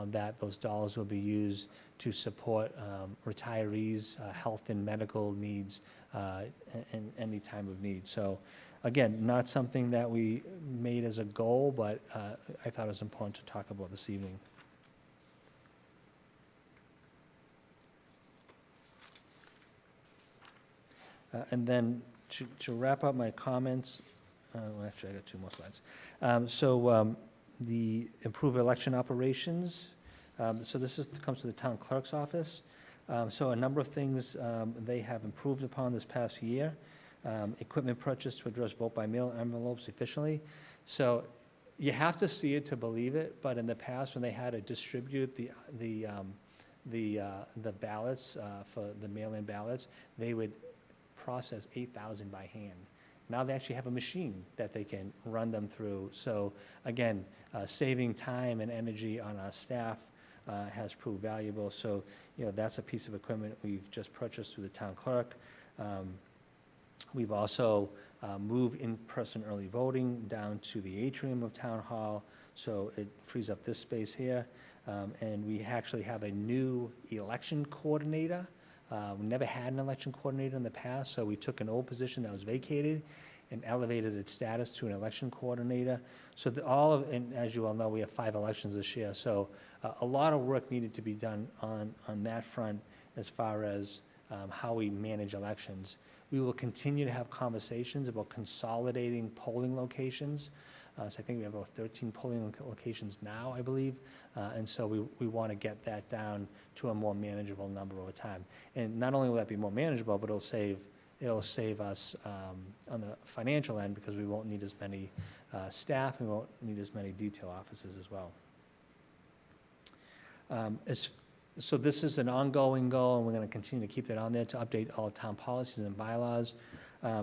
that those dollars will be used to support retirees' health and medical needs in any time of need. So again, not something that we made as a goal, but I thought it was important to talk about this evening. And then to wrap up my comments, well, actually I got 2 more slides. The improved election operations. So this comes to the town clerk's office. So a number of things they have improved upon this past year. Equipment purchase to address vote by mail envelopes efficiently. So you have to see it to believe it, but in the past when they had to distribute the ballots for the mail-in ballots, they would process 8,000 by hand. Now they actually have a machine that they can run them through. So again, saving time and energy on our staff has proved valuable. So, you know, that's a piece of equipment we've just purchased through the town clerk. We've also moved in-person early voting down to the atrium of Town Hall, so it frees up this space here. And we actually have a new election coordinator. We never had an election coordinator in the past, so we took an old position that was vacated and elevated its status to an election coordinator. So and as you all know, we have 5 elections this year, so a lot of work needed to be done on that front as far as how we manage elections. We will continue to have conversations about consolidating polling locations. So I think we have about 13 polling locations now, I believe. And so we want to get that down to a more manageable number over time. And not only will that be more manageable, but it'll save us on the financial end because we won't need as many staff, we won't need as many detail offices as well. So this is an ongoing goal, and we're going to continue to keep that on there to update all town policies and bylaws.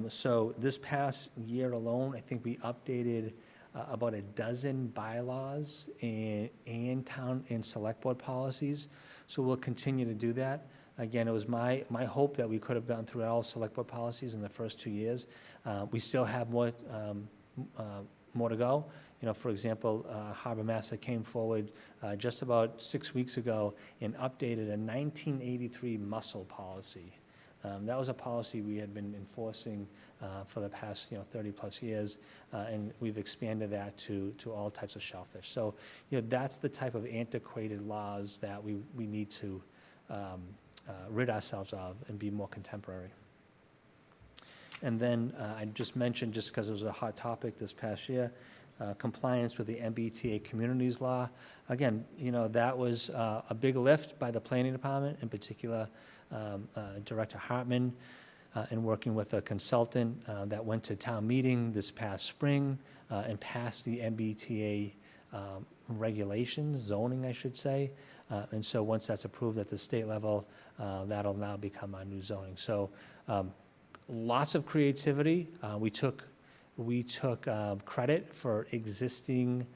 So this past year alone, I think we updated about a dozen bylaws and town and select board policies. So we'll continue to do that. Again, it was my hope that we could have gone through all select board policies in the first 2 years. We still have more to go. You know, for example, Harbor Master came forward just about 6 weeks ago and updated a 1983 mussel policy. That was a policy we had been enforcing for the past 30-plus years, and we've expanded that to all types of shellfish. So, that's the type of antiquated laws that we need to rid ourselves of and be more contemporary. And then I just mentioned, just because it was a hot topic this past year, compliance with the MBTA Communities Law. Again, that was a big lift by the Planning Department, in particular Director Hartman, in working with a consultant that went to town meeting this past spring and passed the MBTA regulations, zoning, I should say. And so once that's approved at the state level, that'll now become our new zoning. So lots of creativity. We took credit for existing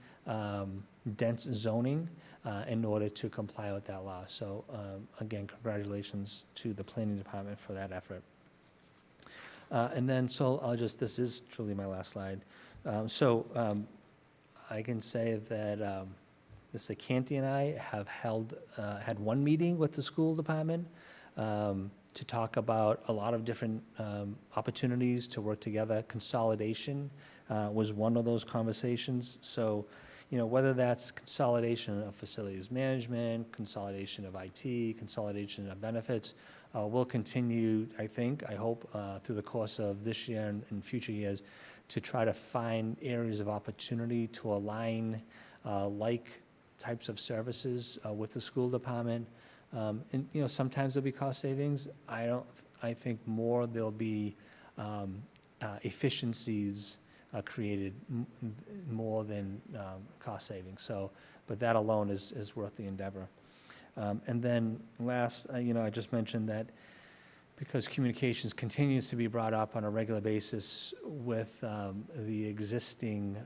dense zoning in order to comply with that law. So again, congratulations to the Planning Department for that effort. And then, so this is truly my last slide. I can say that Mr. Canty and I have had one meeting with the school department to talk about a lot of different opportunities to work together. Consolidation was one of those conversations. So, whether that's consolidation of facilities management, consolidation of IT, consolidation of benefits, we'll continue, I hope, through the course of this year and future years to try to find areas of opportunity to align like types of services with the school department. And sometimes there'll be cost savings. I think more there'll be efficiencies created more than cost savings. So, but that alone is worth the endeavor. And then last, I just mentioned that because communications continues to be brought up on a regular basis with the existing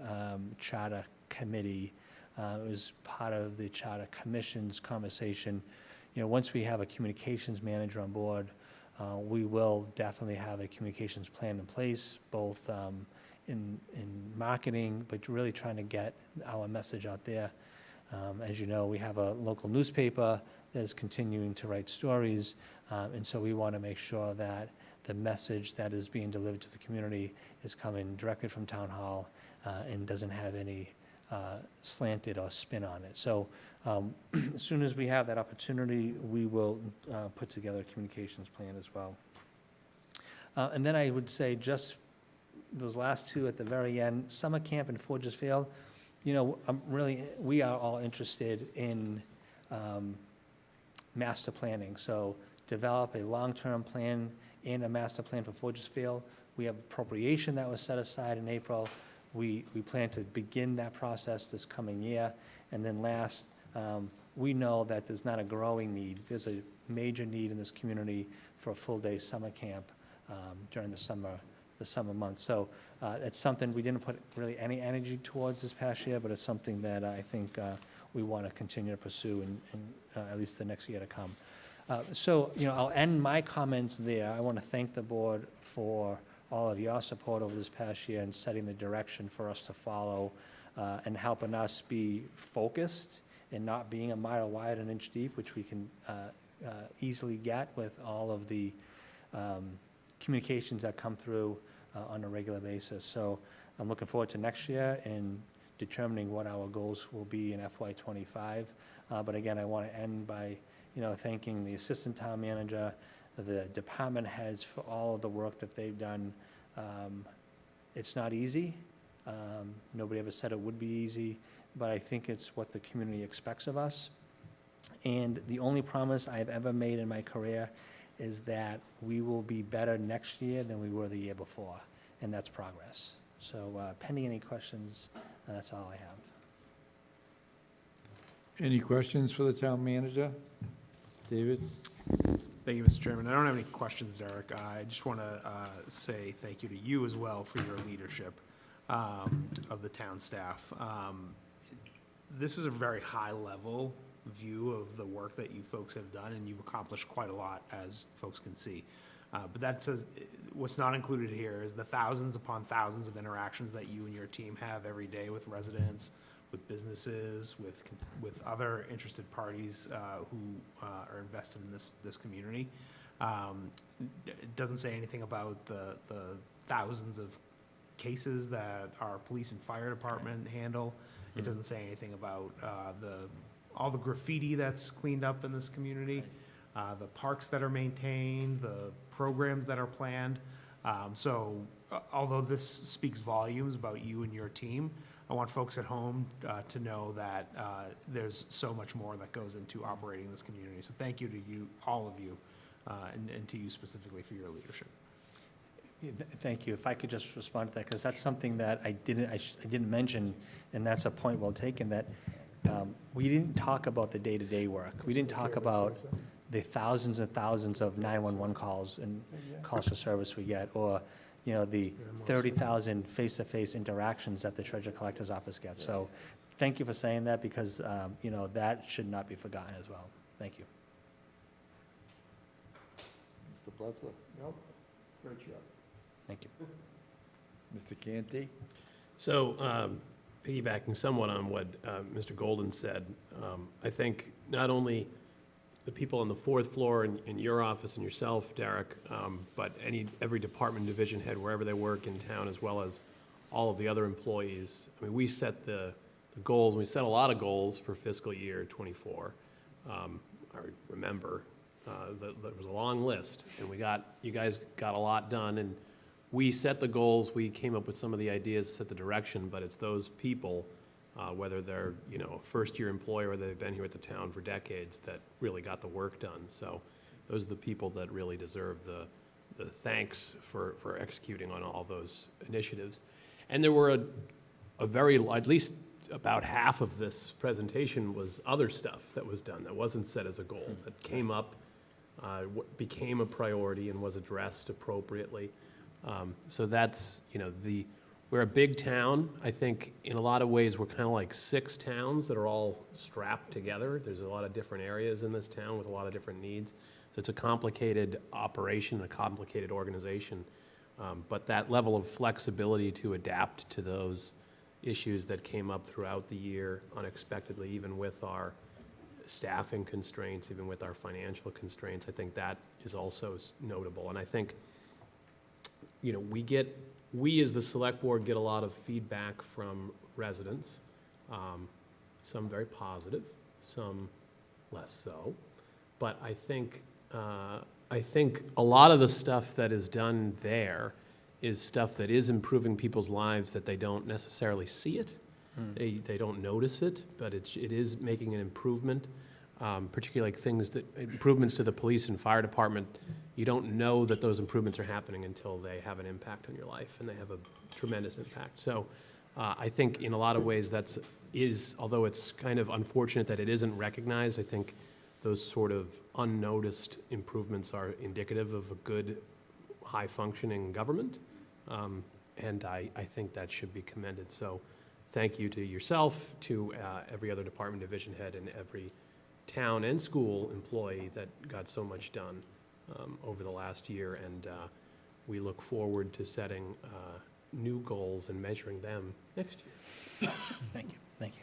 charter committee, it was part of the charter commission's conversation. Once we have a communications manager on board, we will definitely have a communications plan in place, both in marketing, but really trying to get our message out there. As you know, we have a local newspaper that is continuing to write stories, and so we want to make sure that the message that is being delivered to the community is coming directly from Town Hall and doesn't have any slanted or spin on it. So as soon as we have that opportunity, we will put together a communications plan as well. And then I would say just those last two at the very end, summer camp in Forges Field, we are all interested in master planning. So develop a long-term plan and a master plan for Forges Field. We have appropriation that was set aside in April. We plan to begin that process this coming year. And then last, we know that there's not a growing need. There's a major need in this community for a full-day summer camp during the summer months. So it's something we didn't put really any energy towards this past year, but it's something that I think we want to continue to pursue in at least the next year to come. So I'll end my comments there. I want to thank the board for all of your support over this past year and setting the direction for us to follow and helping us be focused and not being a mile wide and inch deep, which we can easily get with all of the communications that come through on a regular basis. So I'm looking forward to next year and determining what our goals will be in FY25. But again, I want to end by thanking the assistant town manager, the department heads for all of the work that they've done. It's not easy. Nobody ever said it would be easy, but I think it's what the community expects of us. And the only promise I've ever made in my career is that we will be better next year than we were the year before, and that's progress. So pending any questions, that's all I have. Any questions for the town manager? David? Thank you, Mr. Chairman. I don't have any questions, Derek. I just want to say thank you to you as well for your leadership of the town staff. This is a very high-level view of the work that you folks have done, and you've accomplished quite a lot, as folks can see. But that says, what's not included here is the thousands upon thousands of interactions that you and your team have every day with residents, with businesses, with other interested parties who are invested in this community. It doesn't say anything about the thousands of cases that our police and fire department handle. It doesn't say anything about all the graffiti that's cleaned up in this community, the parks that are maintained, the programs that are planned. So although this speaks volumes about you and your team, I want folks at home to know that there's so much more that goes into operating this community. So thank you to you, all of you, and to you specifically for your leadership. Thank you. If I could just respond to that, because that's something that I didn't mention, and that's a point well taken, that we didn't talk about the day-to-day work. We didn't talk about the thousands and thousands of 911 calls and calls for service we get, or the 30,000 face-to-face interactions that the treasurer collector's office gets. So thank you for saying that, because that should not be forgotten as well. Thank you. Mr. Bledsoe? Nope, great job. Thank you. Mr. Canty? So, piggybacking somewhat on what Mr. Golden said, I think not only the people on the fourth floor in your office and yourself, Derek, but every department, division head, wherever they work in town, as well as all of the other employees. I mean, we set the goals, we set a lot of goals for fiscal year '24. I remember there was a long list, and you guys got a lot done, and we set the goals, we came up with some of the ideas, set the direction, but it's those people, whether they're, a first-year employee or they've been here at the town for decades, that really got the work done. So those are the people that really deserve the thanks for executing on all those initiatives. And there were at least about half of this presentation was other stuff that was done that wasn't set as a goal, that came up, became a priority and was addressed appropriately. So that's, we're a big town. I think in a lot of ways, we're kind of like 6 towns that are all strapped together. There's a lot of different areas in this town with a lot of different needs. So it's a complicated operation, a complicated organization. But that level of flexibility to adapt to those issues that came up throughout the year unexpectedly, even with our staffing constraints, even with our financial constraints, I think that is also notable. And I think we as the select board get a lot of feedback from residents, some very positive, some less so. But I think a lot of the stuff that is done there is stuff that is improving people's lives, that they don't necessarily see it. They don't notice it, but it is making an improvement, particularly like improvements to the police and fire department. You don't know that those improvements are happening until they have an impact on your life, and they have a tremendous impact. So I think in a lot of ways although it's kind of unfortunate that it isn't recognized, I think those sort of unnoticed improvements are indicative of a good, high-functioning government, and I think that should be commended. So thank you to yourself, to every other department division head, and every town and school employee that got so much done over the last year, and we look forward to setting new goals and measuring them next year. Thank you. Thank you.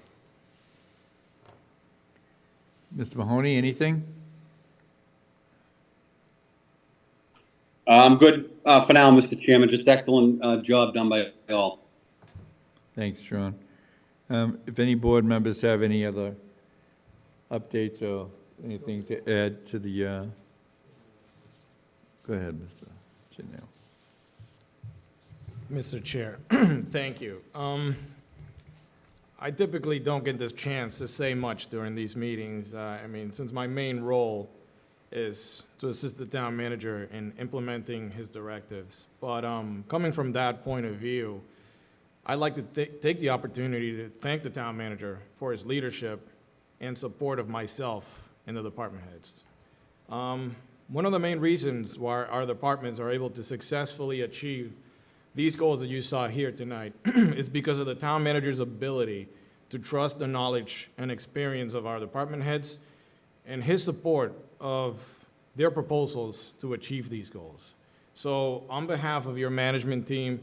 Mr. Mahoney, anything? I'm good for now, Mr. Chairman. Just excellent job done by all. Thanks, John. If any board members have any other updates or anything to add to the, go ahead, Mr. Janelle. Mr. Chair, thank you. I typically don't get this chance to say much during these meetings. I mean, since my main role is to assist the town manager in implementing his directives. But coming from that point of view, I'd like to take the opportunity to thank the town manager for his leadership and support of myself and the department heads. One of the main reasons why our departments are able to successfully achieve these goals that you saw here tonight is because of the town manager's ability to trust the knowledge and experience of our department heads and his support of their proposals to achieve these goals. So on behalf of your management team,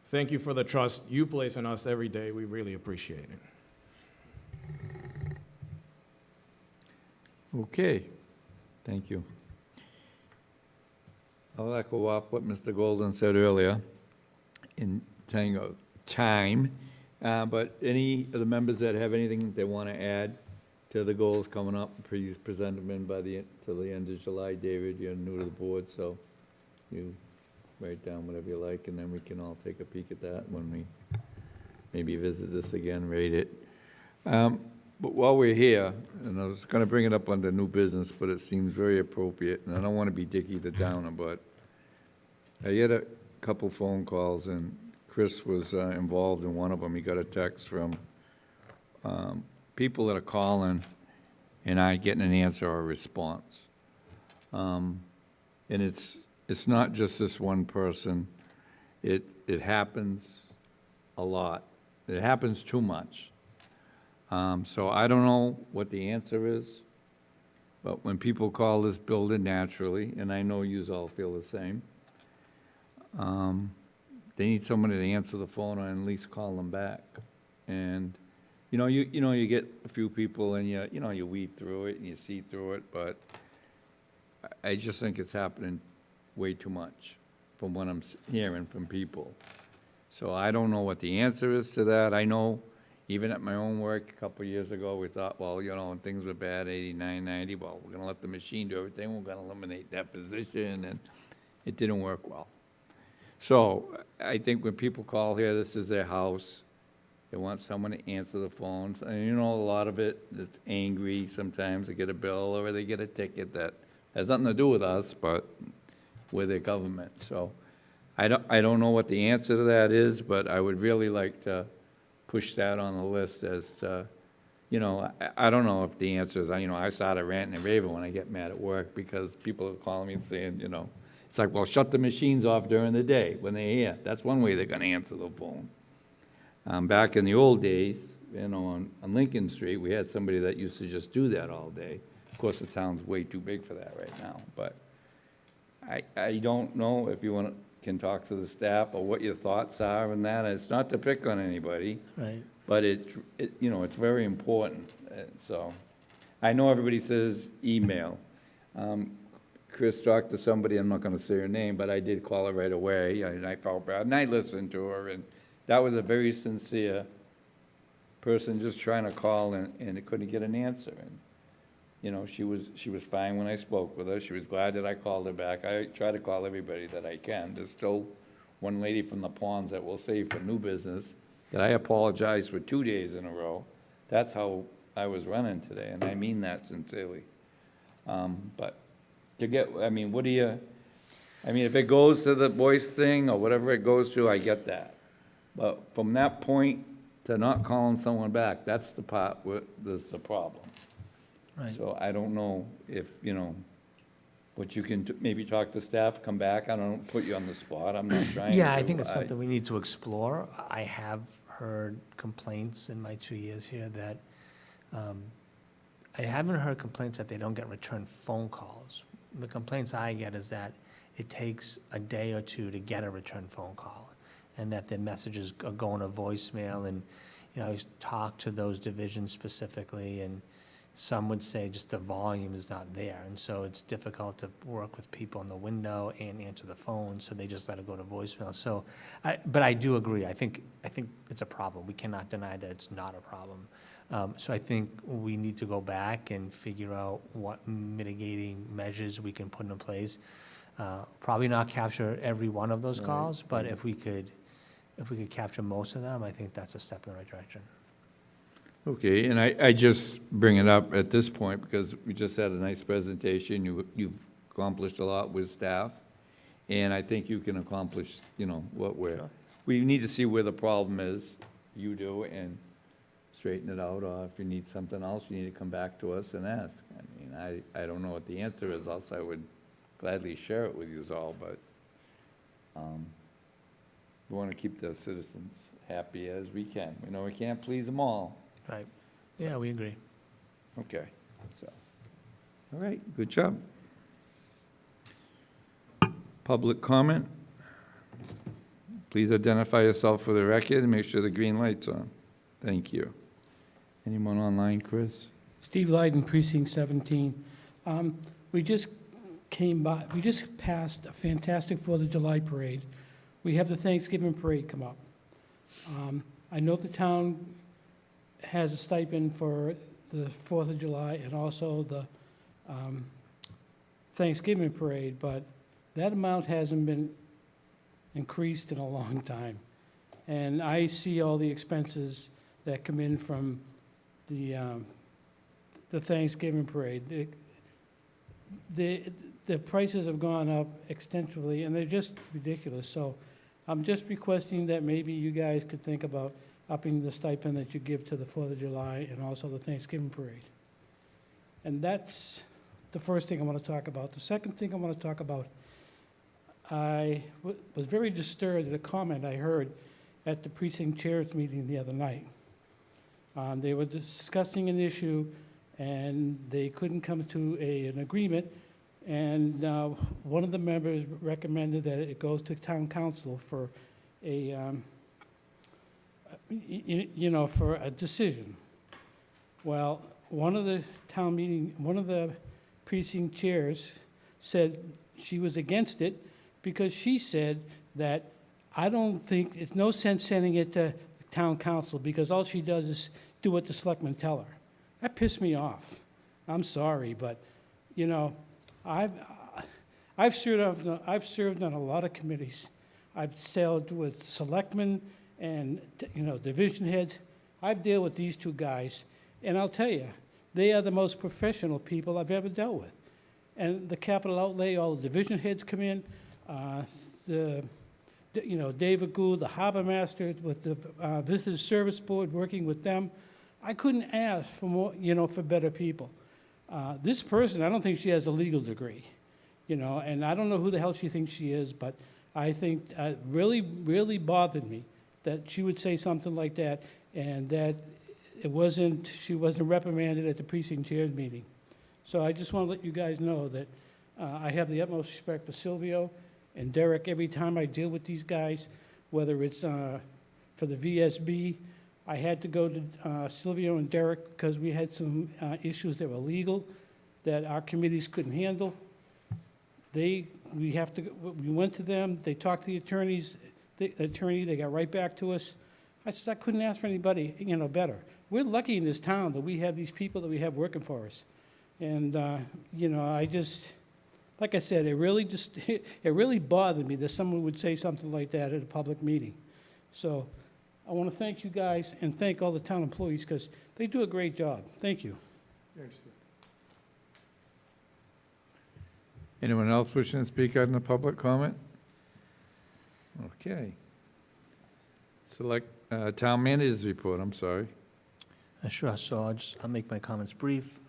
thank you for the trust you place in us every day. We really appreciate it. Okay, thank you. I'll echo up what Mr. Golden said earlier in time, but any of the members that have anything they want to add to the goals coming up, please present them in till the end of July. David, you're new to the board, so you write down whatever you like, and then we can all take a peek at that when we maybe visit this again, rate it. But while we're here, and I was going to bring it up under new business, but it seems very appropriate, and I don't want to be Dickie the Downer, but I had a couple phone calls, and Chris was involved in one of them. He got a text from people that are calling and not getting an answer or a response. And it's not just this one person. It happens a lot. It happens too much. So I don't know what the answer is, but when people call this building naturally, and I know yous all feel the same, they need somebody to answer the phone or at least call them back. And, you get a few people and you weed through it and you see through it, but I just think it's happening way too much from what I'm hearing from people. So I don't know what the answer is to that. I know even at my own work a couple of years ago, we thought, well, when things were bad, 89, 90, well, we're going to let the machine do everything. We're going to eliminate that position, and it didn't work well. So I think when people call here, this is their house. They want someone to answer the phones. And a lot of it, it's angry sometimes. They get a bill or they get a ticket that has nothing to do with us, but with their government. So I don't know what the answer to that is, but I would really like to push that on the list as to, I don't know if the answer is, I started ranting and raving when I get mad at work because people are calling me and saying, it's like, well, shut the machines off during the day when they're here. That's one way they're going to answer the phone. Back in the old days, on Lincoln Street, we had somebody that used to just do that all day. Of course, the town's way too big for that right now, but I don't know if you can talk to the staff or what your thoughts are on that. It's not to pick on anybody. Right. But it's very important. So I know everybody says email. Chris talked to somebody, I'm not going to say her name, but I did call her right away, and I felt bad, and I listened to her, and that was a very sincere person just trying to call, and it couldn't get an answer. And she was fine when I spoke with her. She was glad that I called her back. I try to call everybody that I can. There's still one lady from the Ponds that will say for new business that I apologized for 2 days in a row. That's how I was running today, and I mean that sincerely. But to get, if it goes to the voice thing or whatever it goes to, I get that. But from that point to not calling someone back, that's the part where there's the problem. Right. So I don't know if, what you can maybe talk to staff, come back. I don't put you on the spot. I'm not trying to. Yeah, I think it's something we need to explore. I have heard complaints in my 2 years here that, I haven't heard complaints that they don't get return phone calls. The complaints I get is that it takes a day or two to get a return phone call, and that the messages are going to voicemail, and, I talked to those divisions specifically, and some would say just the volume is not there, and so it's difficult to work with people in the window and answer the phone, so they just let it go to voicemail. So, but I do agree. I think it's a problem. We cannot deny that it's not a problem. So I think we need to go back and figure out what mitigating measures we can put in place. Probably not capture every one of those calls, but if we could if we could capture most of them, I think that's a step in the right direction. Okay, and I just bring it up at this point because we just had a nice presentation. You've accomplished a lot with staff, and I think you can accomplish, what we need to see where the problem is, you do, and straighten it out, or if you need something else, you need to come back to us and ask. I mean, I don't know what the answer is, else I would gladly share it with you all, but we want to keep the citizens happy as we can. We know we can't please them all. Right. Yeah, we agree. Okay, so, all right, good job. Public comment? Please identify yourself for the record and make sure the green light's on. Thank you. Anyone online, Chris? Steve Lyden, Precinct 17. We just passed a fantastic 4th of July parade. We have the Thanksgiving parade come up. I know the town has a stipend for the 4th of July and also the Thanksgiving parade, but that amount hasn't been increased in a long time. And I see all the expenses that come in from the Thanksgiving parade. The prices have gone up extensively, and they're just ridiculous. So I'm just requesting that maybe you guys could think about upping the stipend that you give to the 4th of July and also the Thanksgiving parade. And that's the first thing I want to talk about. The second thing I want to talk about, I was very disturbed at a comment I heard at the precinct chairs meeting the other night. They were discussing an issue, and they couldn't come to an agreement, and one of the members recommended that it goes to town council for a, for a decision. Well, one of the precinct chairs said she was against it because she said that I don't think, it's no sense sending it to town council because all she does is do what the selectmen tell her. That pissed me off. I'm sorry, but, I've served on a lot of committees. I've served with selectmen and, division heads. I've dealt with these two guys, and I'll tell you, they are the most professional people I've ever dealt with. And the capital outlay, all the division heads come in, David Gould, the harbor master with the Visitors Service Board, working with them. I couldn't ask for more, for better people. This person, I don't think she has a legal degree, and I don't know who the hell she thinks she is, but I think it really, really bothered me that she would say something like that and that she wasn't reprimanded at the precinct chairs meeting. So I just want to let you guys know that I have the utmost respect for Silvio and Derek. Every time I deal with these guys, whether it's for the VSB, I had to go to Silvio and Derek because we had some issues that were legal that our committees couldn't handle. We went to them, they talked to the attorneys, they got right back to us. I said, I couldn't ask for anybody, better. We're lucky in this town that we have these people that we have working for us. And, I just, like I said, it really bothered me that someone would say something like that at a public meeting. So I want to thank you guys and thank all the town employees because they do a great job. Thank you. Anyone else wishing to speak on the public comment? Okay. Select town manager's report, I'm sorry. Sure, so I'll make my comments brief.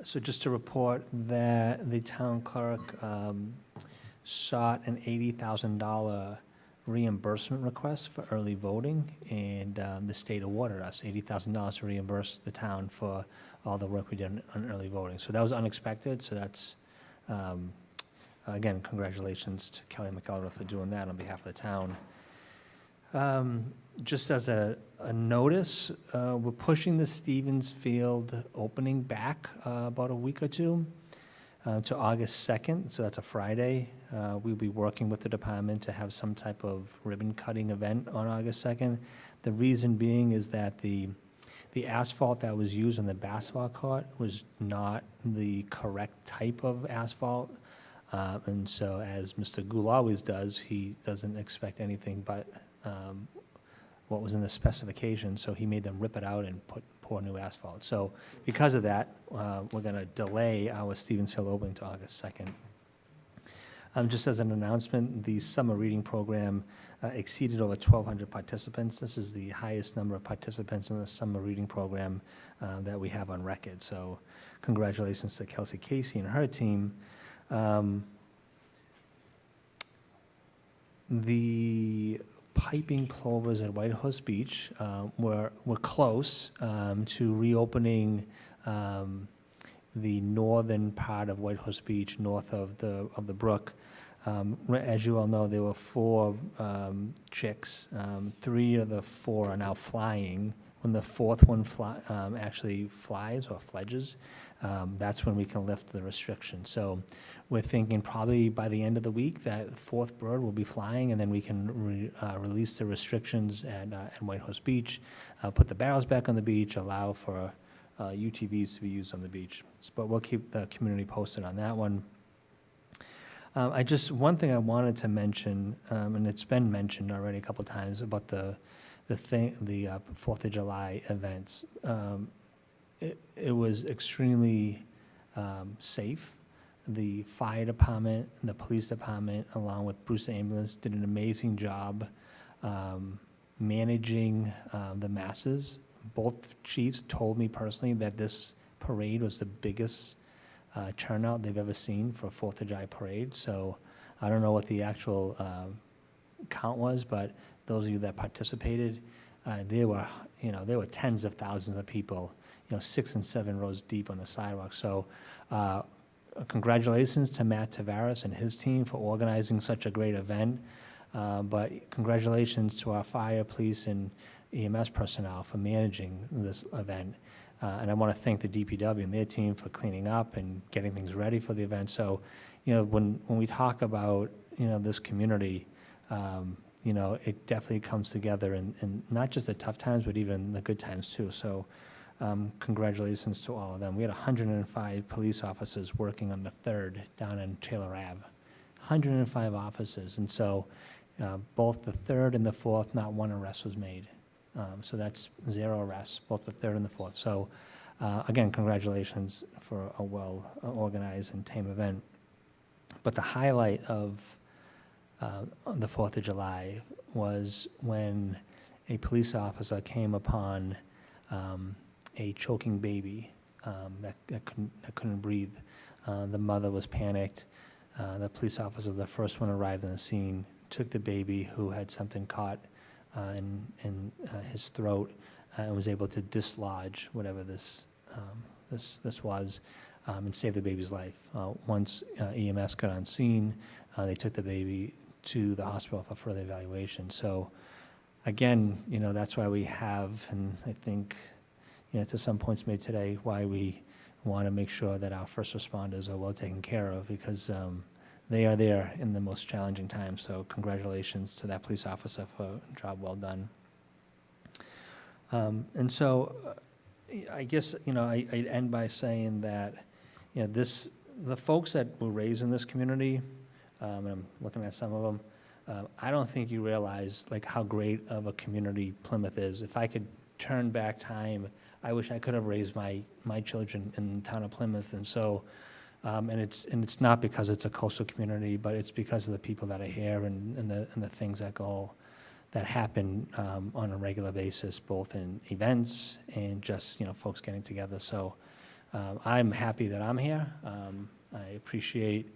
So just to report that the town clerk sought an $80,000 reimbursement request for early voting, and the state awarded us $80,000 to reimburse the town for all the work we did on early voting. So that was unexpected, so that's, again, congratulations to Kelly McElrath for doing that on behalf of the town. Just as a notice, we're pushing the Stevens Field opening back about a week or two to August 2nd, so that's a Friday. We'll be working with the department to have some type of ribbon cutting event on August 2nd. The reason being is that the asphalt that was used on the basketball court was not the correct type of asphalt. And so, as Mr. Gould always does, he doesn't expect anything but what was in the specification, so he made them rip it out and pour new asphalt. So because of that, we're going to delay our Stevens Hill opening to August 2nd. Just as an announcement, the summer reading program exceeded over 1,200 participants. This is the highest number of participants in the summer reading program that we have on record. So congratulations to Kelsey Casey and her team. The piping plovers at Whitehorse Beach were close to reopening the northern part of Whitehorse Beach, north of the brook. As you all know, there were 4 chicks. 3 of the 4 are now flying. When the 4th one actually flies or fledges, that's when we can lift the restriction. So we're thinking probably by the end of the week that 4th bird will be flying, and then we can release the restrictions at Whitehorse Beach, put the barrels back on the beach, allow for UTVs to be used on the beach. But we'll keep the community posted on that one. One thing I wanted to mention, and it's been mentioned already a couple times about the 4th of July events. It was extremely safe. The fire department, the police department, along with Brewster Ambulance, did an amazing job managing the masses. Both chiefs told me personally that this parade was the biggest turnout they've ever seen for a 4th of July parade. So I don't know what the actual count was, but those of you that participated, there were tens of thousands of people, 6 and 7 rows deep on the sidewalk. So congratulations to Matt Tavares and his team for organizing such a great event. But congratulations to our fire, police, and EMS personnel for managing this event. And I want to thank the DPW and their team for cleaning up and getting things ready for the event. So, when we talk about, this community, it definitely comes together in not just the tough times, but even the good times too. So congratulations to all of them. We had 105 police officers working on the 3rd down in Taylor Ave. 105 officers. And so both the 3rd and the 4th, not one arrest was made. So that's 0 arrests, both the 3rd and the 4th. So again, congratulations for a well-organized and tame event. But the highlight of the 4th of July was when a police officer came upon a choking baby that couldn't breathe. The mother was panicked. The police officer, the first one, arrived on the scene, took the baby who had something caught in his throat, and was able to dislodge whatever this was, and save the baby's life. Once EMS got on scene, they took the baby to the hospital for further evaluation. So again, that's why we have, and I think, to some points made today, why we want to make sure that our first responders are well taken care of, because they are there in the most challenging times. So congratulations to that police officer for a job well done. And so I guess, I'd end by saying that, the folks that were raised in this community, and I'm looking at some of them, I don't think you realize how great of a community Plymouth is. If I could turn back time, I wish I could have raised my children in the town of Plymouth. And so, and it's not because it's a coastal community, but it's because of the people that are here and the things that happen on a regular basis, both in events and just folks getting together. So I'm happy that I'm here. I appreciate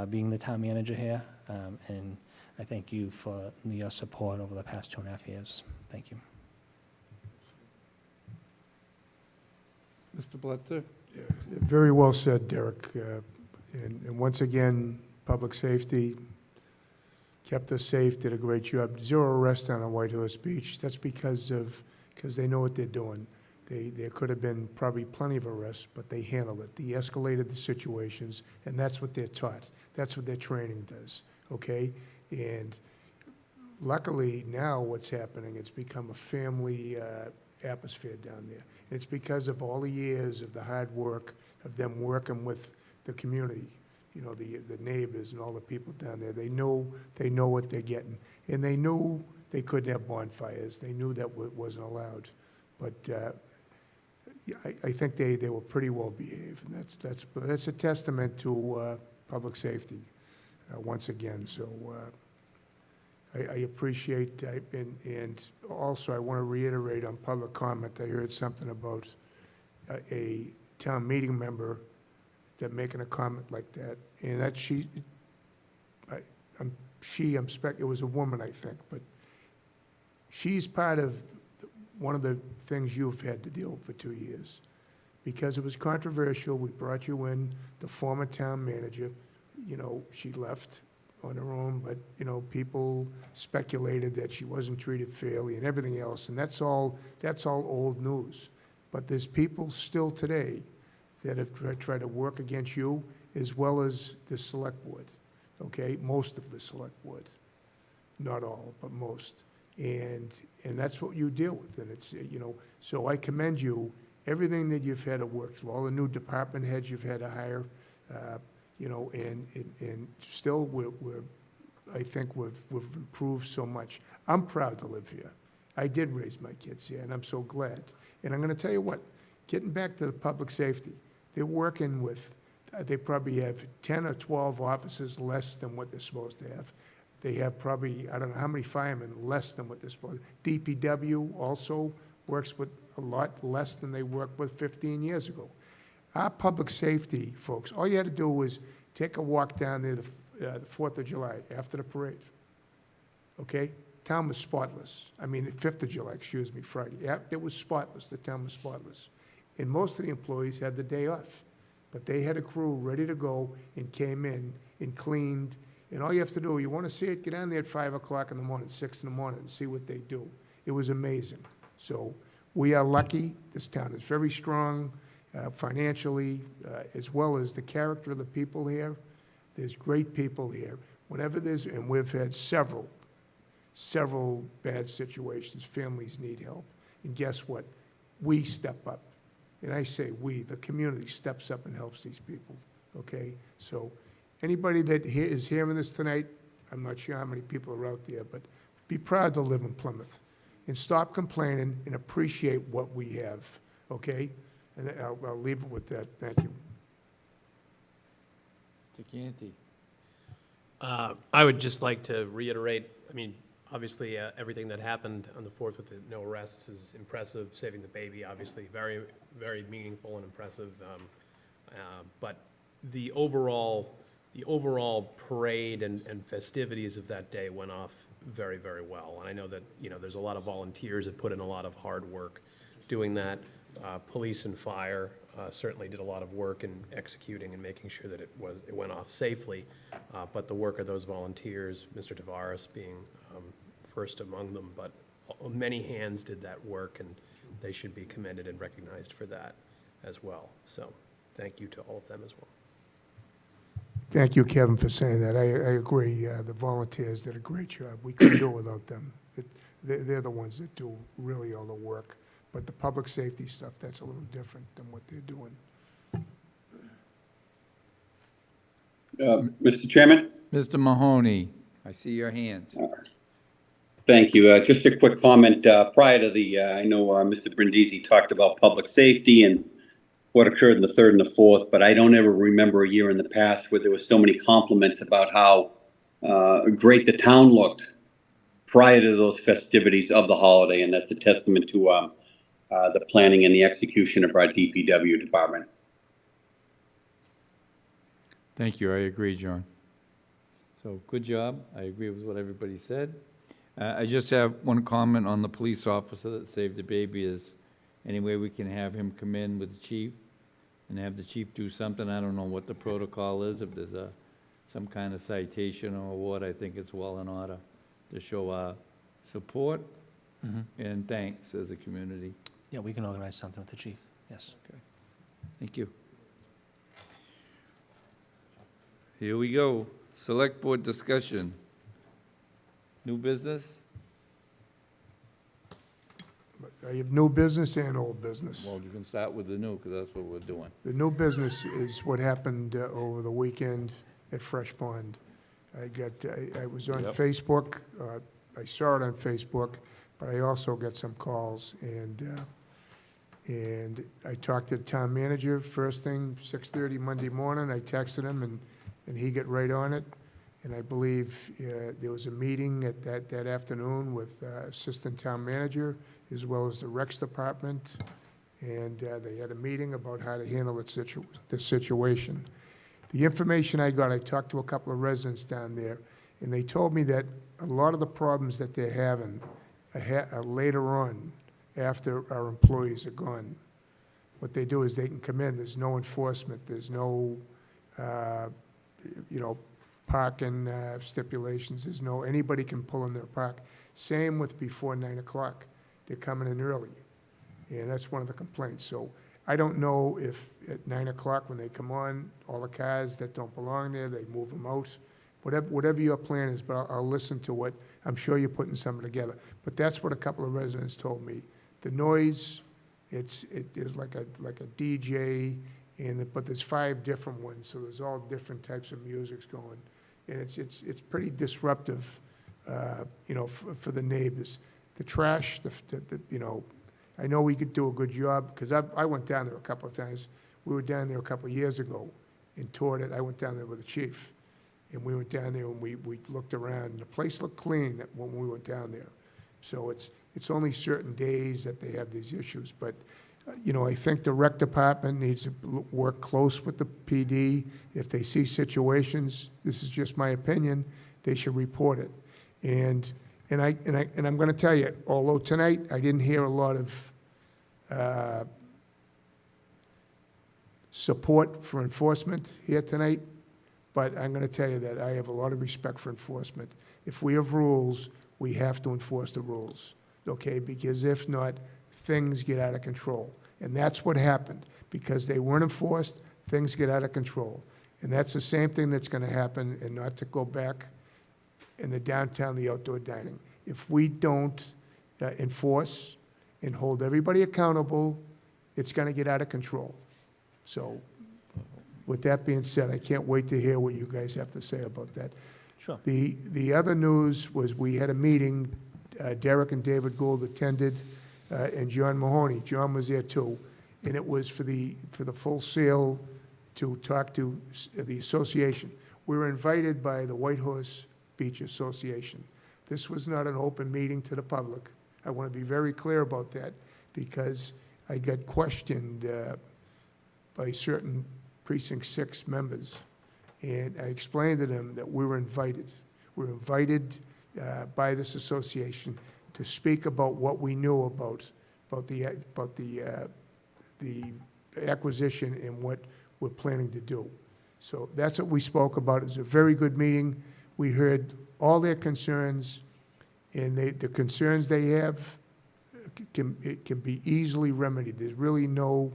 being the town manager here, and I thank you for your support over the past 2.5 years. Thank you. Mr. Blitzer? Very well said, Derek. And once again, public safety kept us safe, did a great job. 0 arrests down on Whitehorse Beach. That's because they know what they're doing. There could have been probably plenty of arrests, but they handled it. They escalated the situations, and that's what they're taught. That's what their training does, okay? And luckily, now what's happening, it's become a family atmosphere down there. It's because of all the years of the hard work of them working with the community, you know, the neighbors and all the people down there. They know what they're getting. And they knew they couldn't have bonfires. They knew that wasn't allowed. But yeah, I think they were pretty well behaved, and that's a testament to public safety, once again. So I appreciate, and also I want to reiterate on public comment, I heard something about a town meeting member that making a comment like that, and that it was a woman, I think, but she's part of one of the things you've had to deal with for 2 years. Because it was controversial, we brought you in, the former town manager, you know, she left on her own, but, you know, people speculated that she wasn't treated fairly and everything else, and that's all old news. But there's people still today that have tried to work against you, as well as the select board, okay? Most of the select board, not all, but most. And that's what you deal with, and it's, you know, so I commend you, everything that you've had to work through, all the new department heads you've had to hire, you know, and still I think we've improved so much. I'm proud to live here. I did raise my kids here, and I'm so glad. And I'm gonna tell you what, getting back to the public safety, they're working with, they probably have 10 or 12 officers less than what they're supposed to have. They have probably, I don't know how many firemen, less than what they're supposed to. DPW also works with a lot less than they worked with 15 years ago. Our public safety folks, all you had to do was take a walk down there the 4th of July, after the parade. Okay? Town was spotless. I mean, 5th of July, excuse me, Friday. Yeah, it was spotless. The town was spotless. And most of the employees had the day off. But they had a crew ready to go and came in and cleaned. And all you have to do, you want to see it, get down there at 5 o'clock in the morning, 6 in the morning, and see what they do. It was amazing. So we are lucky. This town is very strong financially, as well as the character of the people here. There's great people here. Whenever there's, and we've had several bad situations. Families need help. And guess what? We step up. And I say we, the community steps up and helps these people, okay? So anybody that is hearing this tonight, I'm not sure how many people are out there, but be proud to live in Plymouth. And stop complaining and appreciate what we have, okay? And I'll leave it with that. Thank you. Mr. Canty. I would just like to reiterate, I mean, obviously, everything that happened on the 4th with the no arrests is impressive. Saving the baby, obviously, very, very meaningful and impressive. But the overall parade and festivities of that day went off very, very well. And I know that, you know, there's a lot of volunteers that put in a lot of hard work doing that. Police and fire certainly did a lot of work in executing and making sure that it went off safely. But the work of those volunteers, Mr. Tavares being first among them, but many hands did that work, and they should be commended and recognized for that as well. So thank you to all of them as well. Thank you, Kevin, for saying that. I agree. The volunteers did a great job. We couldn't do it without them. They're the ones that do really all the work. But the public safety stuff, that's a little different than what they're doing. Mr. Chairman? Mr. Mahoney, I see your hand. Thank you. Just a quick comment. Prior to the, I know Mr. Brindisi talked about public safety and what occurred in the 3rd and the 4th, but I don't ever remember a year in the past where there was so many compliments about how great the town looked prior to those festivities of the holiday, and that's a testament to the planning and the execution of our DPW department. Thank you. I agree, John. So good job. I agree with what everybody said. I just have one comment on the police officer that saved the baby. Is any way we can have him come in with the chief and have the chief do something? I don't know what the protocol is, if there's some kind of citation or award. I think it's well in order to show our support and thanks as a community. Yeah, we can organize something with the chief, yes. Okay. Thank you. Here we go. Select board discussion. New business? I have new business and old business. Well, you can start with the new, because that's what we're doing. The new business is what happened over the weekend at Fresh Pond. I was on Yep. Facebook, I saw it on Facebook, but I also got some calls, and I talked to the town manager first thing, 6:30 Monday morning. I texted him, and he got right on it. And I believe there was a meeting at that afternoon with Assistant Town Manager, as well as the Recs Department, and they had a meeting about how to handle the situation. The information I got, I talked to a couple of residents down there, and they told me that a lot of the problems that they're having are later on, after our employees are gone. What they do is they can come in, there's no enforcement, there's no, parking stipulations, anybody can pull in their park. Same with before 9 o'clock, they're coming in early, and that's one of the complaints. So I don't know if at 9 o'clock when they come on, all the cars that don't belong there, they move them out. Whatever your plan is, but I'll listen to what, I'm sure you're putting something together. But that's what a couple of residents told me. The noise, there's like a DJ, but there's 5 different ones, so there's all different types of music's going. And it's pretty disruptive, for the neighbors. The trash, I know we could do a good job, because I went down there a couple of times. We were down there a couple of years ago and toured it. I went down there with the chief, and we went down there and we looked around, and the place looked clean when we went down there. So it's only certain days that they have these issues, but, I think the rec department needs to work close with the PD. If they see situations, this is just my opinion, they should report it. And I'm going to tell you, although tonight I didn't hear a lot of support for enforcement here tonight, but I'm going to tell you that I have a lot of respect for enforcement. If we have rules, we have to enforce the rules, okay? Because if not, things get out of control. And that's what happened. Because they weren't enforced, things get out of control. And that's the same thing that's going to happen, and not to go back in the downtown, the outdoor dining. If we don't enforce and hold everybody accountable, it's going to get out of control. So with that being said, I can't wait to hear what you guys have to say about that. Sure. The other news was we had a meeting, Derek and David Gould attended, and John Mahoney. John was there too, and it was for the full sale to talk to the association. We were invited by the White Horse Beach Association. This was not an open meeting to the public. I want to be very clear about that, because I got questioned by certain Precinct 6 members, and I explained to them that we were invited. We were invited by this association to speak about what we knew about the acquisition and what we're planning to do. So that's what we spoke about. It was a very good meeting. We heard all their concerns, and the concerns they have can be easily remedied. There's really no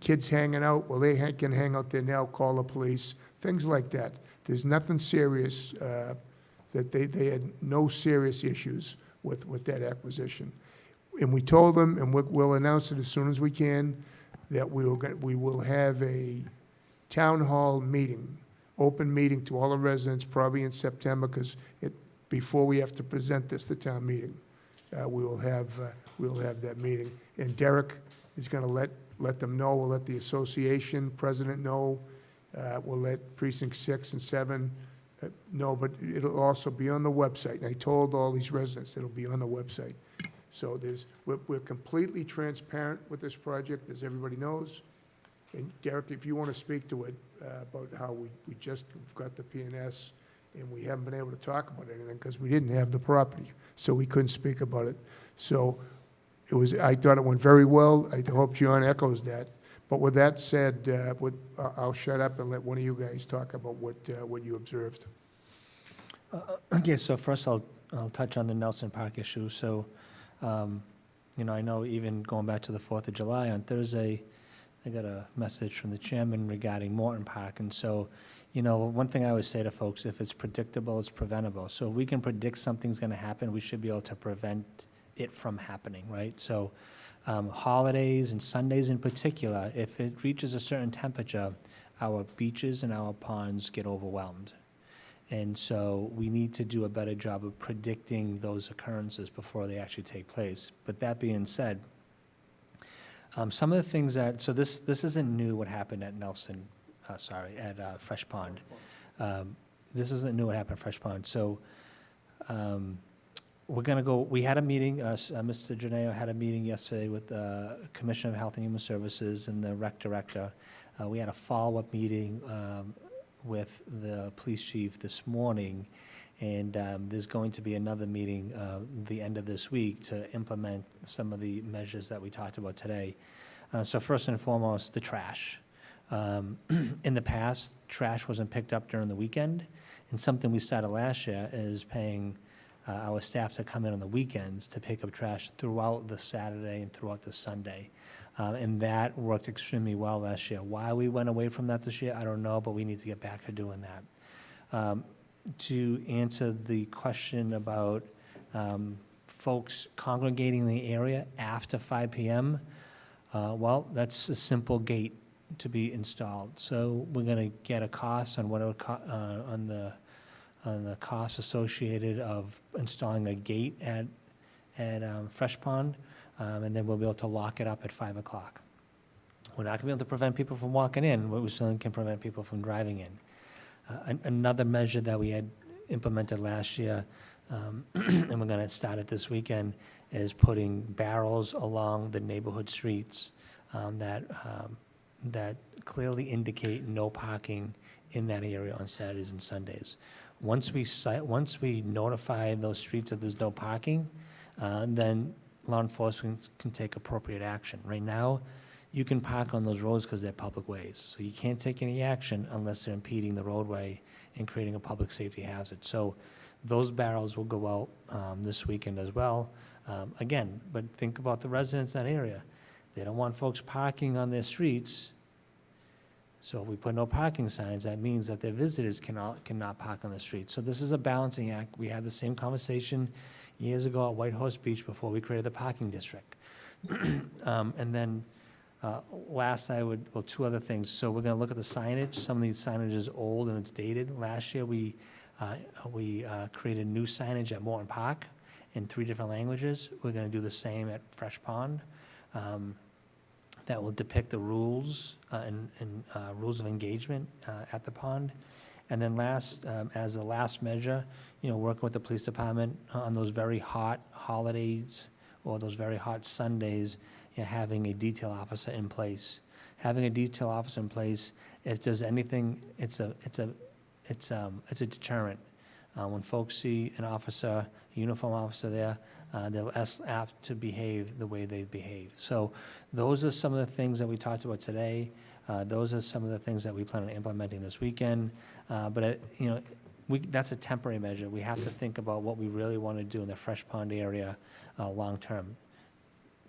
kids hanging out. Well, they can hang out there now, call the police, things like that. There's nothing serious, that they had no serious issues with that acquisition. And we told them, and we'll announce it as soon as we can, that we will have a town hall meeting, open meeting to all the residents, probably in September, because before we have to present this to town meeting, we will have that meeting. And Derek is going to let them know. We'll let the association president know. We'll let Precinct 6 and 7 know, but it'll also be on the website. And I told all these residents it'll be on the website. So we're completely transparent with this project, as everybody knows. And Derek, if you want to speak to it, about how we just got the P&S, and we haven't been able to talk about anything because we didn't have the property, so we couldn't speak about it. So I thought it went very well. I hope John echoes that. But with that said, I'll shut up and let one of you guys talk about what you observed. Okay, so first I'll touch on the Nelson Park issue. So, I know even going back to the 4th of July, on Thursday, I got a message from the chairman regarding Morton Park. And so, one thing I always say to folks, if it's predictable, it's preventable. So if we can predict something's going to happen, we should be able to prevent it from happening, right? So holidays and Sundays in particular, if it reaches a certain temperature, our beaches and our ponds get overwhelmed. And so we need to do a better job of predicting those occurrences before they actually take place. But that being said, some of the things that, so this isn't new what happened at Fresh Pond. This isn't new what happened at Fresh Pond. So we're going to go, we had a meeting, Mr. Janeo had a meeting yesterday with the Commissioner of Health and Human Services and the rec director. We had a follow-up meeting with the police chief this morning, and there's going to be another meeting the end of this week to implement some of the measures that we talked about today. So first and foremost, the trash. In the past, trash wasn't picked up during the weekend, and something we started last year is paying our staff to come in on the weekends to pick up trash throughout the Saturday and throughout the Sunday. And that worked extremely well last year. Why we went away from that this year, I don't know, but we need to get back to doing that. To answer the question about folks congregating in the area after 5 p.m., well, that's a simple gate to be installed. So we're going to get a cost on what it would on the cost associated of installing a gate at Fresh Pond. And then we'll be able to lock it up at 5 o'clock. We're not going to be able to prevent people from walking in, but we certainly can prevent people from driving in. Another measure that we had implemented last year, and we're going to start it this weekend, is putting barrels along the neighborhood streets that clearly indicate no parking in that area on Saturdays and Sundays. Once we notify those streets that there's no parking, then law enforcement can take appropriate action. Right now, you can park on those roads because they're public ways. So you can't take any action unless they're impeding the roadway and creating a public safety hazard. So those barrels will go out this weekend as well. Again, but think about the residents in that area. They don't want folks parking on their streets. So if we put no parking signs, that means that their visitors cannot park on the street. So this is a balancing act. We had the same conversation years ago at White Horse Beach before we created the parking district. And then last, two other things. So we're going to look at the signage. Some of these signage is old and it's dated. Last year, we created new signage at Morton Park in 3 different languages. We're going to do the same at Fresh Pond. That will depict the rules and rules of engagement at the pond. And then last, as a last measure, working with the police department on those very hot holidays or those very hot Sundays, having a detail officer in place. Having a detail officer in place, if there's anything, it's a deterrent. When folks see an officer, a uniform officer there, they're less apt to behave the way they behave. So those are some of the things that we talked about today. Those are some of the things that we plan on implementing this weekend. But that's a temporary measure. We have to think about what we really want to do in the Fresh Pond area long-term.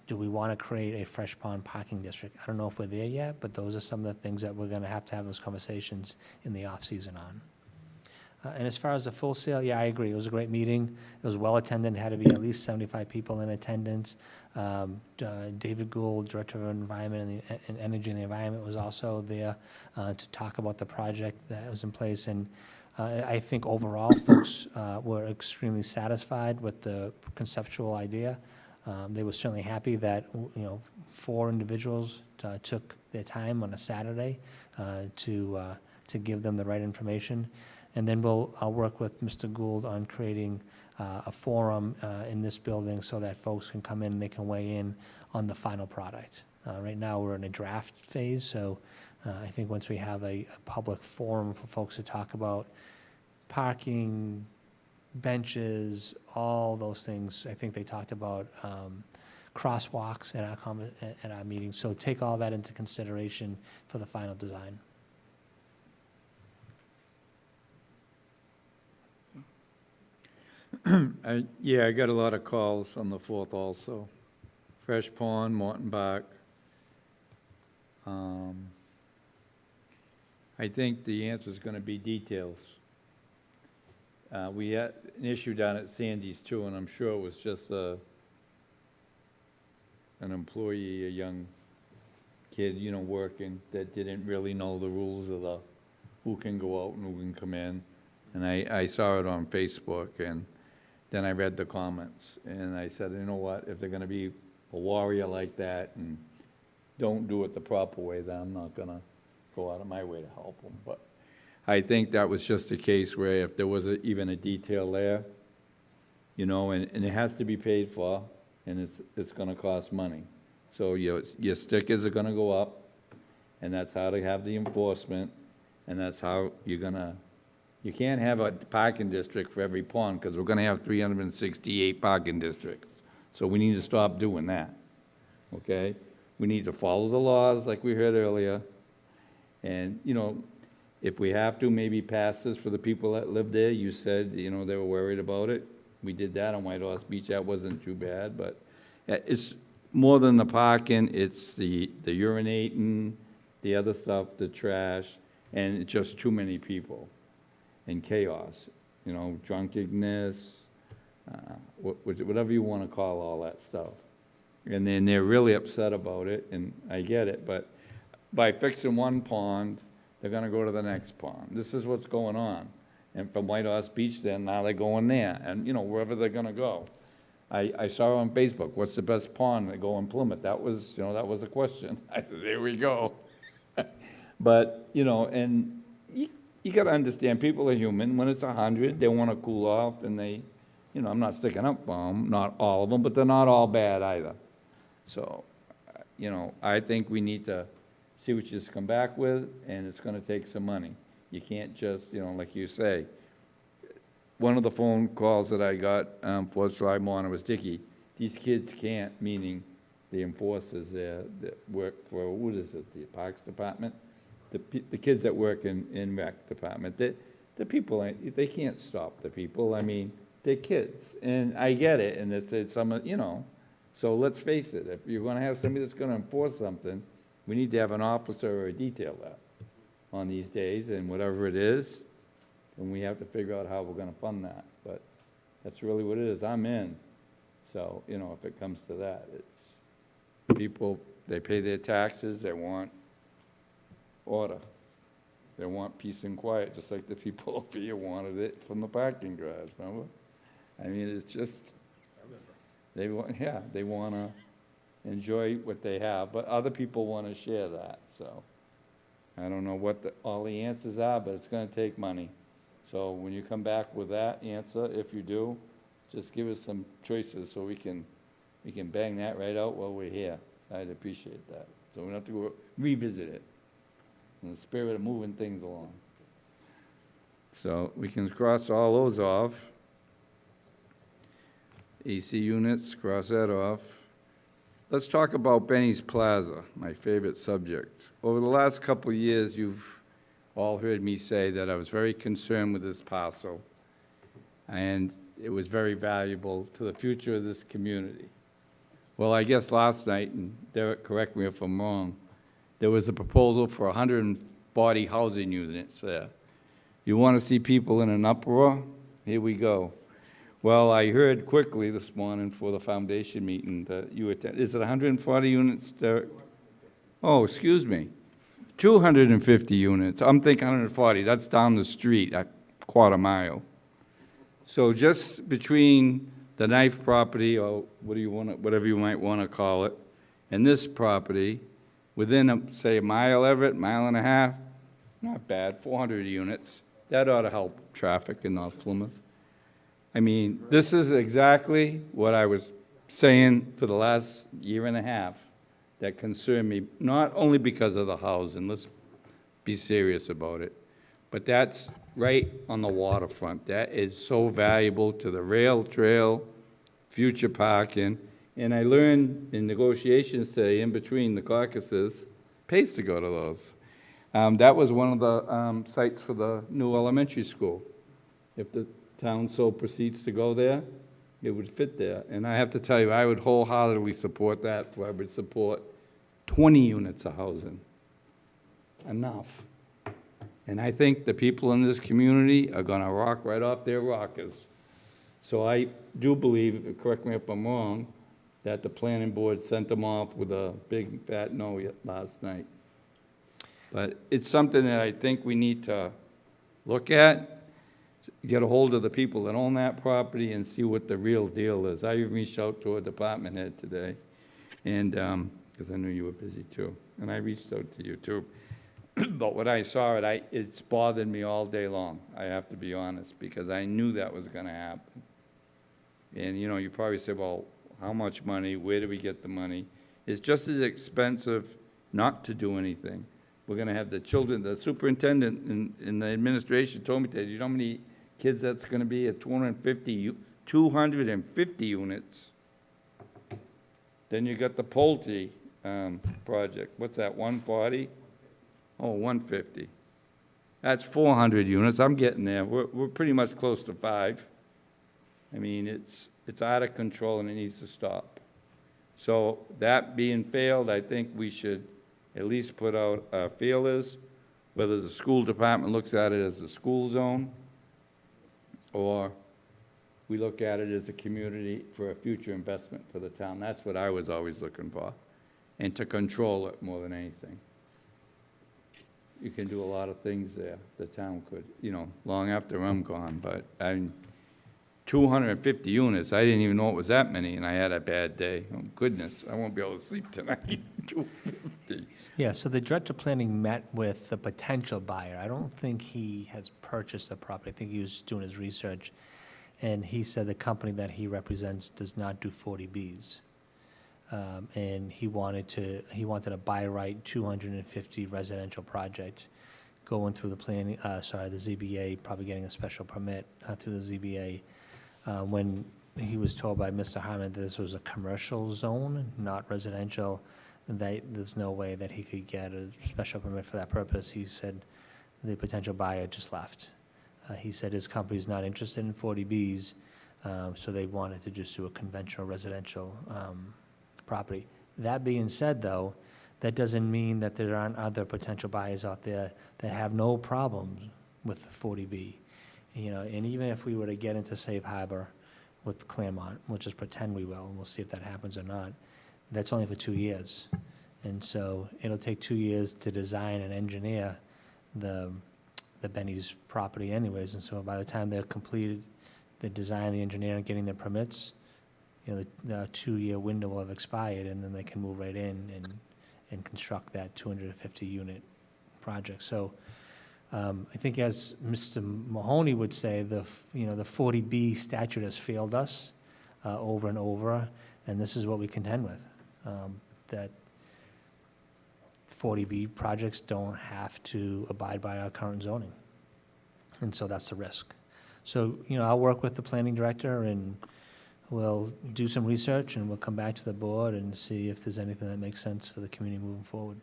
Do we want to create a Fresh Pond parking district? I don't know if we're there yet, but those are some of the things that we're going to have those conversations in the off-season on. And as far as the full sale, yeah, I agree. It was a great meeting. It was well-attended. Had to be at least 75 people in attendance. David Gould, Director of Environment and Energy and the Environment, was also there to talk about the project that was in place. And I think overall, folks were extremely satisfied with the conceptual idea. They were certainly happy that 4 individuals took their time on a Saturday to give them the right information. And then I'll work with Mr. Gould on creating a forum in this building so that folks can come in and they can weigh in on the final product. Right now, we're in a draft phase, so I think once we have a public forum for folks to talk about parking, benches, all those things, I think they talked about crosswalks at our meeting. So take all that into consideration for the final design. I got a lot of calls on the 4th also. Fresh Pond, Morton Park. I think the answer is going to be details. We had an issue down at Sandy's too, and I'm sure it was just a an employee, a young kid, you know, working, that didn't really know the rules of the, who can go out and who can come in. And I saw it on Facebook, and then I read the comments, and I said, you know what, if they're gonna be a warrior like that and don't do it the proper way, then I'm not gonna go out of my way to help them. But I think that was just a case where if there was even a detail there, you know, and it has to be paid for, and it's gonna cost money. So your stickers are gonna go up, and that's how to have the enforcement, and that's how you're gonna, you can't have a parking district for every pond, because we're gonna have 368 parking districts. So we need to stop doing that, okay? We need to follow the laws like we heard earlier, and, you know, if we have to, maybe passes for the people that live there. You said, you know, they were worried about it. We did that on White Horse Beach. That wasn't too bad, but it's more than the parking. It's the urinating, the other stuff, the trash, and it's just too many people and chaos. You know, drunkenness, whatever you want to call all that stuff. And then they're really upset about it, and I get it, but by fixing one pond, they're gonna go to the next pond. This is what's going on. And from White Horse Beach, then now they're going there, and, you know, wherever they're gonna go. I saw on Facebook, what's the best pond? They go in Plymouth. That was, you know, that was a question. I said, there we go. But, you know, and you gotta understand, people are human. When it's 100, they wanna cool off, and they, you know, I'm not sticking up for them, not all of them, but they're not all bad either. So, you know, I think we need to see what you just come back with, and it's gonna take some money. You can't just, you know, like you say, one of the phone calls that I got, 4th of July morning was, Dickie, these kids can't, meaning the enforcers there that work for, what is it, the Parks Department? The kids that work in Rec Department, the people, they can't stop the people. I mean, they're kids, and I get it, and it's some, you know, so let's face it, if you're gonna have somebody that's gonna enforce something, we need to have an officer or a detail that on these days, and whatever it is, and we have to figure out how we're gonna fund that. But that's really what it is. I'm in. So, you know, if it comes to that, it's people, they pay their taxes, they want order. They want peace and quiet, just like the people over here wanted it from the parking garage, remember? I mean, it's just, they want, yeah, they wanna enjoy what they have, but other people wanna share that, so. I don't know what all the answers are, but it's gonna take money. So when you come back with that answer, if you do, just give us some choices so we can bang that right out while we're here. I'd appreciate that. So we don't have to go revisit it in the spirit of moving things along. So we can cross all those off. AC units, cross that off. Let's talk about Benny's Plaza, my favorite subject. Over the last couple of years, you've all heard me say that I was very concerned with this parcel, and it was very valuable to the future of this community. Well, I guess last night, and Derek, correct me if I'm wrong, there was a proposal for 140 housing units there. You want to see people in an uproar? Here we go. Well, I heard quickly this morning for the foundation meeting that you attended. Is it 140 units, Derek? Oh, excuse me. 250 units. I'm thinking 140. That's down the street, a quarter mile. So just between the Knife property, or whatever you might want to call it, and this property, within, say, a mile, Everett, mile and a half, not bad, 400 units. That ought to help traffic in North Plymouth. I mean, this is exactly what I was saying for the last year and a half that concerned me, not only because of the housing, let's be serious about it, but that's right on the waterfront. That is so valuable to the rail trail, future parking, and I learned in negotiations today, in between the caucuses, pays to go to those. That was one of the sites for the new elementary school. If the town so proceeds to go there, it would fit there. And I have to tell you, I would wholeheartedly support that. I would support 20 units of housing. Enough. And I think the people in this community are gonna rock right off their rockers. So I do believe, correct me if I'm wrong, that the planning board sent them off with a big fat no last night. But it's something that I think we need to look at, get a hold of the people that own that property and see what the real deal is. I reached out to a department head today, and, because I knew you were busy too, and I reached out to you too. But when I saw it, it's bothered me all day long, I have to be honest, because I knew that was gonna happen. And, you know, you probably say, well, how much money, where do we get the money? It's just as expensive not to do anything. We're gonna have the children, the superintendent in the administration told me that, you know how many kids that's gonna be at 250 units? Then you got the Pulte project, what's that, 140? Oh, 150. That's 400 units, I'm getting there, we're pretty much close to 5. I mean, it's out of control and it needs to stop. So that being failed, I think we should at least put out feelers, whether the school department looks at it as a school zone, or we look at it as a community for a future investment for the town. That's what I was always looking for, and to control it more than anything. You can do a lot of things there, the town could, you know, long after I'm gone, but 250 units, I didn't even know it was that many, and I had a bad day. Oh, goodness, I won't be able to sleep tonight. 250. Yeah, so the director of planning met with the potential buyer. I don't think he has purchased the property. I think he was doing his research. And he said the company that he represents does not do 40Bs. And he wanted a by right 250 residential project going through the planning, the ZBA, probably getting a special permit through the ZBA. When he was told by Mr. Harmon that this was a commercial zone, not residential, that there's no way that he could get a special permit for that purpose, he said the potential buyer just left. He said his company's not interested in 40Bs, so they wanted to just do a conventional residential property. That being said, though, that doesn't mean that there aren't other potential buyers out there that have no problems with the 40B. You know, and even if we were to get into safe harbor with Claremont, we'll just pretend we will, and we'll see if that happens or not. That's only for 2 years. And so it'll take 2 years to design and engineer the Benny's property anyways. And so by the time they're completed, the design, the engineering, getting their permits, you know, the 2-year window will have expired, and then they can move right in and construct that 250 unit project. So I think, as Mr. Mahoney would say, the 40B statute has failed us over and over, and this is what we contend with, that 40B projects don't have to abide by our current zoning. And so that's the risk. So, you know, I'll work with the planning director, and we'll do some research, and we'll come back to the board and see if there's anything that makes sense for the community moving forward.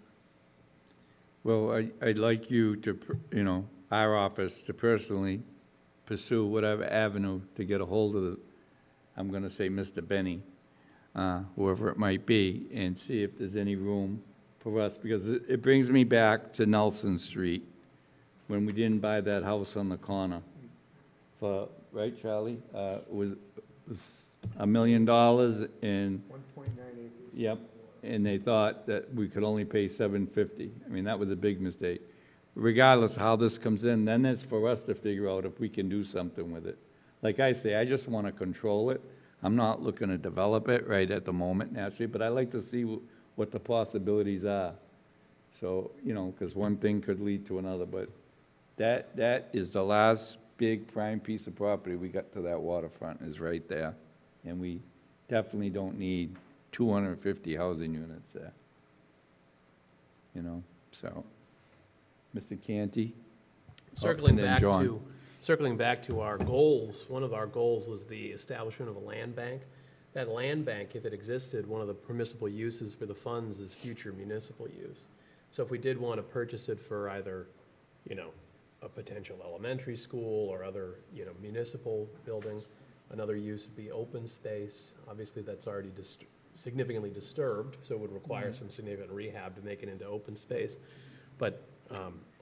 Well, I'd like you to, you know, our office to personally pursue whatever avenue to get a hold of I'm gonna say Mr. Benny, whoever it might be, and see if there's any room for us, because it brings me back to Nelson Street, when we didn't buy that house on the corner for, right, Charlie? Was $1 million, and 1.9 acres. yep, and they thought that we could only pay $750. I mean, that was a big mistake. Regardless of how this comes in, then it's for us to figure out if we can do something with it. Like I say, I just want to control it. I'm not looking to develop it right at the moment, naturally, but I like to see what the possibilities are. So, you know, because one thing could lead to another, but that is the last big prime piece of property we got to that waterfront, is right there. And we definitely don't need 250 housing units there. You know, so, Mr. Canty? Circling and then back John. to, circling back to our goals, one of our goals was the establishment of a land bank. That land bank, if it existed, one of the permissible uses for the funds is future municipal use. So if we did want to purchase it for either, you know, a potential elementary school or other, you know, municipal building, another use would be open space. Obviously, that's already significantly disturbed, so it would require some significant rehab to make it into open space. But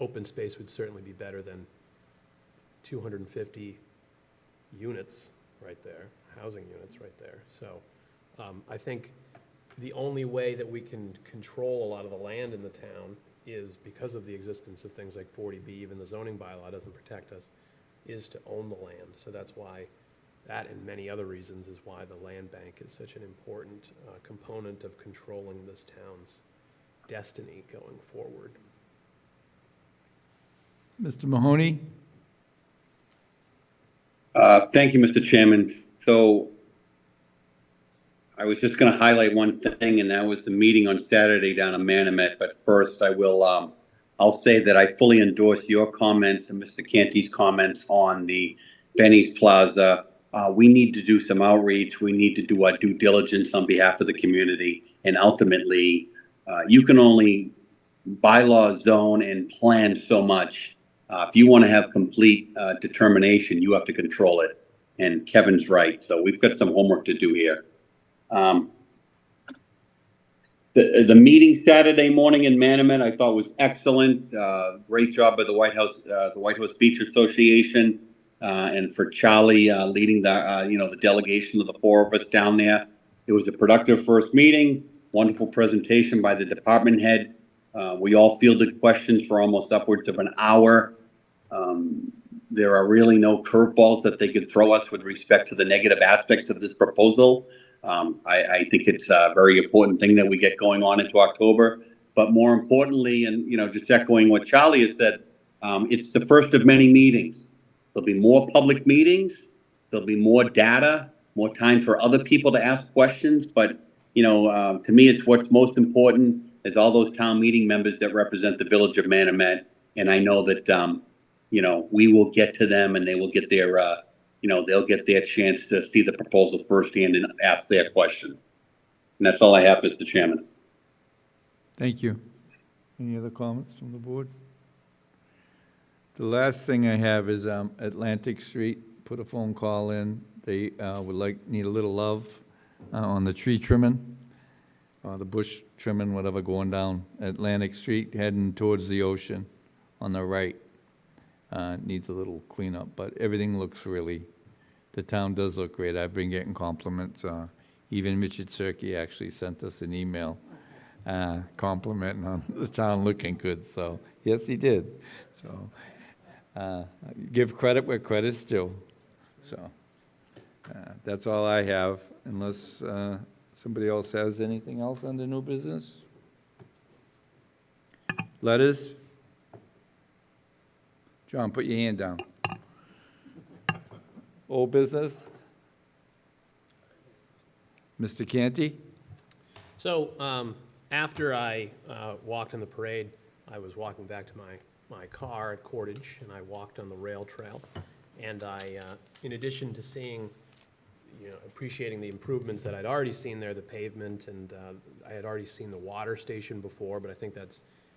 open space would certainly be better than 250 units right there, housing units right there. So I think the only way that we can control a lot of the land in the town is because of the existence of things like 40B, even the zoning bylaw doesn't protect us, is to own the land. So that's why, that and many other reasons is why the land bank is such an important component of controlling this town's destiny going forward. Mr. Mahoney? Thank you, Mr. Chairman. So I was just going to highlight one thing, and that was the meeting on Saturday down in Manamet. But first, I'll say that I fully endorse your comments and Mr. Canty's comments on the Benny's Plaza. We need to do some outreach. We need to do our due diligence on behalf of the community. And ultimately, you can only bylaw, zone, and plan so much. If you want to have complete determination, you have to control it. And Kevin's right. So we've got some homework to do here. The meeting Saturday morning in Manamet, I thought was excellent. Great job by the White House Beach Association, and for Charlie leading the delegation of the four of us down there. It was a productive first meeting. Wonderful presentation by the department head. We all fielded questions for almost upwards of an hour. There are really no curveballs that they could throw us with respect to the negative aspects of this proposal. I think it's a very important thing that we get going on into October. But more importantly, and just echoing what Charlie has said, it's the first of many meetings. There'll be more public meetings. There'll be more data, more time for other people to ask questions. But to me, it's what's most important is all those town meeting members that represent the village of Manamet. And I know that we will get to them, and they will get their they'll get their chance to see the proposal firsthand and ask their question. And that's all I have, Mr. Chairman. Thank you. Any other comments from the board? The last thing I have is Atlantic Street, put a phone call in. They need a little love on the tree trimming, the bush trimming, whatever, going down Atlantic Street, heading towards the ocean on the right. Needs a little cleanup, but everything looks the town does look great. I've been getting compliments. Even Richard Cirque actually sent us an email complimenting on the town looking good. So, yes, he did. So, give credit where credit's due. So, that's all I have, unless somebody else has anything else under new business? Letters? John, put your hand down. Old business? Mr. Canty? So after I walked on the parade, I was walking back to my car at Cordage, and I walked on the rail trail. And I, in addition to seeing, appreciating the improvements that I'd already seen there, the pavement, and I had already seen the water station before, but I think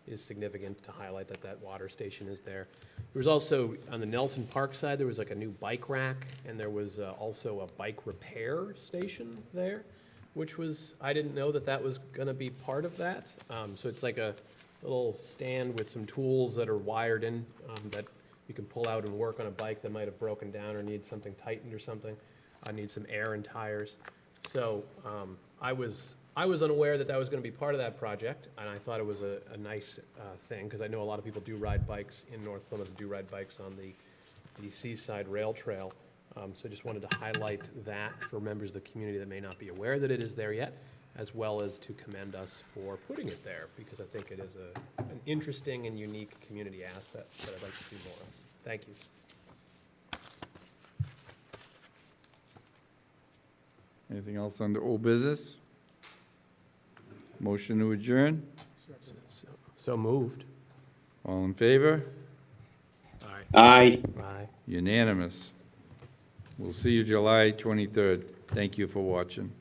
is significant to highlight that water station is there. There was also, on the Nelson Park side, there was like a new bike rack, and there was also a bike repair station there, which I didn't know that was gonna be part of that. So it's like a little stand with some tools that are wired in that you can pull out and work on a bike that might have broken down or needs something tightened or something. I need some air and tires. So I was unaware that was going to be part of that project, and I thought it was a nice thing, because I know a lot of people do ride bikes in North Plymouth, do ride bikes on the Seaside Rail Trail. So I just wanted to highlight that for members of the community that may not be aware that it is there yet, as well as to commend us for putting it there, because I think it is an interesting and unique community asset that I'd like to see more of. Thank you. Anything else under old business? Motion to adjourn? So moved. All in favor? Aye. Aye. Unanimous. We'll see you July 23rd. Thank you for watching.